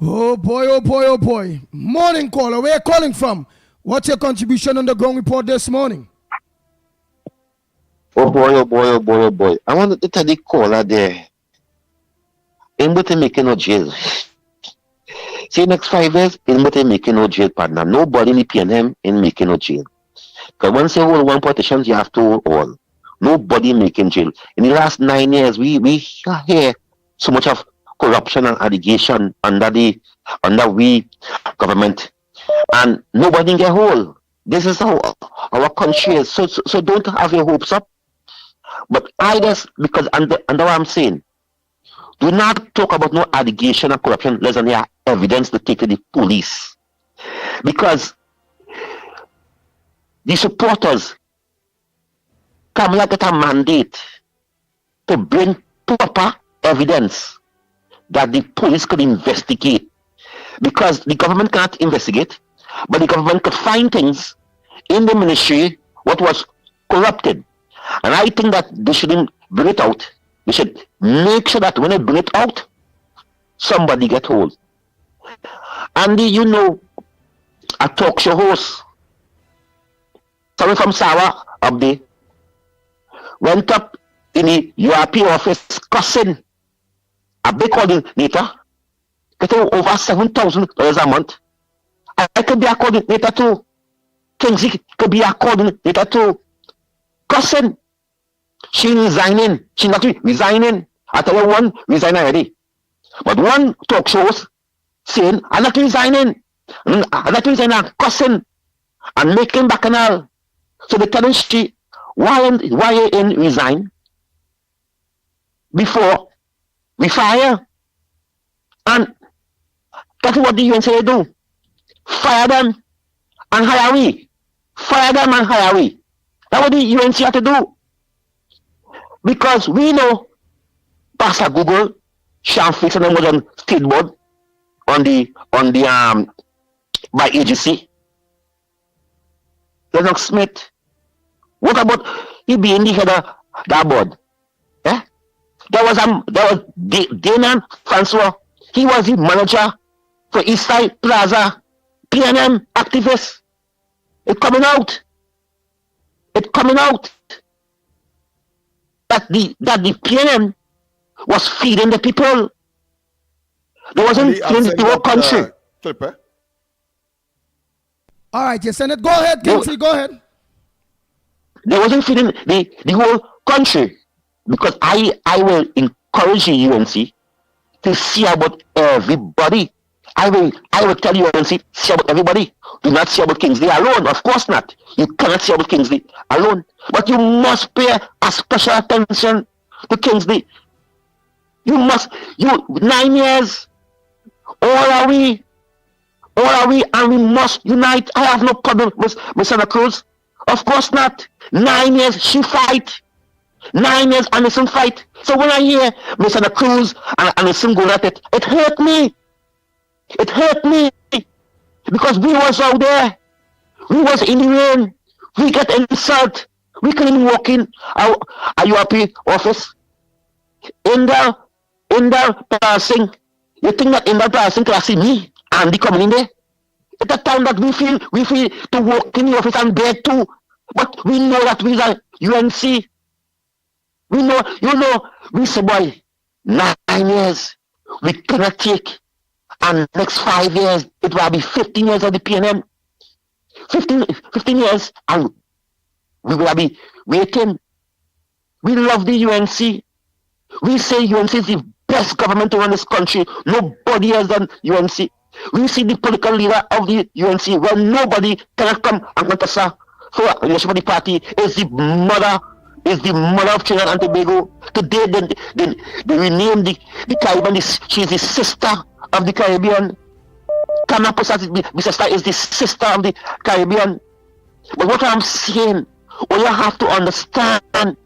Oh boy, oh boy, oh boy. Morning caller, where are you calling from? What's your contribution on the Ground Report this morning? Oh boy, oh boy, oh boy, oh boy. I want to tell the caller there. Ain't but making no jail. See, next 5 years, ain't but making no jail, partner. Nobody in the PNM ain't making no jail. Because once you hold one politician, you have to hold all. Nobody making jail. In the last 9 years, we hear so much of corruption and allegation under we government. And nobody get hold. This is how our country is. So don't have your hopes up. But I just, because under what I'm saying, do not talk about no allegation of corruption less than there evidence to take to the police. Because the supporters come like get a mandate to bring proper evidence that the police could investigate. Because the government can't investigate, but the government could find things in the ministry what was corrupted. And I think that they shouldn't bring it out. They should make sure that when they bring it out, somebody get hold. Andy, you know, a talk show host, someone from Sawa up there, went up in the URP office cussing a big coordinator, getting over $7,000 a month. I could be a coordinator too. Kingsley could be a coordinator too. Cussing. She resigning. She not resigning. I tell you one, resign already. But one talk shows saying, I'm not resigning. I'm not resigning. Cussing. And making bacchanal. So they telling she, why you in resign? Before we fire. And that's what the UNC do. Fire them and hire we. Fire them and hire we. That's what the UNC have to do. Because we know Pastor Google Sean Fix and them was on state board on the by agency. Lennox Smith. What about he being the head of that board? Eh? That was Danan Francois. He was the manager for Eastside Plaza. PNM activists. It's coming out. It's coming out that the PNM was feeding the people. They wasn't feeding the whole country. All right, you send it. Go ahead, Kingsley. Go ahead. They wasn't feeding the whole country, because I will encourage the UNC to see about everybody. I will tell you UNC, see about everybody. Do not see about Kingsley alone. Of course not. You cannot see about Kingsley alone. But you must pay a special attention to Kingsley. You 9 years. All are we, and we must unite. I have no problem with Santa Cruz. Of course not. 9 years she fight. 9 years Anderson fight. So when I hear Mr. Cruz and Anderson go at it, it hurt me. It hurt me because we was out there. We was in the rain. We get insult. We couldn't walk in our URP office. In the passing, you think that in the passing can see me and the coming in there? At the time that we feel to walk in the office and beg too. But we know that we are UNC. We know, we say, boy, 9 years, we cannot take. And next 5 years, it will be 15 years of the PNM. 15 years, and we will be waiting. We love the UNC. We say UNC is the best government to run this country. Nobody has done UNC. We see the political leader of the UNC where nobody cannot come and contest her. So the National Party is the mother of Trinidad and Tobago. Today they renamed the Caribbean. She is the sister of the Caribbean. Kamala Posas' sister is the sister of the Caribbean. But what I'm saying, all you have to understand,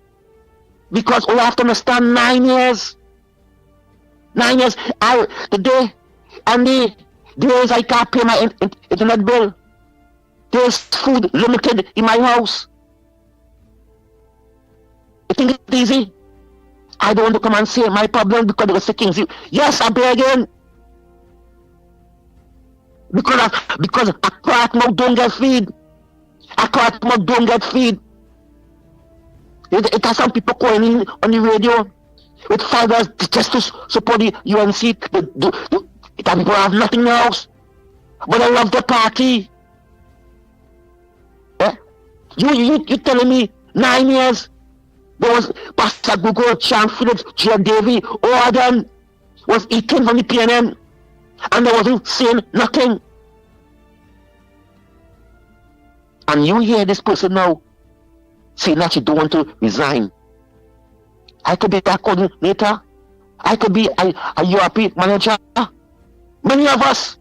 because all you have to understand, 9 years. 9 years. Today, and the days I can't pay my internet bill. There's food limited in my house. You think it's easy? I don't want to come and say my problem because of the Kings. Yes, I pay again. Because a quiet mouth don't get feed. A quiet mouth don't get feed. It has some people calling in on the radio with $5 just to support the UNC. That people have nothing else. But I love the party. Eh? You telling me 9 years? There was Pastor Google, Sean Phillips, Gia Davy, all of them was eating from the PNM and they wasn't saying nothing. And you hear this person now saying that you don't want to resign. I could be that coordinator. I could be a URP manager. Many of us,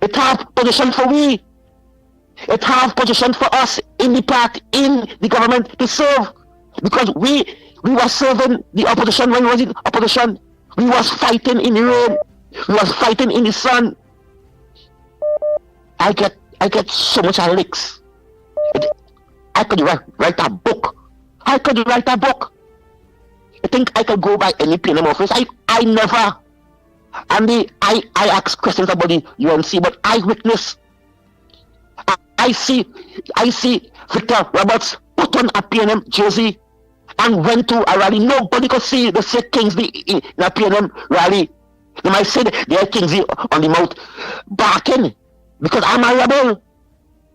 it have position for we. It have position for us in the party, in the government to serve. Because we were serving the opposition when we was in opposition. We was fighting in the rain. We was fighting in the sun. I get so much licks. I could write a book. I could write a book. I think I could go by any PNM office. I never. And I ask questions about the UNC, but I witness. I see Victor Roberts put on a PNM jersey and went to a rally. Nobody could see the say Kingsley in a PNM rally. They might say they are Kingsley on the mouth barking because I'm a rebel.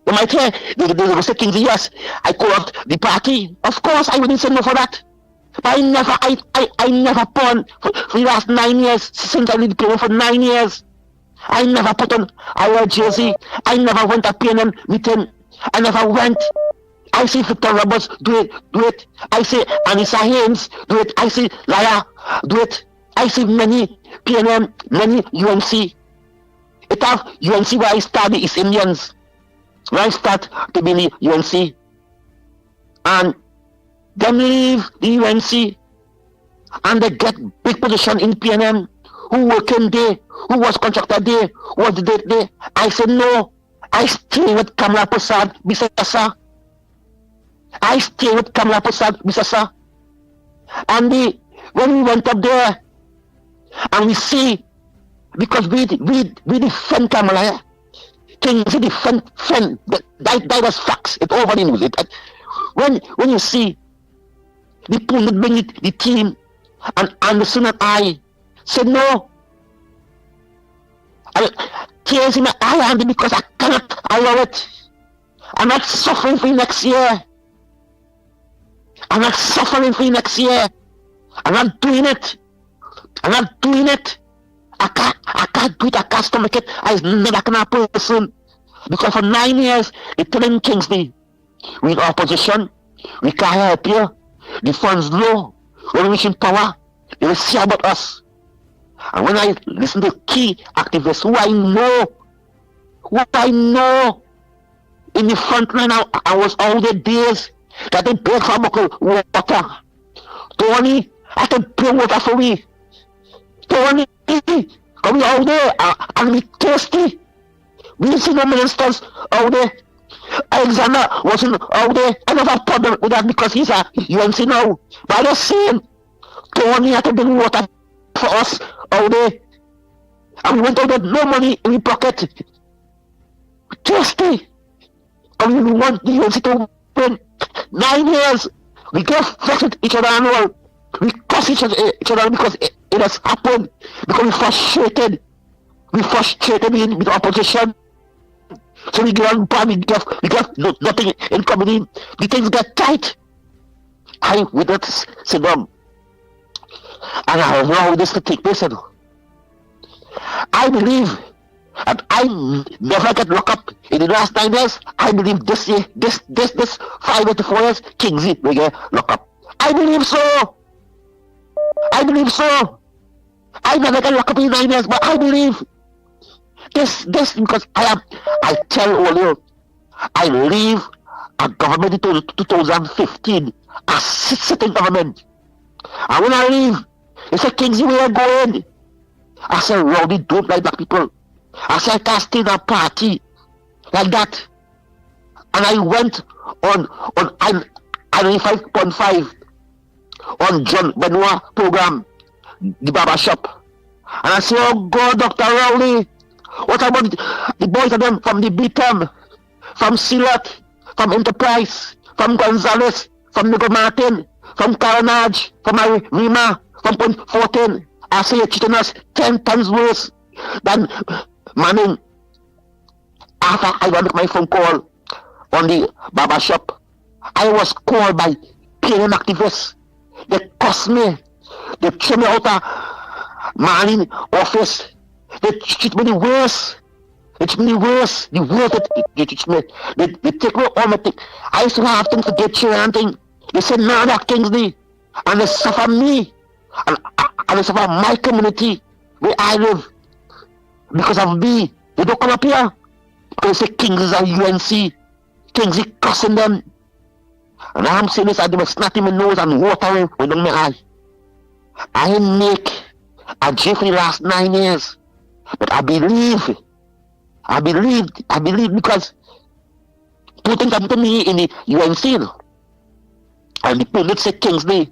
They might hear they will say Kingsley, yes, I call out the party. Of course I wouldn't say no for that. But I never pawned for the last 9 years since I did PNM for 9 years. I never put on a red jersey. I never went to PNM meeting. I never went. I see Victor Roberts do it. I see Anissa Haynes do it. I see Laya do it. I see many PNM, many UNC. It have UNC where I study is Indians. Where I start to be in the UNC. And them leave the UNC and they get big position in PNM. who working there, who was contractor there, who was the date there. I said no. I stay with Kamala Prasad, Mr. Sir. I stay with Kamala Prasad, Mr. Sir. And when we went up there, and we see, because we defend Kamala, Kingsley defend, that was facts. It's over the news. When you see the pool that bring it, the team, and Anderson and I said no. Tears in my eye, Andy, because I cannot allow it. I'm not suffering for you next year. I'm not suffering for you next year. I'm not doing it. I'm not doing it. I can't do it. I can't stomach it. I never can a person. Because for 9 years, they telling Kingsley, we in opposition, we can't help you. The funds low. When we reach in power, they will see about us. And when I listen to key activists who I know in the front line, I was all the days that they beg for water. Tony, I can pay water for me. Tony, come out there and be thirsty. We see no ministers out there. Alexander wasn't out there. I don't have a problem with that because he's a UNC now. But I'm just saying, Tony had to bring water for us out there. And we went out with no money in the pocket. Thirsty. And we want the UNC to win. 9 years. We get frustrated each other and all. We cuss each other because it has happened. Because we're frustrated. We're frustrated with the opposition. So we get on bad, we get nothing in common. The things get tight. I will not sit down. And I allow this to take place. I believe, and I never get locked up in the last 9 years. I believe this year, this 5 to 4 years, Kingsley will get locked up. I believe so. I believe so. I never get locked up in 9 years, but I believe this because I tell all you, I leave a government in 2015, a sitting government. And when I leave, they say, Kingsley, where are you going? I said, Rowdy, don't like black people. I said, I can't stay in a party like that. And I went on 95.5 on John Benoit program, the barber shop. And I said, oh God, Dr. Rowley, what about the boys of them from the BTM, from Silat, from Enterprise, from Gonzalez, from Nico Martin, from Carnage, from Rima, from Point 14. I say you're cheating us 10 times worse than Manning. After I got my phone call on the barber shop, I was called by PNM activists. They cussed me. They threw me out of Manning office. They treat me the worst. They treat me the worst. The worst they treat me. They take me all my things. I used to have things to get you and things. They said, no, that Kingsley. And they suffer me. And they suffer my community where I live. Because of me. They don't come up here. Because they say Kingsley's a UNC. Kingsley cussing them. And I'm saying this, I do snot in my nose and watering within my eye. I didn't make a J for the last 9 years. But I believe because two things happened to me in the UNC, and the police say Kingsley.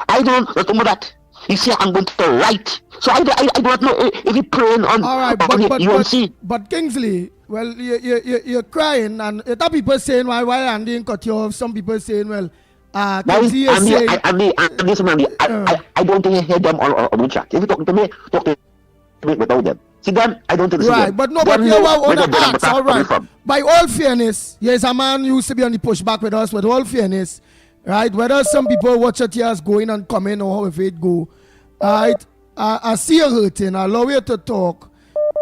I don't know that. He said I'm going to the right. So I don't know if he praying on, the UNC. But Kingsley, well, you're crying, and there people saying why Andy didn't cut you off. Some people saying, well, Kingsley is saying. Andy, I don't think I hear them on the chat. If you talk to me without them. See them, I don't think right, them. but no, but you want to ask, all right. By all fairness, yes, a man used to be on the pushback with us, with all fairness, right? Whether some people watch it here going and coming or however it go, right? I see you hurting, I allow you to talk,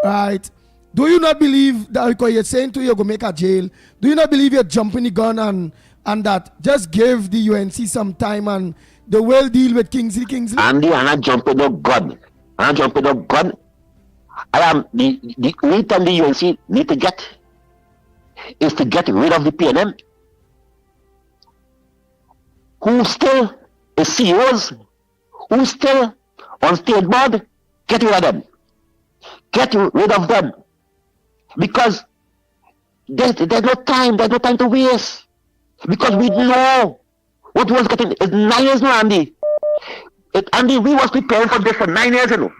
right? Do you not believe that because you're saying to you go make a jail, do you not believe you're jumping the gun and that just give the UNC some time and they will deal with Kingsley? Andy, I'm not jumping no gun. I'm not jumping no gun. I am the only time the UNC need to get is to get rid of the PNM, who still is CEOs, who still on state board, Get rid of them. Get rid of them. Because there's no time to waste. Because we know what was getting. It's 9 years now, Andy. Andy, we was preparing for this for 9 years, you know.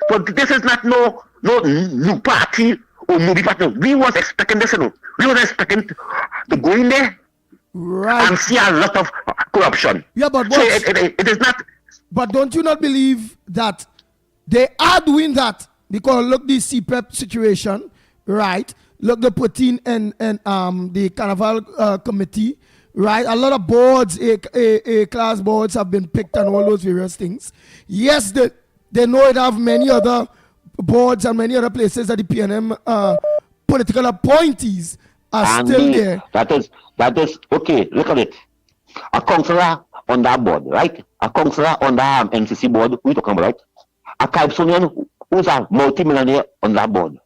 So this is not no new party or movie party. We was expecting this, you know. We was expecting to go in there and see a lot of corruption. Yeah, but so it is not. But don't you not believe that they are doing that? Because look, the CPEP situation, right? Look, the Putin and the Carnival committee, right? A lot of boards, A class boards have been picked and all those various things. Yes, they know it have many other boards and many other places that the PNM political appointees are still there. That is okay. Look at it. A councillor on that board, right? A councillor on the NCC board, we talking about, right? A Caibsonian who's a multi-millionaire on that board.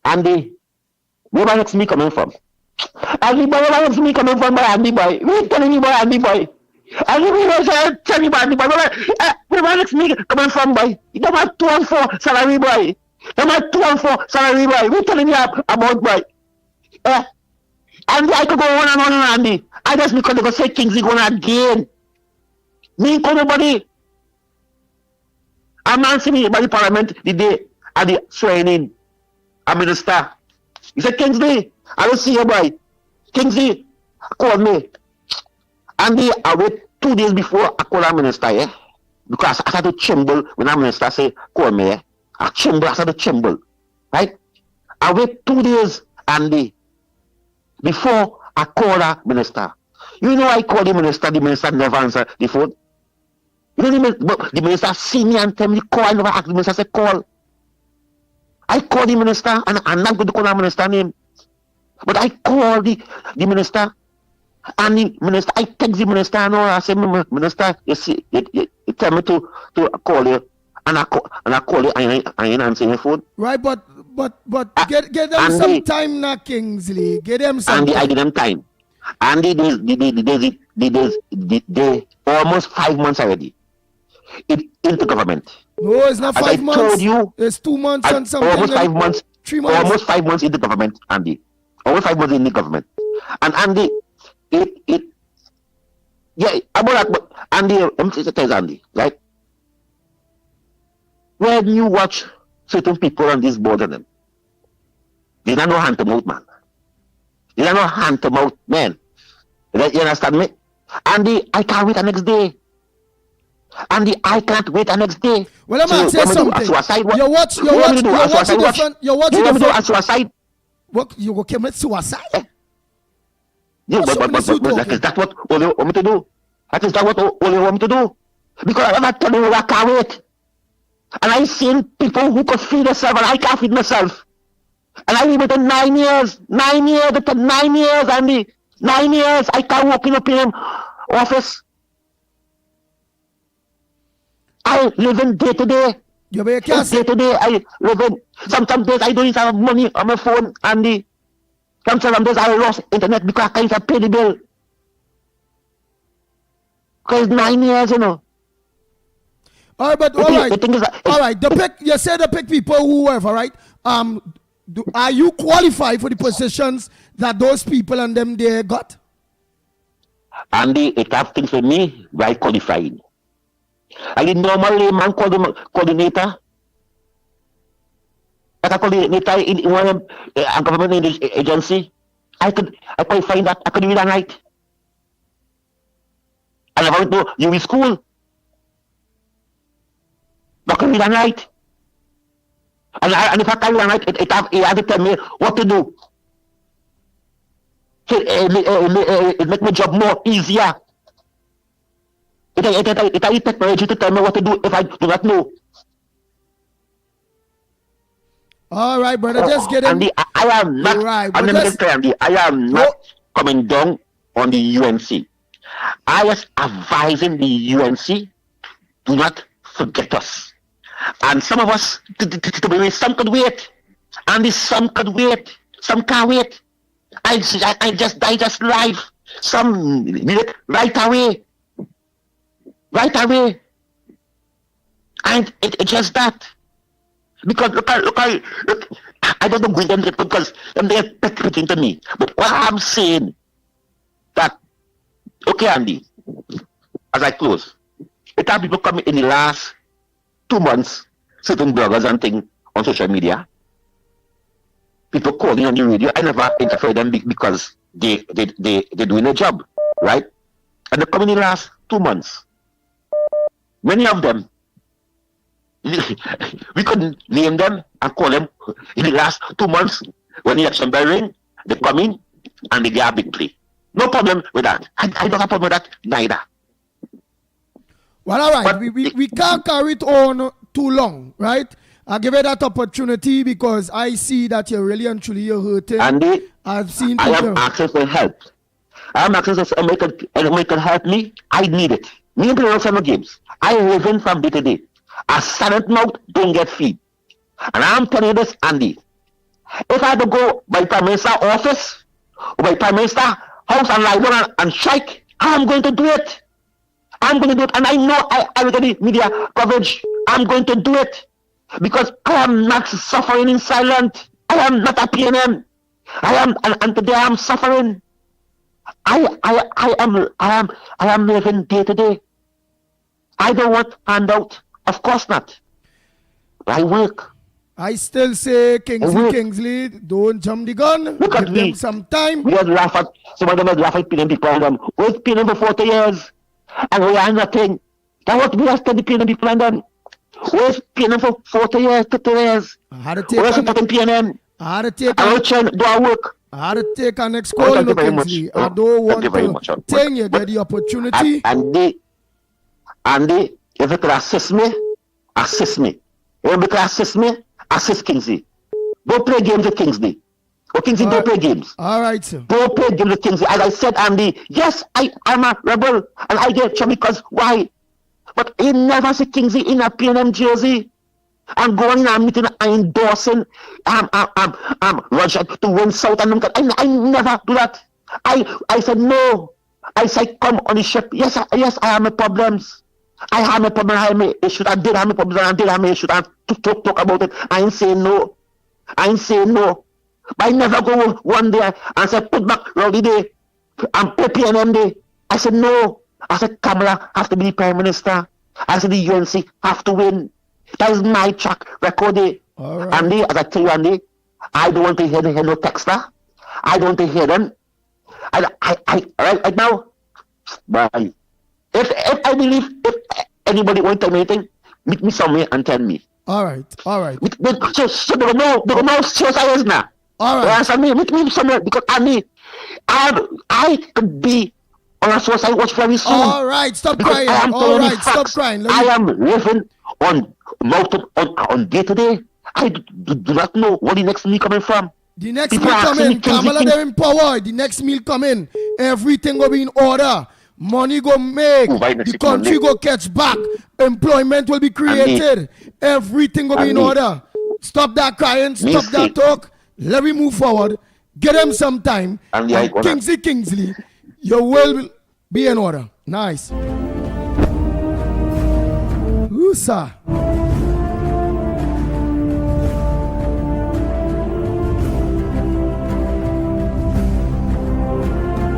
And where next me coming from? Andy boy, where next me coming from, boy, Andy boy? We telling you, boy, Andy boy. Andy boy, tell me, boy, Andy boy. Where next me coming from, boy? You don't have 2 and 4 salary, boy. You don't have 2 and 4 salary, boy. We telling you about, boy. Andy, I could go on and on, Andy. I just because they go say Kingsley going again. Me call nobody. A man see me by the parliament the day at the swearing in a minister. He said, Kingsley, I don't see you, boy. Kingsley, call me. And I wait 2 days before I call a minister, yeah? Because I had to tremble when a minister say, call me, yeah? I had to tremble, right? I wait 2 days, Andy, before I call a minister. You know I call the minister never answer the phone. You know the minister see me and tell me call, I never ask the minister say call. I call the minister and I'm not going to call the minister name. But I call the minister and the minister, I text the minister and I say, minister, you see, you tell me to call you and I call you and I ain't answering your phone. Right, but get them some time now, Kingsley. Get them some time. I give them time. And they almost 5 months already. Into government. No, it's not 5 months. I told you, it's 2 months and something. Almost 5 months. 3 months. Almost 5 months in the government, Andy. Almost 5 months in the government. And Andy, about that, but Andy, I'm just tell Andy, right? When you watch certain people on this board of them, they don't know hand to mouth, man. They don't know hand to mouth, man. You understand me? Andy, I can't wait the next day. Andy, I can't wait the next day. Well, I'm going to say something. You watch suicide. What, you will commit suicide? Yeah, but is that what all you want me to do? That is that what all you want me to do? Because I'm not telling you I can't wait. And I've seen people who could feed themselves and I can't feed myself. And I live within 9 years. 9 years, 9 years, Andy. 9 years, I can't walk in a PM office. I live in day to day. Day to day, I live in. Sometimes days I don't even have money on my phone, Andy. Sometimes days I lost internet because I can't even pay the bill. Because it's 9 years, you know. All right, but all right. You said the pick people, whoever, right? Are you qualified for the positions that those people and them they got? Andy, it have things for me, right qualified. I did normally man coordinator. Like a coordinator in one government agency. I qualified that. I could read and write. And I went to UV school. I could read and write. And if I can read and write, it had to tell me what to do. It make my job more easier. It has technology to tell me what to do if I do not know. All right, brother, just get him. I am not. Right, I'm I am not coming down on the UNC. I was advising the UNC, do not forget us. And some of us, some could wait, and some could wait, some can't wait. I just live. Some need it right away. Right away. And it's just that. Because look, I don't agree with them because they're speculating to me. But what I'm saying that, okay, Andy, as I close, it have people coming in the last 2 months, certain bloggers and things on social media. People calling on the radio. I never interfere them because they're doing their job, right? And they come in the last 2 months. Many of them, we couldn't name them and call them in the last 2 months when the election bell ring, they come in and they get a big play. No problem with that. I don't have a problem with that neither. Well, all right, we can't carry it on too long, right? I give you that opportunity because I see that you're really and truly hurting. Andy, I've seen I people. am asking for help. I am asking for somebody can help me. I need it. Me and play summer games. I live in from day to day. A silent mouth don't get feed. And I'm telling you this, Andy. If I had to go by Prime Minister office or by Prime Minister house and lie down and strike, I'm going to do it. I'm going to do it. And I know I will get the media coverage. I'm going to do it. Because I am not suffering in silence. I am not a PNM. I am, and today I am suffering. I am living day to day. I don't want handout. Of course not. I work. I still say Kingsley, don't jump the gun. Look at Give me. them some time. We had laugh at, some of them had laugh at PNM people and them. We've PNM for 40 years. And we are nothing. That's what we have to the PNM people and them. We've PNM for 40 years, 50 years. We're supporting PNM. I had to take I will try to do our work. I had to take our next call, Kingsley. I don't want to tell you get the opportunity. Andy, if you can assist me, assist me. If you can assist me, assist Kingsley. Go play games with Kingsley. Oh, Kingsley, go play games. All right, sir. Go play games with Kingsley. As I said, Andy, yes, I'm a rebel, and I get trouble because why? But you never see Kingsley in a PNM jersey. I'm going in a meeting, I'm endorsing Roger to win South and I never do that. I said no. I said come on the ship. Yes, I have my problems. I have my problems, I have my issues. I did have my problems, I did have my issues. I talk about it. I ain't saying no. I ain't saying no. But I never go one day and say put back Rowdy Day and play PNM Day. I said no. I said Kamala have to be the Prime Minister. I said the UNC have to win. That is my track record. Right. Andy, as I tell you, Andy, I don't want to hear no texter. I don't want to hear them. Right now, bye. If I believe, if anybody wants to tell me anything, meet me somewhere and tell me. All right. So they don't know serious I is now. All right. So meet me somewhere because Andy, I could be on a source I watch very soon. All right, stop crying. All right, stop crying. I am living on day to day. I do not know where the next meal coming from. The next meal coming, Kamala they're in power. The next meal coming, everything will be in order. Money go make, the country go catch back. Employment will be created. Everything will be in order. Stop that crying, stop that talk. Let me move forward. Get them some time. And Kingsley, your will be in order. Nice. Sir.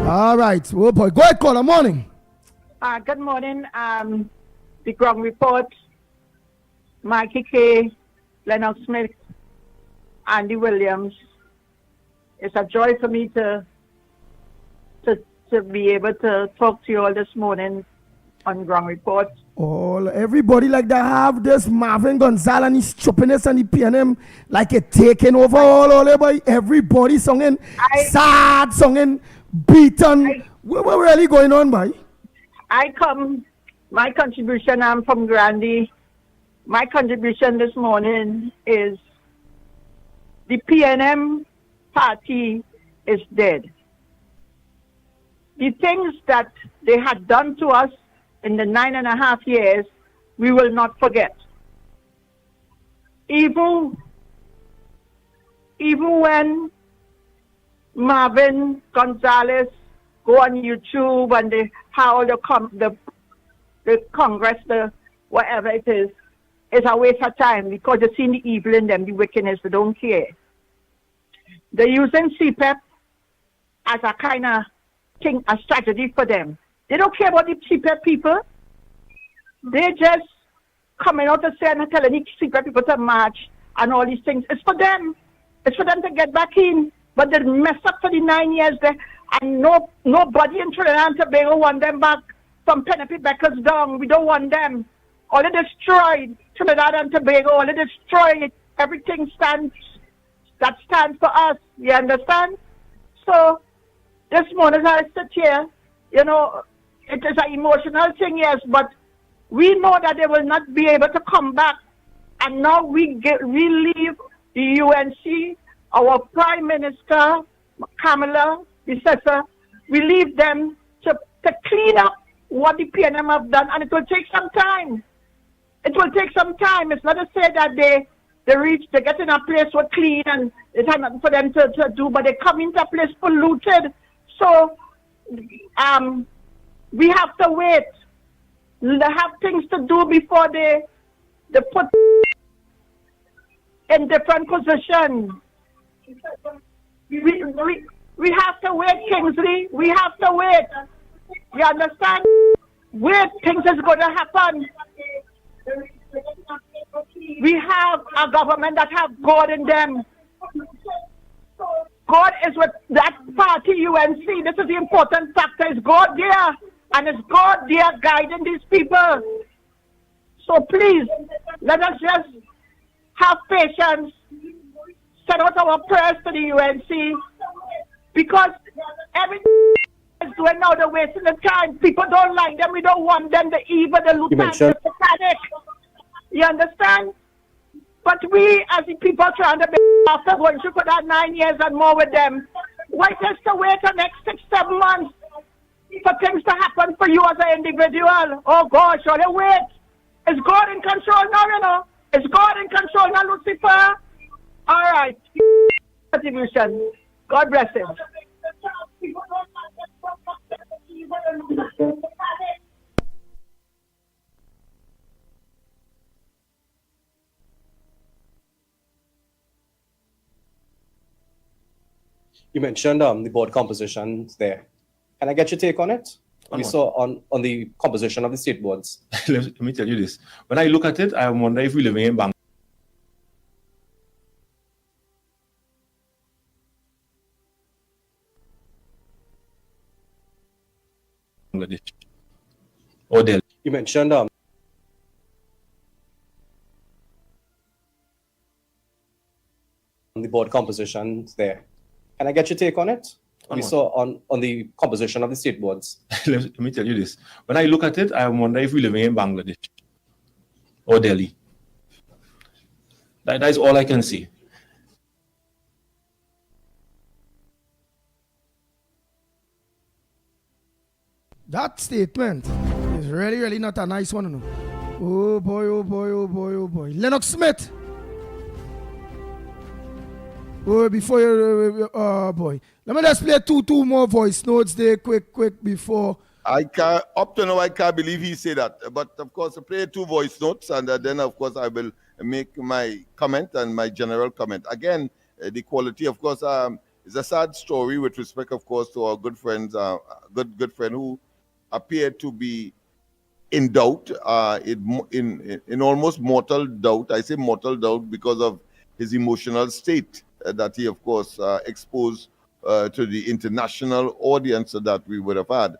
All right. Oh boy. Go ahead, caller. Morning. Good morning. The ground report. Mickie K, Lennox Smith, Andy Williams. It's a joy for me to be able to talk to you all this morning on ground report. Everybody like that have this Marvin, Gonzalez and his stupidness and the PNM like it taking over all boy. Everybody singing, sad singing, beaten. What really going on, boy? My contribution, I'm from Grandy. My contribution this morning is the PNM party is dead. The things that they had done to us in the 9.5 years, we will not forget. Even when Marvin, Gonzalez go on YouTube and they how the Congress, whatever it is, is a waste of time because they see the evil in them, the wickedness, they don't care. They're using CPEP as a kind of thing, a strategy for them. They don't care about the CPEP people. They just coming out and saying and telling the CPEP people to march and all these things. It's for them. It's for them to get back in. But they mess up for the 9 years there, and nobody in Trinidad and Tobago want them back from Penelope Becker's down. We don't want them. All they destroyed Trinidad and Tobago, all they destroyed everything that stands for us. You understand? So this morning as I sit here, you know, it is an emotional thing, yes, but we know that they will not be able to come back. And now we leave the UNC, our Prime Minister, Kamala, Bissessa, we leave them to clean up what the PNM have done, and it will take some time. It will take some time. It's not to say that they get in a place so clean and it's nothing for them to do, but they come into a place polluted. So we have to wait. They have things to do before they put in different positions. We have to wait, Kingsley. We have to wait. You understand? Wait, things is going to happen. We have a government that have God in them. God is with that party, UNC. This is the important factor. Is God there? And is God there guiding these people? So please, let us just have patience. Send out our prayers to the UNC. Because everything is doing now, they're wasting the time. People don't like them. We don't want them. The evil, the lieutenant, the satanic. You understand? But we, as the people trying to be after going through for that 9 years and more with them, why just to wait the next 6-7 months for things to happen for you as an individual? Oh gosh, only wait. Is God in control now, you know? Is God in control now, Lucifer? All right. Contribution. God bless him. You mentioned the board compositions there. Can I get your take on it? We saw on the composition of the state boards. Let me tell you this. When I look at it, I wonder if we live in Bangladesh. Or Delhi. You mentioned the board compositions there. Can I get your take on it? We saw on the composition of the state boards. Let me tell you this. When I look at it, I wonder if we live in Bangladesh or Delhi. That is all I can see. That statement is really, really not a nice one, no. Oh boy, oh boy, oh boy, oh boy. Lennox Smith. Oh, before you, oh boy. Let me just play two more voice notes there, quick, before. I can't, up to now, I can't believe he said that. But of course, I play 2 voice notes, and then of course I will make my comment and my general comment. Again, the quality, of course, is a sad story with respect, of course, to our good friends, good friend who appeared to be in doubt, in almost mortal doubt. I say mortal doubt because of his emotional state that he, of course, exposed to the international audience that we would have had.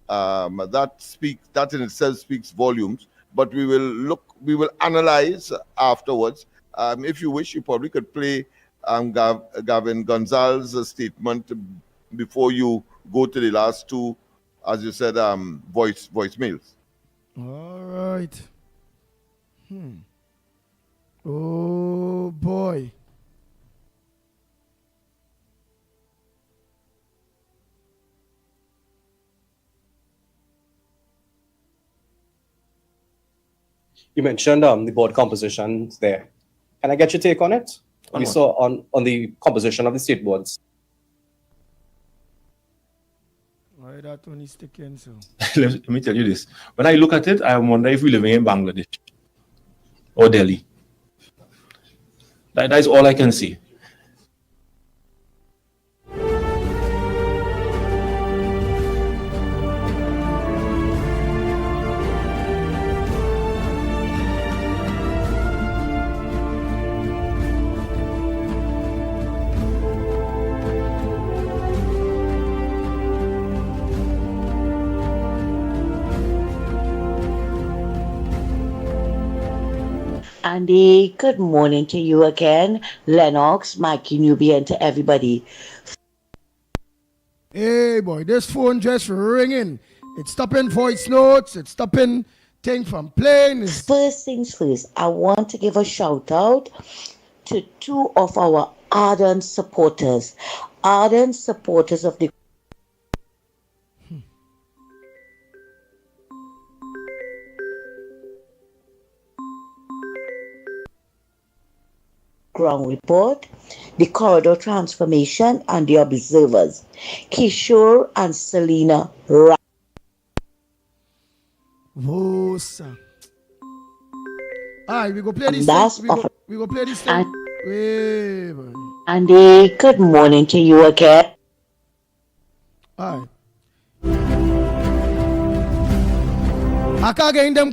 That in itself speaks volumes. But we will analyze afterwards. If you wish, you probably could play Gavin Gonzalez's statement before you go to the last 2, as you said, voicemails. All right. Oh boy. You mentioned the board compositions there. Can I get your take on it? We saw on the composition of the state boards. Why that one is sticking so? Let me tell you this. When I look at it, I wonder if we live in Bangladesh or Delhi. That is all I can say. Andy, good morning to you again. Lennox, Mickie, Newbie, and to everybody. Hey boy, this phone just ringing. It's stopping voice notes. It's stopping thing from playing. First things first, I want to give a shout out to two of our ardent supporters of the ground report, the corridor transformation, and the observers, Kishore and Selena Ra. Vosa. Alright, we go play this That's thing. We go play this thing. Wait, boy. Andy, good morning to you again. Alright. I can't get in them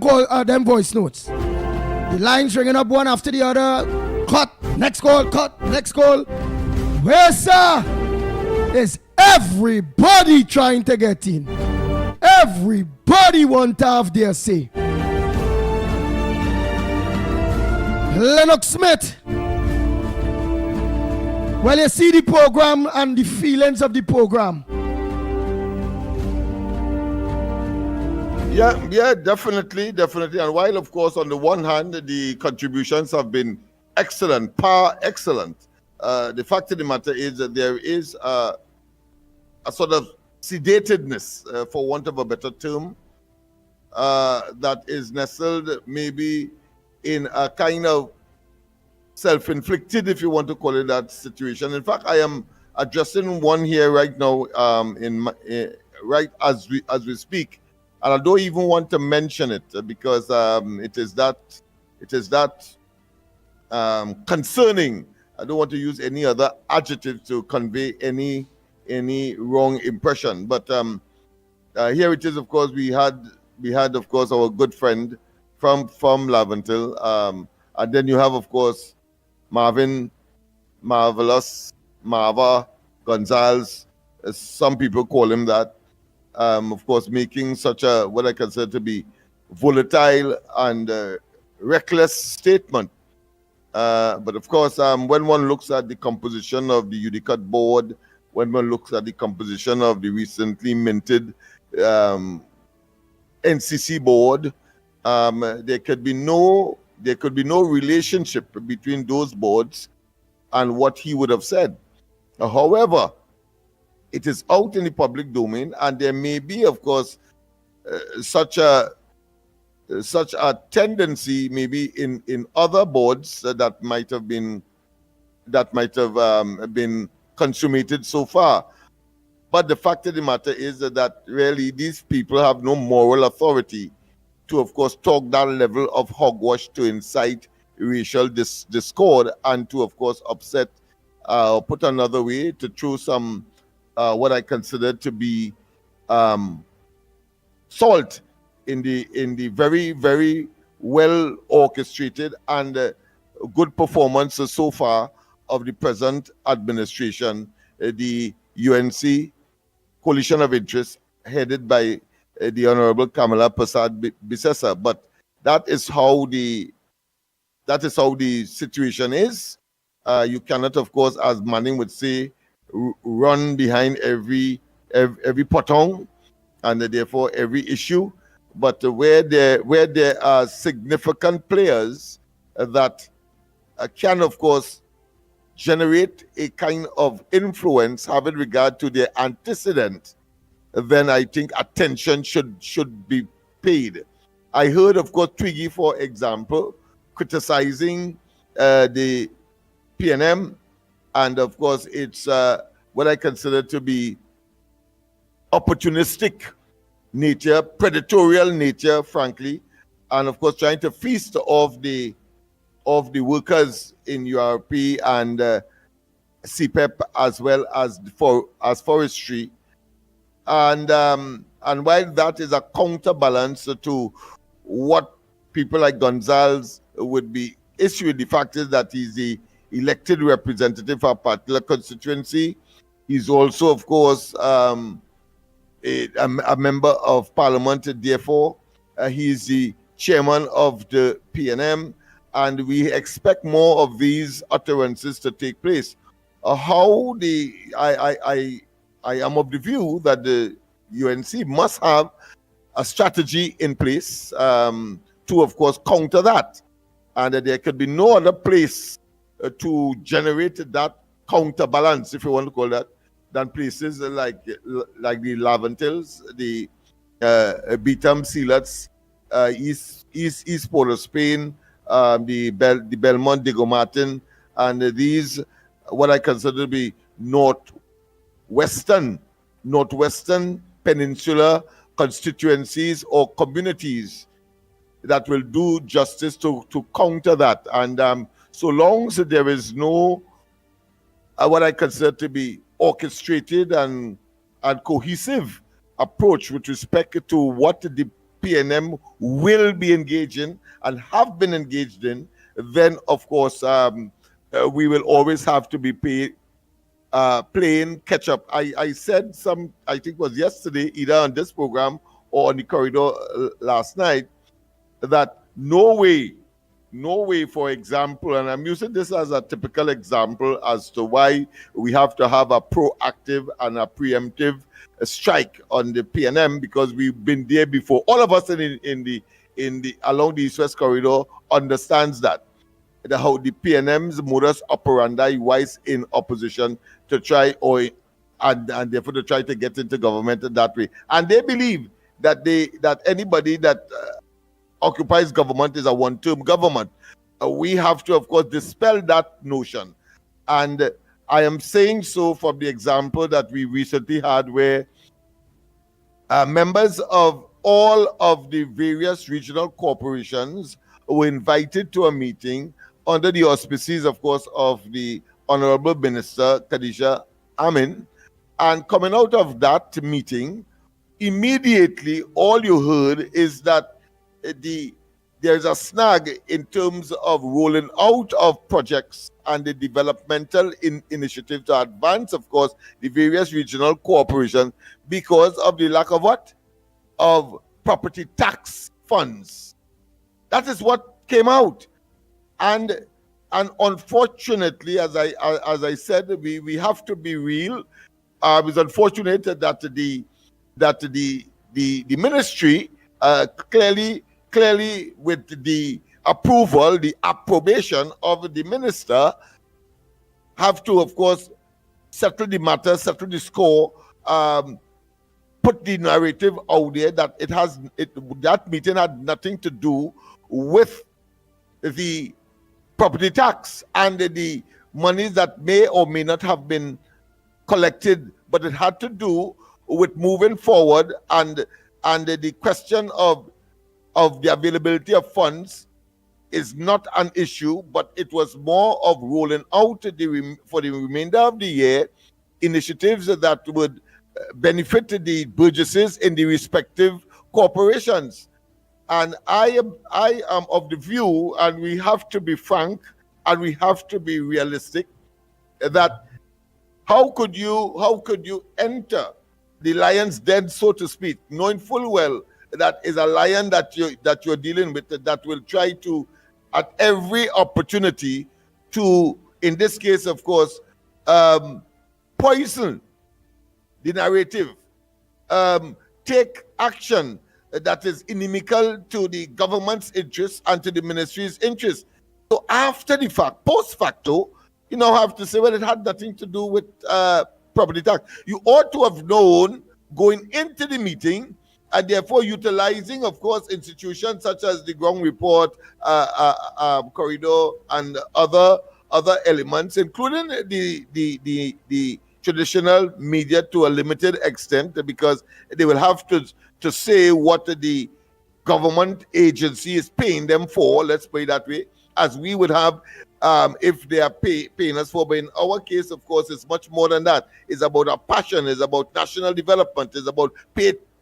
voice notes. The lines ringing up one after the other. Cut, next call, cut, next call. Where, sir? Is everybody trying to get in? Everybody want to have their say. Lennox Smith. Well, you see the program and the feelings of the program. Yeah, definitely. And while, of course, on the one hand, the contributions have been excellent, par excellent, the fact of the matter is that there is a sort of sedatedness, for want of a better term, that is nestled maybe in a kind of self-inflicted, if you want to call it that, situation. In fact, I am addressing one here right now, right as we speak, and I don't even want to mention it because it is that concerning. I don't want to use any other adjective to convey any wrong impression. But here it is. Of course, we had of course our good friend from Laventil, and then you have of course Marvin, Marvelous, Marva, Gonzalez. Some people call him that. Of course, making such a what I consider to be volatile and reckless statement. But of course, when one looks at the composition of the Udicat board, when one looks at the composition of the recently minted NCC board, there could be no relationship between those boards and what he would have said. However, it is out in the public domain, and there may be, of course, such a tendency maybe in other boards that might have been consummated so far. But the fact of the matter is that really these people have no moral authority to, of course, talk that level of hogwash to incite racial discord and to, of course, upset, put another way, to throw some what I consider to be salt in the very, very well orchestrated and good performances so far of the present administration, the UNC Coalition of Interest, headed by the Honorable Kamala Prasad Bisesa. But that is how the situation is. You cannot, of course, as Manning would say, run behind every potong and therefore every issue. But where there are significant players that can, of course, generate a kind of influence having regard to their antecedent, then I think attention should be paid. I heard, of course, Twiggy, for example, criticizing the PNM, and of course, it's what I consider to be opportunistic nature, predatorial nature, frankly, and of course trying to feast off the of the workers in URP and CPEP as well as forestry. And while that is a counterbalance to what people like Gonzalez would be issuing, the fact is that he's the elected representative for a particular constituency. He's also, of course, a member of parliament. Therefore, he is the chairman of the PNM, and we expect more of these utterances to take place. I am of the view that the UNC must have a strategy in place to, of course, counter that, and that there could be no other place to generate that counterbalance, if you want to call that, than places like the Laventils, the Beetham, Sealats, East Port of Spain, the Belmont, Diego Martin, and these what I consider to be northwestern peninsula constituencies or communities that will do justice to counter that. And so long as there is no what I consider to be orchestrated and cohesive approach with respect to what the PNM will be engaged in and have been engaged in, then of course we will always have to be playing catch up. I said I think it was yesterday, either on this program or on the corridor last night, that no way, for example, and I'm using this as a typical example as to why we have to have a proactive and a preemptive strike on the PNM, because we've been there before. All of us in the along the East-West corridor understands that how the PNM's modus operandi was in opposition to try and therefore to try to get into government that way, and they believe that anybody that occupies government is a one-term government. We have to, of course, dispel that notion. And I am saying so from the example that we recently had where members of all of the various regional corporations were invited to a meeting under the auspices, of course, of the Honorable Minister, Khadija Amin. And coming out of that meeting, immediately all you heard is that there's a snag in terms of rolling out of projects and the developmental initiative to advance, of course, the various regional corporations because of the lack of what? Of property tax funds. That is what came out. And unfortunately, as I said, we have to be real. It's unfortunate that the ministry clearly with the approval, the approbation of the minister, have to, of course, settle the matter, settle the score, put the narrative out there that that meeting had nothing to do with the property tax and the monies that may or may not have been collected, but it had to do with moving forward and the question of the availability of funds is not an issue, but it was more of rolling out for the remainder of the year initiatives that would benefit the burgesses in the respective corporations. And I am of the view, and we have to be frank and we have to be realistic, that how could you enter the lion's den, so to speak, knowing full well that is a lion that you're dealing with, that will try to, at every opportunity, to, in this case, of course, poison the narrative, take action that is inimical to the government's interests and to the ministry's interests. So after the fact, post facto, you now have to say, well, it had nothing to do with property tax. You ought to have known going into the meeting, and therefore utilizing, of course, institutions such as the ground report, corridor, and other elements, including the traditional media to a limited extent, because they will have to say what the government agency is paying them for, let's put it that way, as we would have if they are paying us for. But in our case, of course, it's much more than that. It's about our passion, it's about national development, it's about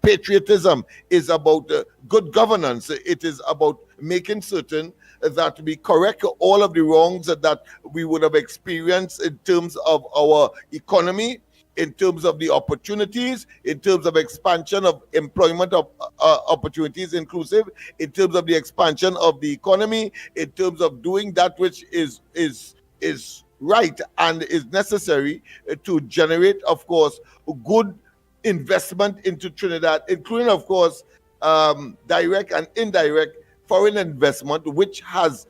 patriotism, it's about good governance. It is about making certain that we correct all of the wrongs that we would have experienced in terms of our economy, in terms of the opportunities, in terms of expansion of employment of opportunities inclusive, in terms of the expansion of the economy, in terms of doing that which is right and is necessary to generate, of course, good investment into Trinidad, including, of course, direct and indirect foreign investment, which has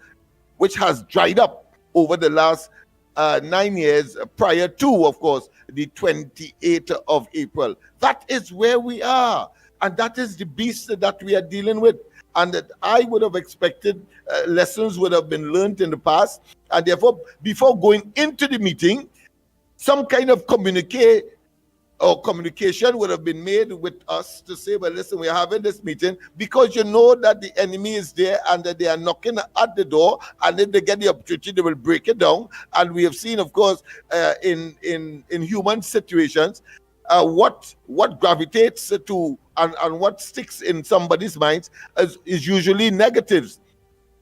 dried up over the last 9 years prior to, of course, the 28th of April. That is where we are, and that is the beast that we are dealing with. And that I would have expected lessons would have been learned in the past, and therefore, before going into the meeting, some kind of communication would have been made with us to say, well, listen, we're having this meeting because you know that the enemy is there and that they are knocking at the door, and if they get the opportunity, they will break it down. And we have seen, of course, in human situations, what gravitates to and what sticks in somebody's minds is usually negatives.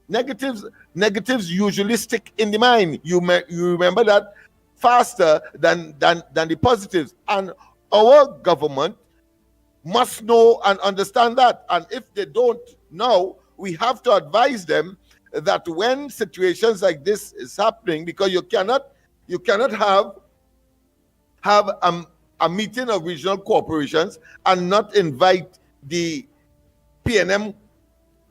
Negatives usually stick in the mind. You remember that faster than the positives. And our government must know and understand that. And if they don't know, we have to advise them that when situations like this is happening, because you cannot have a meeting of regional corporations and not invite the PNM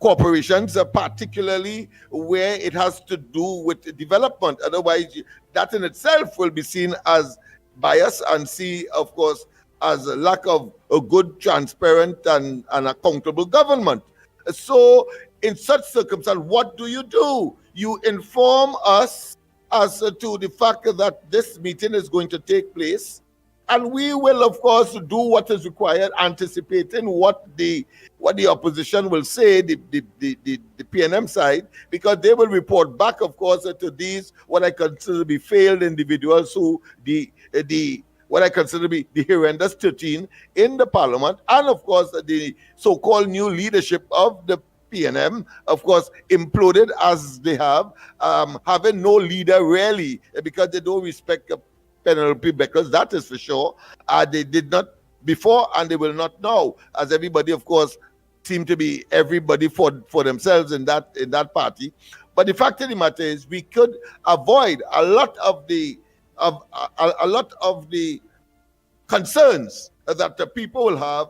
corporations, particularly where it has to do with development. Otherwise, that in itself will be seen as bias and see, of course, as a lack of a good, transparent, and accountable government. So in such circumstances, what do? You inform us as to the fact that this meeting is going to take place, and we will, of course, do what is required, anticipating what the opposition will say, the PNM side, because they will report back, of course, to these what I consider to be failed individuals, who what I consider to be the horrendous 13 in the parliament, and of course the so-called new leadership of the PNM, of course, imploded as they have, having no leader really, because they don't respect Penelope Beckers, that is for sure. They did not before, and they will not now, as everybody, of course, seem to be everybody for themselves in that party. But the fact of the matter is, we could avoid a lot of the concerns that the people will have,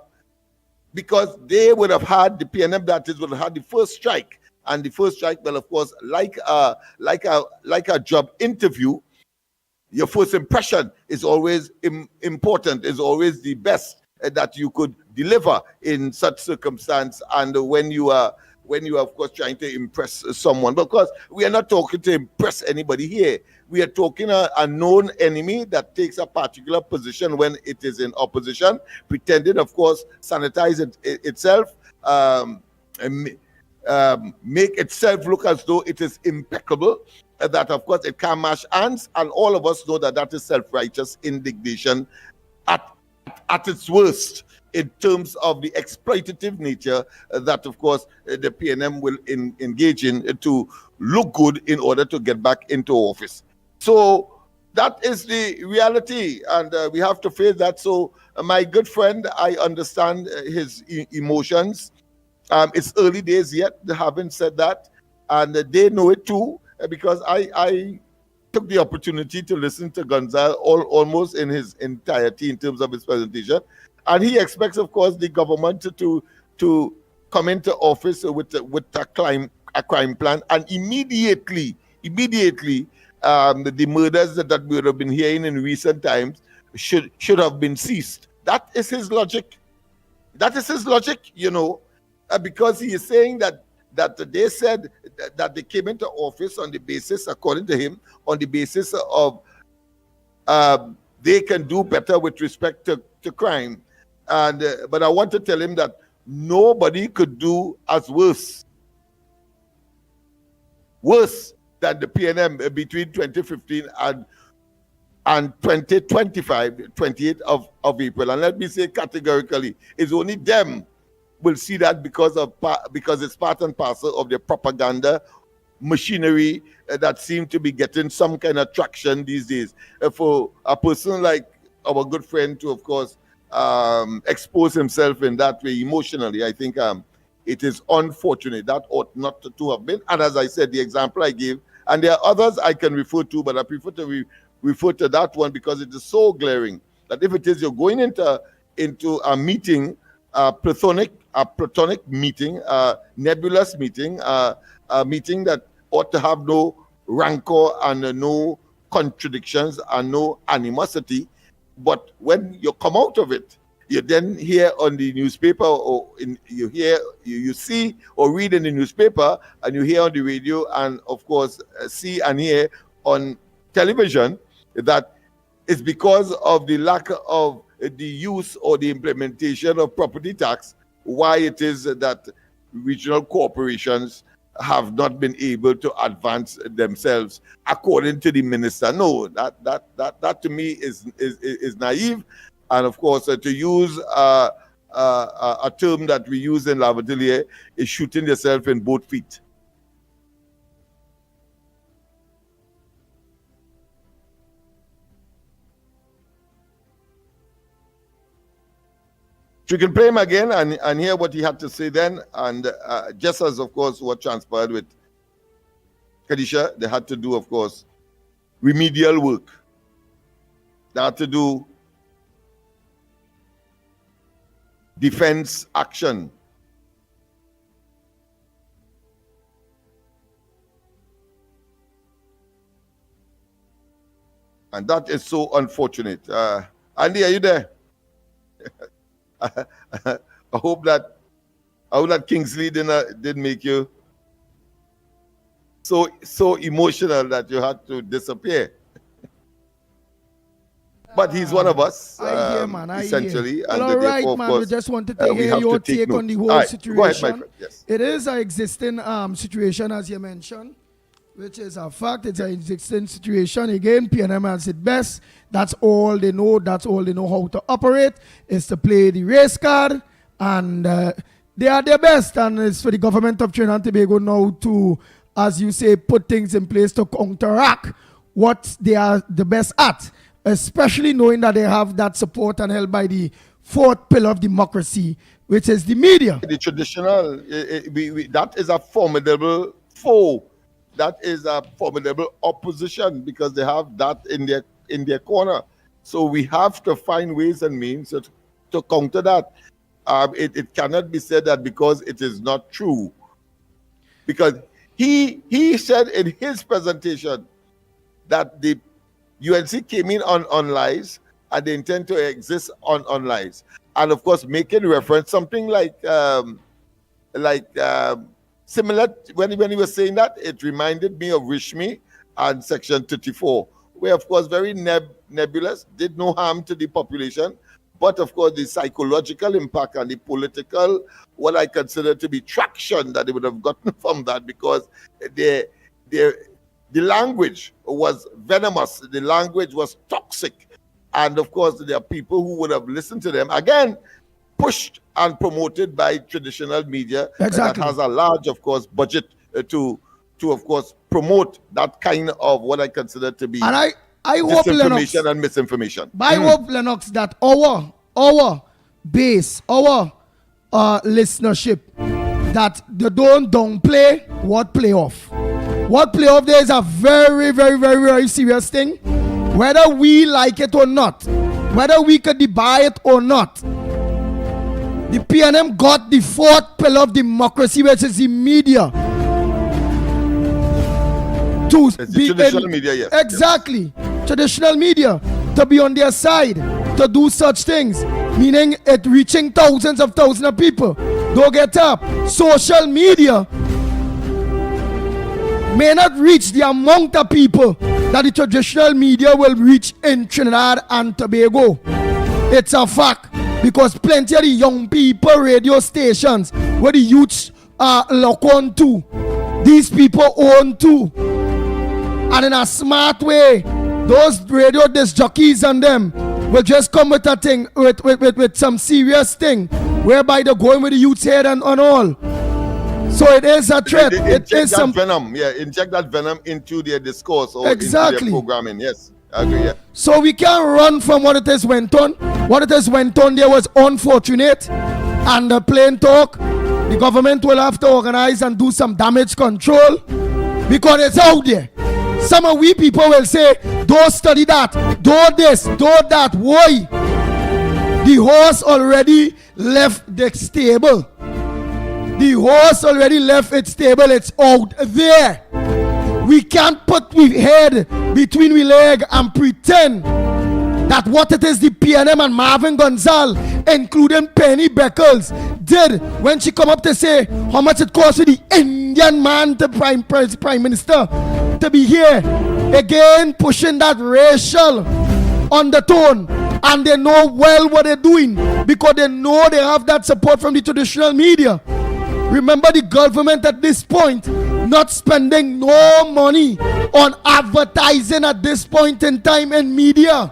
because they would have had the PNM, that is, would have had the first strike, and the first strike, well, of course, like a job interview, your first impression is always important, is always the best that you could deliver in such circumstance, and when you are, of course, trying to impress someone. Because we are not talking to impress anybody here. We are talking a known enemy that takes a particular position when it is in opposition, pretending, of course, sanitize itself, make itself look as though it is impeccable, that, of course, it can mash hands, and all of us know that that is self-righteous indignation at its worst, in terms of the exploitative nature that, of course, the PNM will engage in to look good in order to get back into office. So that is the reality, and we have to face that. So my good friend, I understand his emotions. It's early days yet, having said that, and they know it too, because I took the opportunity to listen to Gonzalez almost in his entirety in terms of his presentation. And he expects, of course, the government to come into office with a crime plan, and immediately, the murders that we would have been hearing in recent times should have been ceased. That is his logic. Because he is saying that they said that they came into office on the basis, according to him, on the basis of they can do better with respect to crime. But I want to tell him that nobody could do as worse worse than the PNM between 2015 and 2025, 28th of April. And let me say categorically, it's only them will see that because it's part and parcel of the propaganda machinery that seem to be getting some kind of traction these days. For a person like our good friend to, of course, expose himself in that way emotionally, I think it is unfortunate. That ought not to have been. And as I said, the example I gave, and there are others I can refer to, but I prefer to refer to that one because it is so glaring that if it is you're going into a meeting, a platonic meeting, a nebulous meeting, a meeting that ought to have no rancor and no contradictions and no animosity, but when you come out of it, you then hear on the newspaper, or you see or read in the newspaper, and you hear on the radio, and of course see and hear on television that it's because of the lack of the use or the implementation of property tax why it is that regional corporations have not been able to advance themselves according to the minister. No, that to me is naive. And of course, to use a term that we use in Lavadelier is shooting yourself in both feet. So you can play him again and hear what he had to say then. And just as, of course, what transpired with Kadisha, they had to do, of course, remedial work. They had to do defense action. And that is so unfortunate. Andy, are you there? I hope that Kingsley didn't make you so emotional that you had to disappear. But he's one of us, I hear, man. essentially. Well, all right, man. We just wanted to hear your take on the whole situation. Go ahead, my friend. Yes. It is an existing situation, as you mentioned, which is a fact. It's an existing situation. Again, PNM has it best. That's all they know. That's all they know how to operate, is to play the race card. And they are their best. And it's for the government of Trinidad and Tobago now to, as you say, put things in place to counteract what they are the best at, especially knowing that they have that support and held by the fourth pillar of democracy, which is the media. The traditional, that is a formidable foe. That is a formidable opposition because they have that in their corner. So we have to find ways and means to counter that. It cannot be said that because it is not true. Because he said in his presentation that the UNC came in on lies and they intend to exist on lies. And of course, making reference, something like similar, when he was saying that, it reminded me of Rishmi and Section 34, where, of course, very nebulous, did no harm to the population. But, of course, the psychological impact and the political, what I consider to be traction that they would have gotten from that, because the language was venomous, the language was toxic. And, of course, there are people who would have listened to them. Again, pushed and promoted by traditional media that has a large, of course, budget to of course, promote that kind of what I consider to be and I hope, Lennox, and misinformation. I hope, Lennox, that our base, our listenership, that they don't downplay what playoff. What playoff there is a very, very, very, very serious thing. Whether we like it or not, whether we could buy it or not, the PNM got the fourth pillar of democracy, which is the media. To be traditional media, yes. Exactly. Yes. Traditional media. To be on their side. To do such things. Meaning it reaching thousands of people. Don't get up. Social media may not reach the amount of people that the traditional media will reach in Trinidad and Tobago. It's a fact. Because plenty of the young people radio stations where the youths lock on to, these people own too. And in a smart way, those radio disc jockeys and them will just come with a thing, with some serious thing, whereby they're going with the youth's head and all. So it is a threat. It is some venom. Yeah, inject that venom into their discourse or exactly into their programming. Yes, I agree. Yeah. So we can't run from what it is went on. What it is went on there was unfortunate, and the plain talk. The government will have to organize and do some damage control because it's out there. Some of we people will say, don't study that, do this, do that. Why? The horse already left the stable. The horse already left its stable. It's out there. We can't put we head between we leg and pretend that what it is the PNM and Marvin Gonzalez, including Penny Beckles, did when she come up to say how much it costs for the Indian man to prime minister to be here again, pushing that racial undertone. And they know well what they're doing because they know they have that support from the traditional media. Remember, the government at this point not spending no money on advertising at this point in time in media.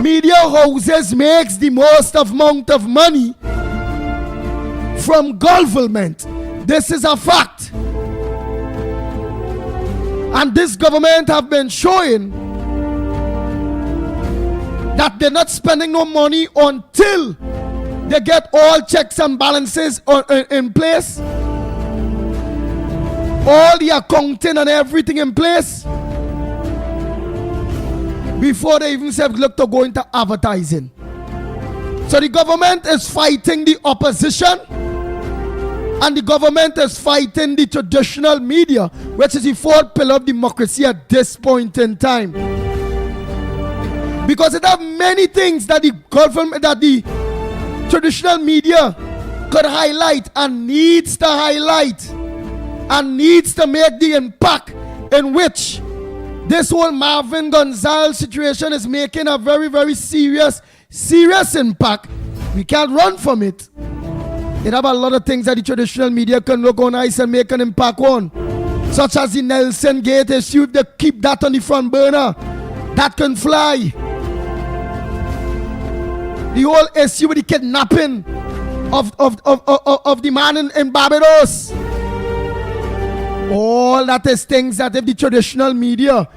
Media houses makes the most amount of money from government. This is a fact. And this government have been showing that they're not spending no money until they get all checks and balances in place, all the accounting and everything in place, before they even say look to go into advertising. So the government is fighting the opposition, and the government is fighting the traditional media, which is the fourth pillar of democracy at this point in time. Because it have many things that the government, that the traditional media could highlight and needs to highlight and needs to make the impact in which this whole Marvin Gonzalez situation is making a very, very serious impact. We can't run from it. It have a lot of things that the traditional media can look on ice and make an impact on, such as the Nelson Gate issue. If they keep that on the front burner, that can fly. The whole issue with the kidnapping of the man in Barbados. All that is things that if the traditional media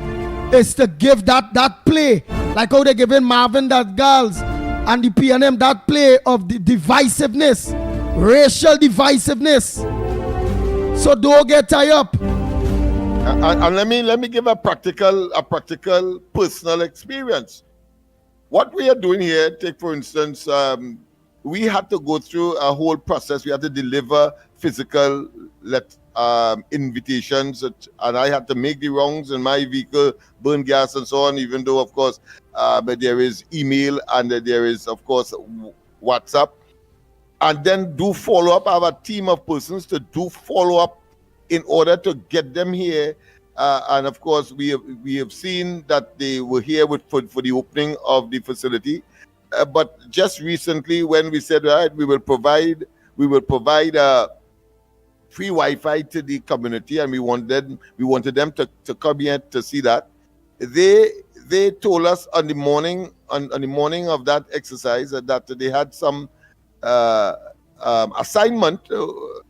is to give that play, like how they're giving Marvin that girls and the PNM that play of the divisiveness, racial divisiveness. So don't get tied up. And let me give a practical personal experience. What we are doing here, take for instance, we had to go through a whole process. We had to deliver physical invitations, and I had to make the rounds in my vehicle, burn gas and so on, even though, of course, but there is email and there is, of course, WhatsApp. And then do follow-up. I have a team of persons to do follow-up in order to get them here. And of course, we have seen that they were here for the opening of the facility. But just recently, when we said, right, we will provide free Wi-Fi to the community, and we wanted them to come here to see that. They told us on the morning of that exercise that they had some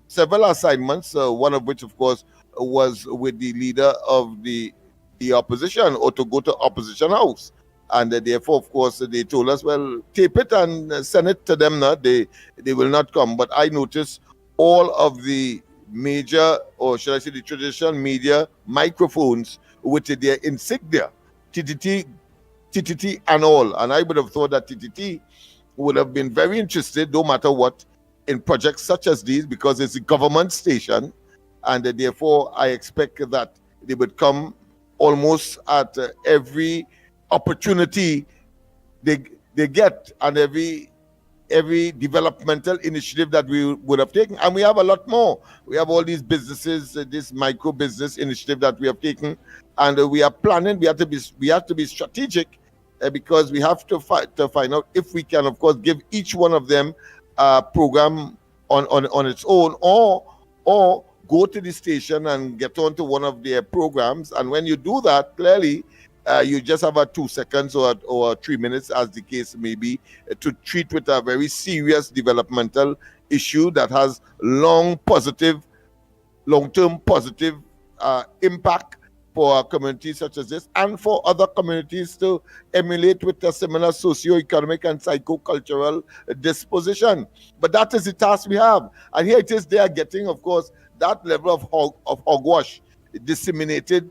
several assignments. One of which, of course, was with the leader of the opposition, or to go to opposition house. And therefore, of course, they told us, well, tape it and send it to them. Now they will not come. But I noticed all of the major, or should I say the traditional media microphones with their insignia, TTT and all. And I would have thought that TTT would have been very interested, no matter what, in projects such as these, because it's a government station. And therefore, I expect that they would come almost at every opportunity they get, and every developmental initiative that we would have taken. And we have a lot more. We have all these businesses, this micro business initiative that we have taken, and we are planning. We have to be strategic, because we have to find out if we can, of course, give each one of them a program on its own, or go to the station and get onto one of their programs. And when you do that, clearly, you just have a 2 seconds or 3 minutes, as the case may be, to treat with a very serious developmental issue that has long-term positive impact for a community such as this, and for other communities to emulate with a similar socio-economic and psycho-cultural disposition. But that is the task we have. And here it is, they are getting, of course, that level of hogwash disseminated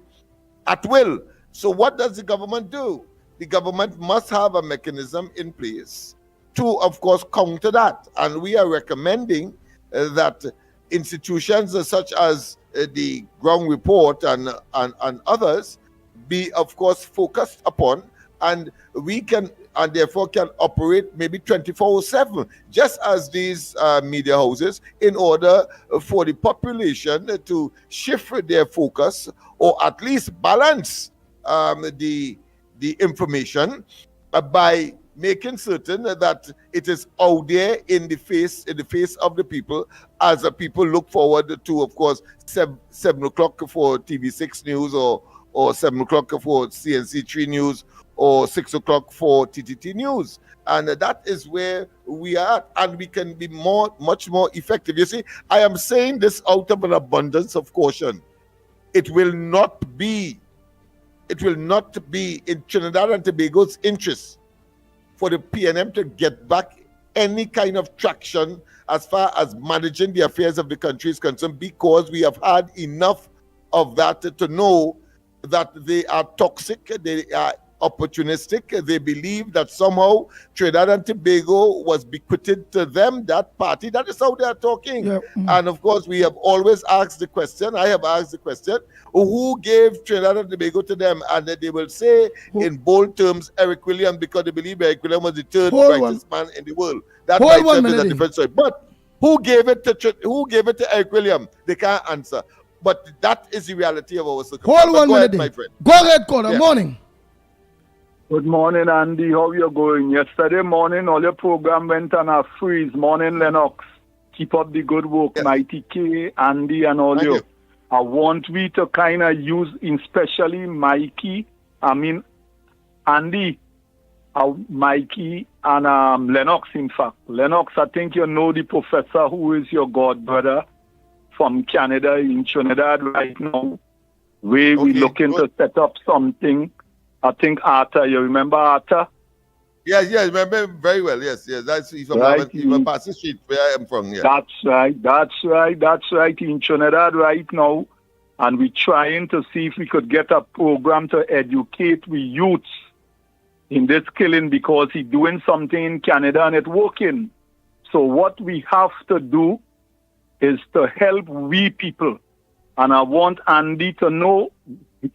at will. So what does the government do? The government must have a mechanism in place to, of course, counter that. And we are recommending that institutions such as the Ground Report and others be, of course, focused upon, and we can, and therefore can operate maybe 24/7, just as these media houses, in order for the population to shift their focus, or at least balance the information by making certain that it is out there in the face of the people, as the people look forward to, of course, 7 o'clock for TV6 News, or 7 o'clock for CNC3 News, or 6 o'clock for TTT News. And that is where we are, and we can be much more effective. You see, I am saying this out of an abundance of caution. It will not be in Trinidad and Tobago's interest for the PNM to get back any kind of traction as far as managing the affairs of the country is concerned, because we have had enough of that to know that they are toxic, they are opportunistic. They believe that somehow Trinidad and Tobago was bequeathed to them, that party. That is how they are talking. Yeah. And of course, we have always asked the question, I have asked the question, who gave Trinidad and Tobago to them? And they will say in bold terms, Eric Williams, because they believe Eric Williams was the third brightest man in the world. That might be a different story. But who gave it to Eric Williams? They can't answer. But that is the reality of our circumstances. Go ahead, my friend. Go ahead, caller. Yeah. Morning. Good morning, Andy. How you going? Yesterday morning, all your program went on a freeze. Morning, Lennox. Keep up the good work, yes. Mighty K, Andy, and all you. I want we to kind of use, especially Andy, Mickie, and Lennox, in fact. Lennox, I think you know the professor who is your godbrother from Canada in Trinidad right now. We're looking to set up something. I think Arthur, you remember Arthur? Yes, I remember very well. Yes. That's from right. Even past the street where I am from. Yeah. That's right. In Trinidad right now, and we're trying to see if we could get a program to educate the youths in this killing, because he's doing something in Canada and it's working. So what we have to do is to help we people, and I want Andy to know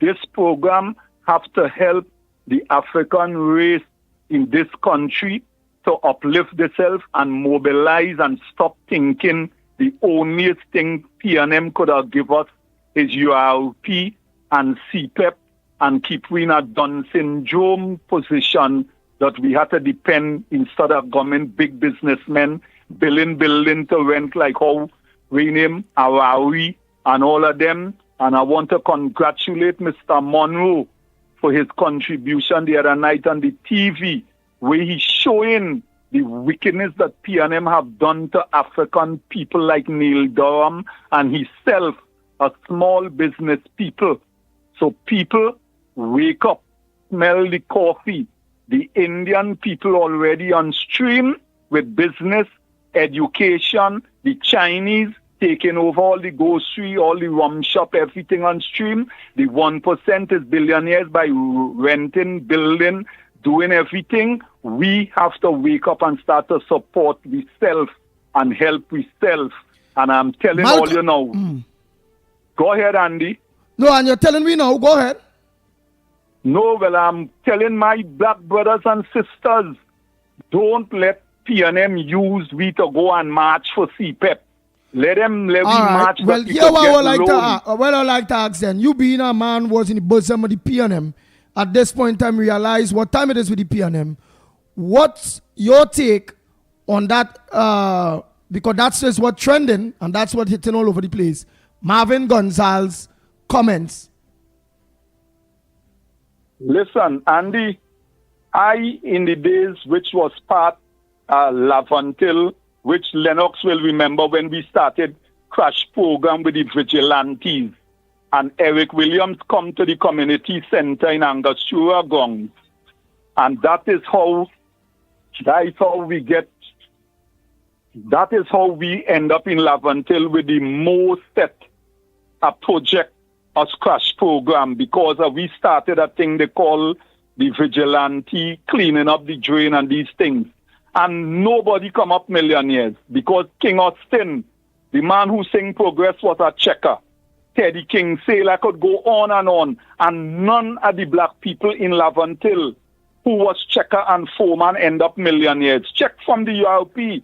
this program have to help the African race in this country to uplift themselves and mobilize and stop thinking the only thing PNM could have given us is URP and CPEP, and keep we in a Down syndrome position that we had to depend, instead of government, big businessmen building to rent, like how we name Arawi and all of them. And I want to congratulate Mr. Monroe for his contribution the other night on the TV, where he's showing the wickedness that PNM have done to African people like Neil Durham and himself, a small business people. So people, wake up, smell the coffee. The Indian people already on stream with business, education, the Chinese taking over all the grocery, all the rum shop, everything on stream. The 1% is billionaires by renting, building, doing everything. We have to wake up and start to support ourselves and help ourselves. And I'm telling all you now. Go ahead, Andy. No, and you're telling me now. Go ahead. No, well, I'm telling my black brothers and sisters, don't let PNM use we to go and march for CPEP. Let me march. Well, here I would like to ask then. You being a man was in the bosom of the PNM, at this point in time realize what time it is with the PNM. What's your take on that? Because that's just what's trending and that's what hitting all over the place. Marvin Gonzalez comments. Listen, Andy, I, in the days which was part Lavantil, which Lennox will remember when we started crash program with the vigilantes, and Eric Williams come to the community center in Angostura Gong. And that is how we end up in Lavantil with the most set a project as crash program, because we started a thing they call the vigilante cleaning up the drain and these things. And nobody come up millionaires, because King Austin, the man who sing Progress, was a checker. Teddy King Sale, I could go on, and none of the black people in Lavantil who was checker and foreman end up millionaires. Check from the URP,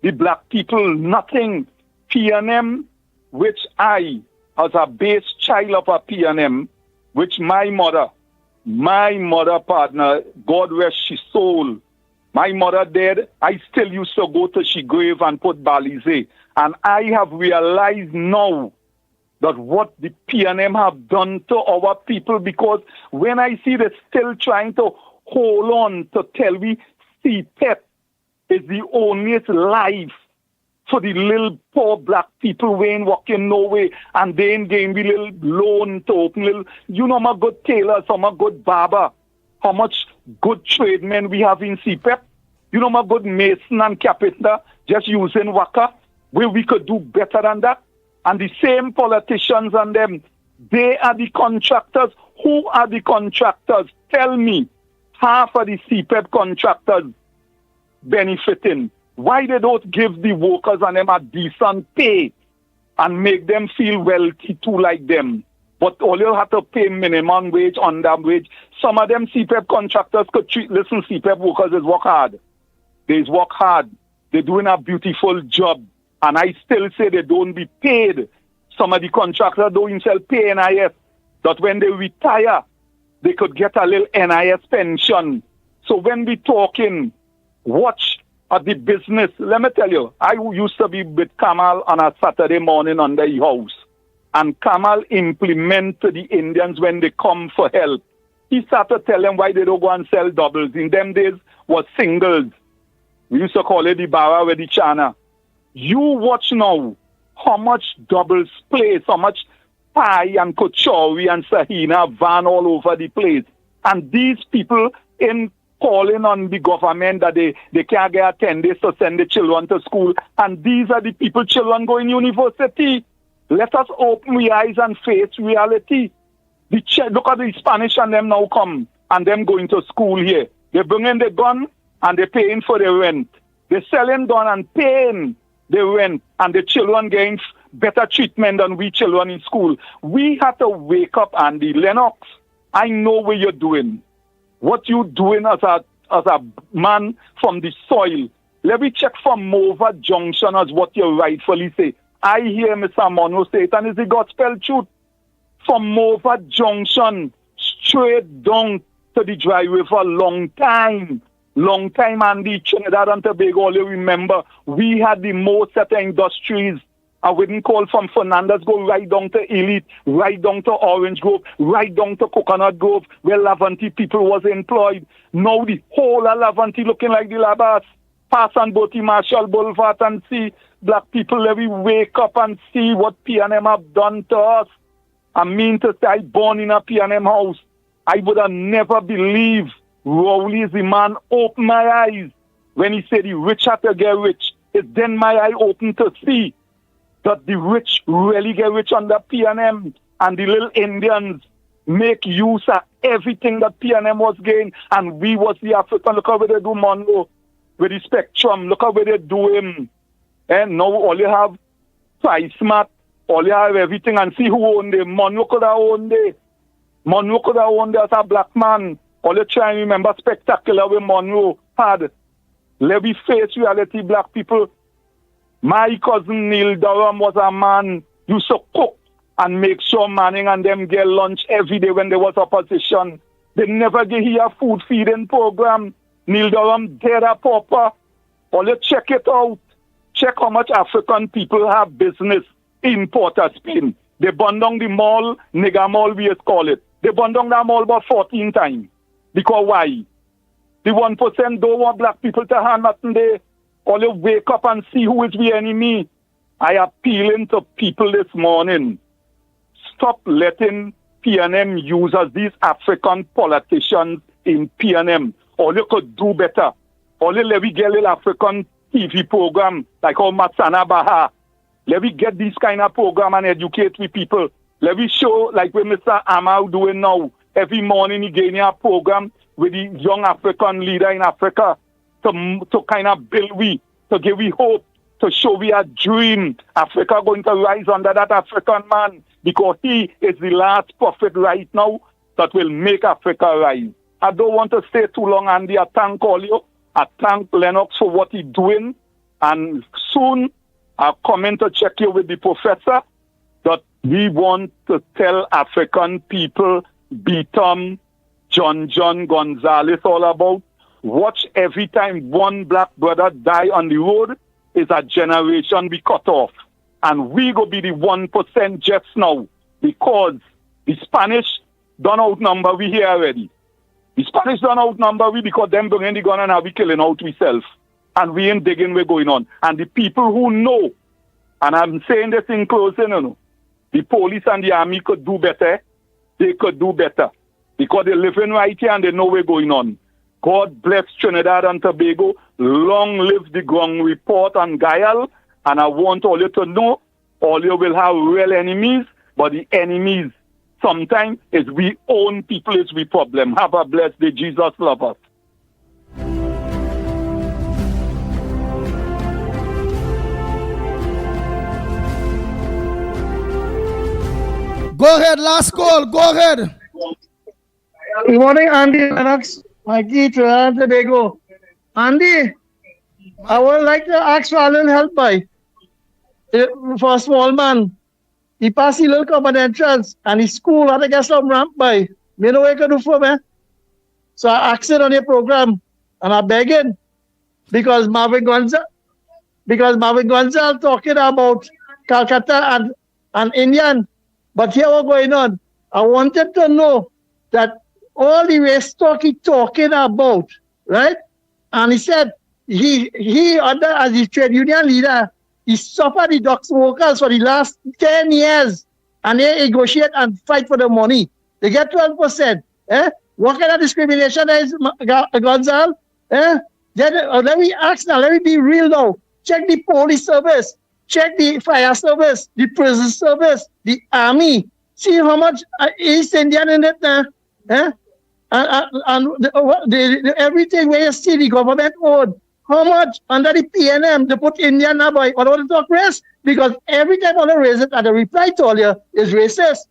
the black people, nothing. PNM, which I, as a base child of a PNM, which my mother partner, God rest she soul, my mother dead, I still used to go to she grave and put balize. And I have realized now that what the PNM have done to our people, because when I see they still trying to hold on to tell me CPEP is the only life for the little poor black people who ain't working no way, and they ain't getting the little loan to open little, you know, my good tailor, some my good barber, how much good tradesmen we have in CPEP, you know, my good mason and carpenter just using waka, where we could do better than that. And the same politicians and them, they are the contractors. Who are the contractors? Tell me, half of the CPEP contractors benefiting. Why they don't give the workers and them a decent pay and make them feel wealthy too like them? But all you have to pay minimum wage, under wage. Some of them CPEP contractors could treat, listen, CPEP workers is work hard. They work hard. They're doing a beautiful job. And I still say they don't be paid. Some of the contractors don't even pay NIS. That when they retire, they could get a little NIS pension. So when we talking, watch at the business. Let me tell you, I used to be with Kamal on a Saturday morning on the house. And Kamal implement to the Indians when they come for help. He started to tell them why they don't go and sell doubles. In them days was singles. We used to call it the bara with the chana. You watch now how much doubles place, how much pie and kachori and sahina van all over the place. And these people in calling on the government that they can't get 10 days to send the children to school. And these are the people children go in university. Let us open our eyes and face reality. Look at the Spanish and them now come and them going to school here. They bring in the gun and they're paying for the rent. They're selling gun and paying the rent, and the children getting better treatment than we children in school. We have to wake up, Andy. Lennox, I know what you're doing. What you doing as a man from the soil. Let me check from Mova Junction as what you rightfully say. I hear Mr. Monroe say it, and it's the gospel truth. From Mova Junction straight down to the Dry River, long time, and the Trinidad and Tobago, you remember, we had the most set of industries. I wouldn't call from Fernandez, go right down to Elite, right down to Orange Grove, right down to Coconut Grove, where Lavanti people was employed. Now the whole of Lavanti looking like the Labas. Pass on Boti Marshall Boulevard and see black people, let me wake up and see what PNM have done to us. I mean to say, I born in a PNM house. I would have never believed Rowley is the man opened my eyes when he said the rich have to get rich. It's then my eye opened to see that the rich really get rich under PNM, and the little Indians make use of everything that PNM was getting, and we was the African. Look how they do Monroe with the Spectrum. Look how they do him. And now all you have Price Smart, all you have everything, and see who owned it. Monroe could have owned it. Monroe could have owned it as a black man. All you try and remember spectacular with Monroe had. Let me face reality, black people. My cousin Neil Durham was a man used to cook and make sure Manning and them get lunch every day when there was opposition. They never get here food feeding program. Neil Durham dead a pauper. All you check it out. Check how much African people have business in Port-au-Spain. They burned down the mall, nigger mall, we call it. They burned down that mall about 14 times. Because why? The 1% don't want black people to have nothing there. Or they wake up and see who is the enemy. I appealing to people this morning. Stop letting PNM use as these African politicians in PNM. All you could do better. All you let me get a little African TV program like how Matsana Baha. Let me get this kind of program and educate we people. Let me show like what Mr. Amal doing now. Every morning he gave me a program with the young African leader in Africa to kind of build we, to give we hope, to show we a dream. Africa going to rise under that African man because he is the last prophet right now that will make Africa rise. I don't want to stay too long, Andy. I thank all you. I thank Lennox for what he's doing. And soon I'll come in to check you with the professor that we want to tell African people, Beatum, John Gonzalez all about. Watch every time one black brother die on the road is a generation be cut off. And we go be the 1% just now because the Spanish don't outnumber we here already. The Spanish don't outnumber we because them bringing the gun and are we killing out ourselves. And we ain't digging what's going on. And the people who know, and I'm saying this in closing, you know, the police and the army could do better. They could do better. Because they're living right here and they know what's going on. God bless Trinidad and Tobago. Long live the ground report and Guyal. And I want all you to know, all you will have real enemies, but the enemies sometimes is we own people is we problem. Have a blessed day. Jesus love us. Go ahead, last call. Go ahead. Good morning, Andy Lennox, Mickie, Trinidad and Tobago. Andy, I would like to ask for a little help for a small man. He passed the little common entrance and his school had to get some ramp by. You know what I can do for me? So I asked it on your program and I beg it because Marvin Gonzalez talking about Calcutta and Indian. But here what's going on. I wanted to know that all the race talk he talking about, right? And he said he under as the trade union leader, he suffered the dock workers for the last 10 years and they negotiate and fight for the money. They get 12%. What kind of discrimination is Gonzalez? Then, let me ask now, let me be real now. Check the police service, check the fire service, the prison service, the army. See how much East Indian in it now. Everything where you see the government owned. How much under the PNM they put Indian now boy? What want to talk race? Because every time I raise it and the reply to all you is racist.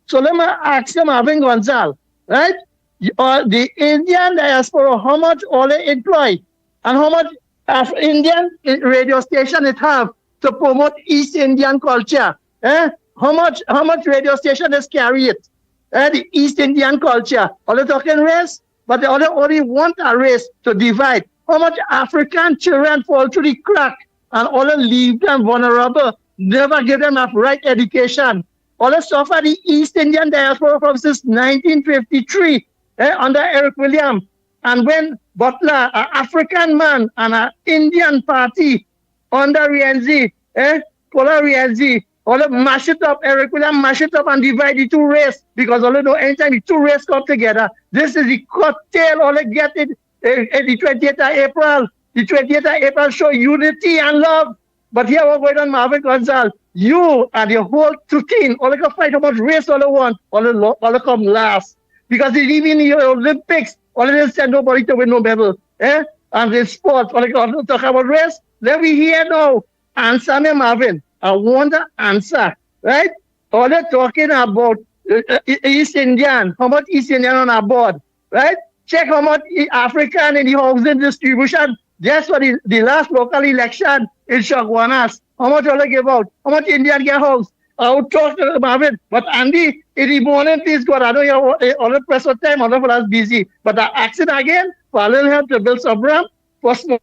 So let me ask you Marvin Gonzalez, right? The Indian diaspora, how much all they employ and how much Indian radio station it have to promote East Indian culture? How much radio station is carry it? The East Indian culture. All they talking race, but they only want a race to divide. How much African children fall through the crack and all they leave them vulnerable, never give them a right education. All they suffer the East Indian diaspora from since 1953 under Eric Williams. And when Butler, an African man, and an Indian party under Rienzi, Kola Rienzi, all they mash it up, Eric Williams mash it up and divide the two race because all they know anytime the two race come together, this is the cocktail all they get it. The 28th of April. The 28th of April show unity and love. But here we're going on Marvin Gonzalez. You and your whole team, all they can fight about race all they want, all they come last. Because even in the Olympics, all they send nobody to win no medal. And in sports, all they can talk about race. Let me hear now. Answer me, Marvin. I want the answer. Right? All they're talking about East Indian. How much East Indian on our board? Right? Check how much African in the housing distribution. Just for the last local election in Shagwanas. How much all they give out? How much Indian get house? I would talk to Marvin. But Andy, in the morning, please God, I know you're all the press of time, all of us busy. But I ask it again for a little help to build some ramp for small.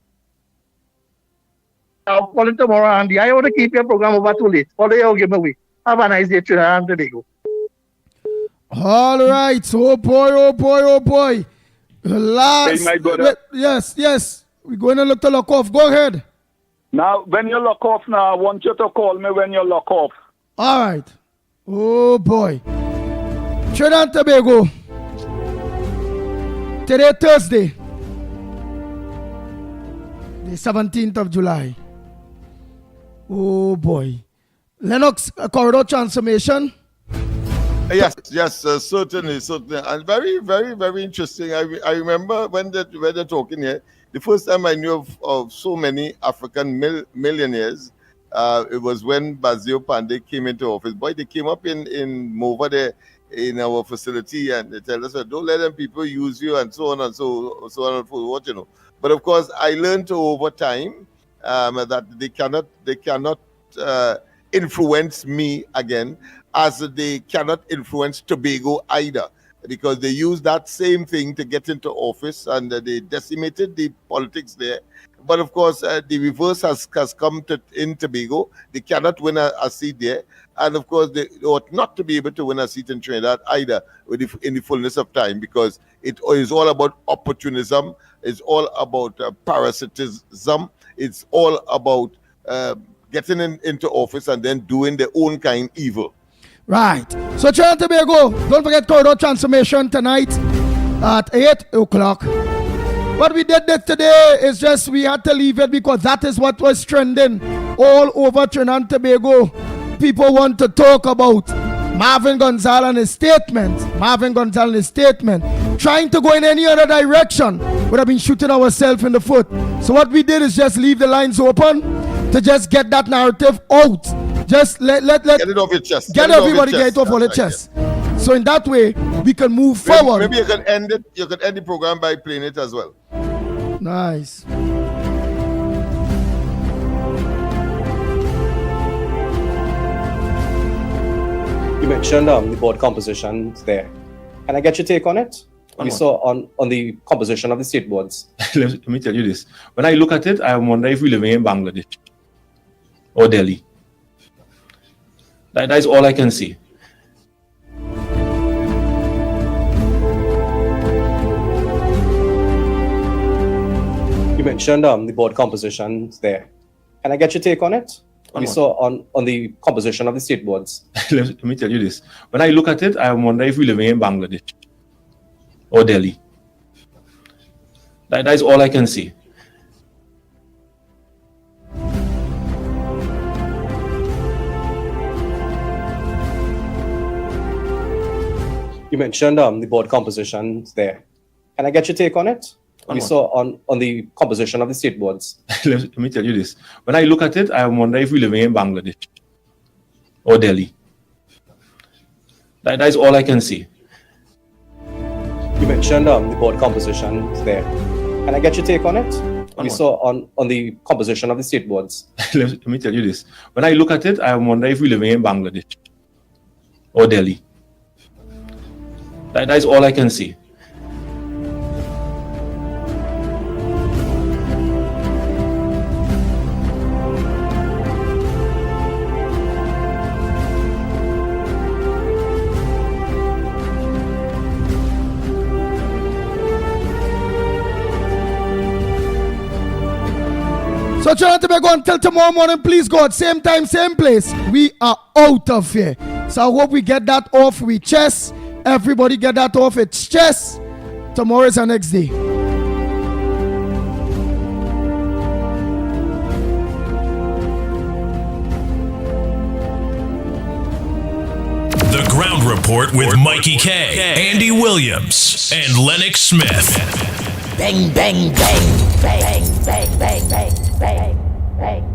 I'll call it tomorrow, Andy. I want to keep your program over too late. All you give me away. Have a nice day, Trinidad and Tobago. All right. Oh boy. Last. Hey, my brother. Yes. We're going to lock off. Go ahead. Now, when you lock off now, I want you to call me when you lock off. All right. Oh boy. Trinidad and Tobago. Today, Thursday, the 17th of July. Oh boy. Lennox, a corridor transformation. Yes, certainly. And very, very, very interesting. I remember when they're talking here, the first time I knew of so many African millionaires, it was when Basil Pandey came into office. Boy, they came up in over there in our facility and they tell us, don't let them people use you and so on and so on and so forth, you know. But of course, I learned over time that they cannot influence me again, as they cannot influence Tobago either, because they used that same thing to get into office and they decimated the politics there. But of course, the reverse has come in Tobago. They cannot win a seat there. And of course, they ought not to be able to win a seat in Trinidad either in the fullness of time, because it is all about opportunism. It's all about parasitism. It's all about getting into office and then doing their own kind evil. Right. So Trinidad and Tobago, don't forget corridor transformation tonight at 8 o'clock. What we did today is just we had to leave it because that is what was trending all over Trinidad and Tobago. People want to talk about Marvin Gonzalez and his statement. Trying to go in any other direction would have been shooting ourselves in the foot. So what we did is just leave the lines open to just get that narrative out. Just let get it off your chest. Get it off your chest. So in that way, we can move forward. Maybe you can end it. You can end the program by playing it as well. Nice. You mentioned the board composition there. Can I get your take on it? We saw on the composition of the state boards. Let me tell you this. When I look at it, I wonder if we're living in Bangladesh or Delhi. That is all I can see. You mentioned the board composition there. Can I get your take on it? We saw on the composition of the state boards. Let me tell you this. When I look at it, I wonder if we're living in Bangladesh or Delhi. That is all I can see. You mentioned the board composition there. Can I get your take on it? We saw on the composition of the state boards. Let me tell you this. When I look at it, I wonder if we're living in Bangladesh or Delhi. That is all I can see. You mentioned the board composition there. Can I get your take on it? We saw on the composition of the state boards. Let me tell you this. When I look at it, I wonder if we're living in Bangladesh or Delhi. That is all I can see. So Trinidad and Tobago, until tomorrow morning, please God, same time, same place. We are out of here. So I hope we get that off with chest. Everybody get that off its chest. Tomorrow is our next day. The Ground Report with Mickie K, Andy Williams, and Lennox Smith. Bang, bang, bang, bang, bang, bang, bang, bang, bang.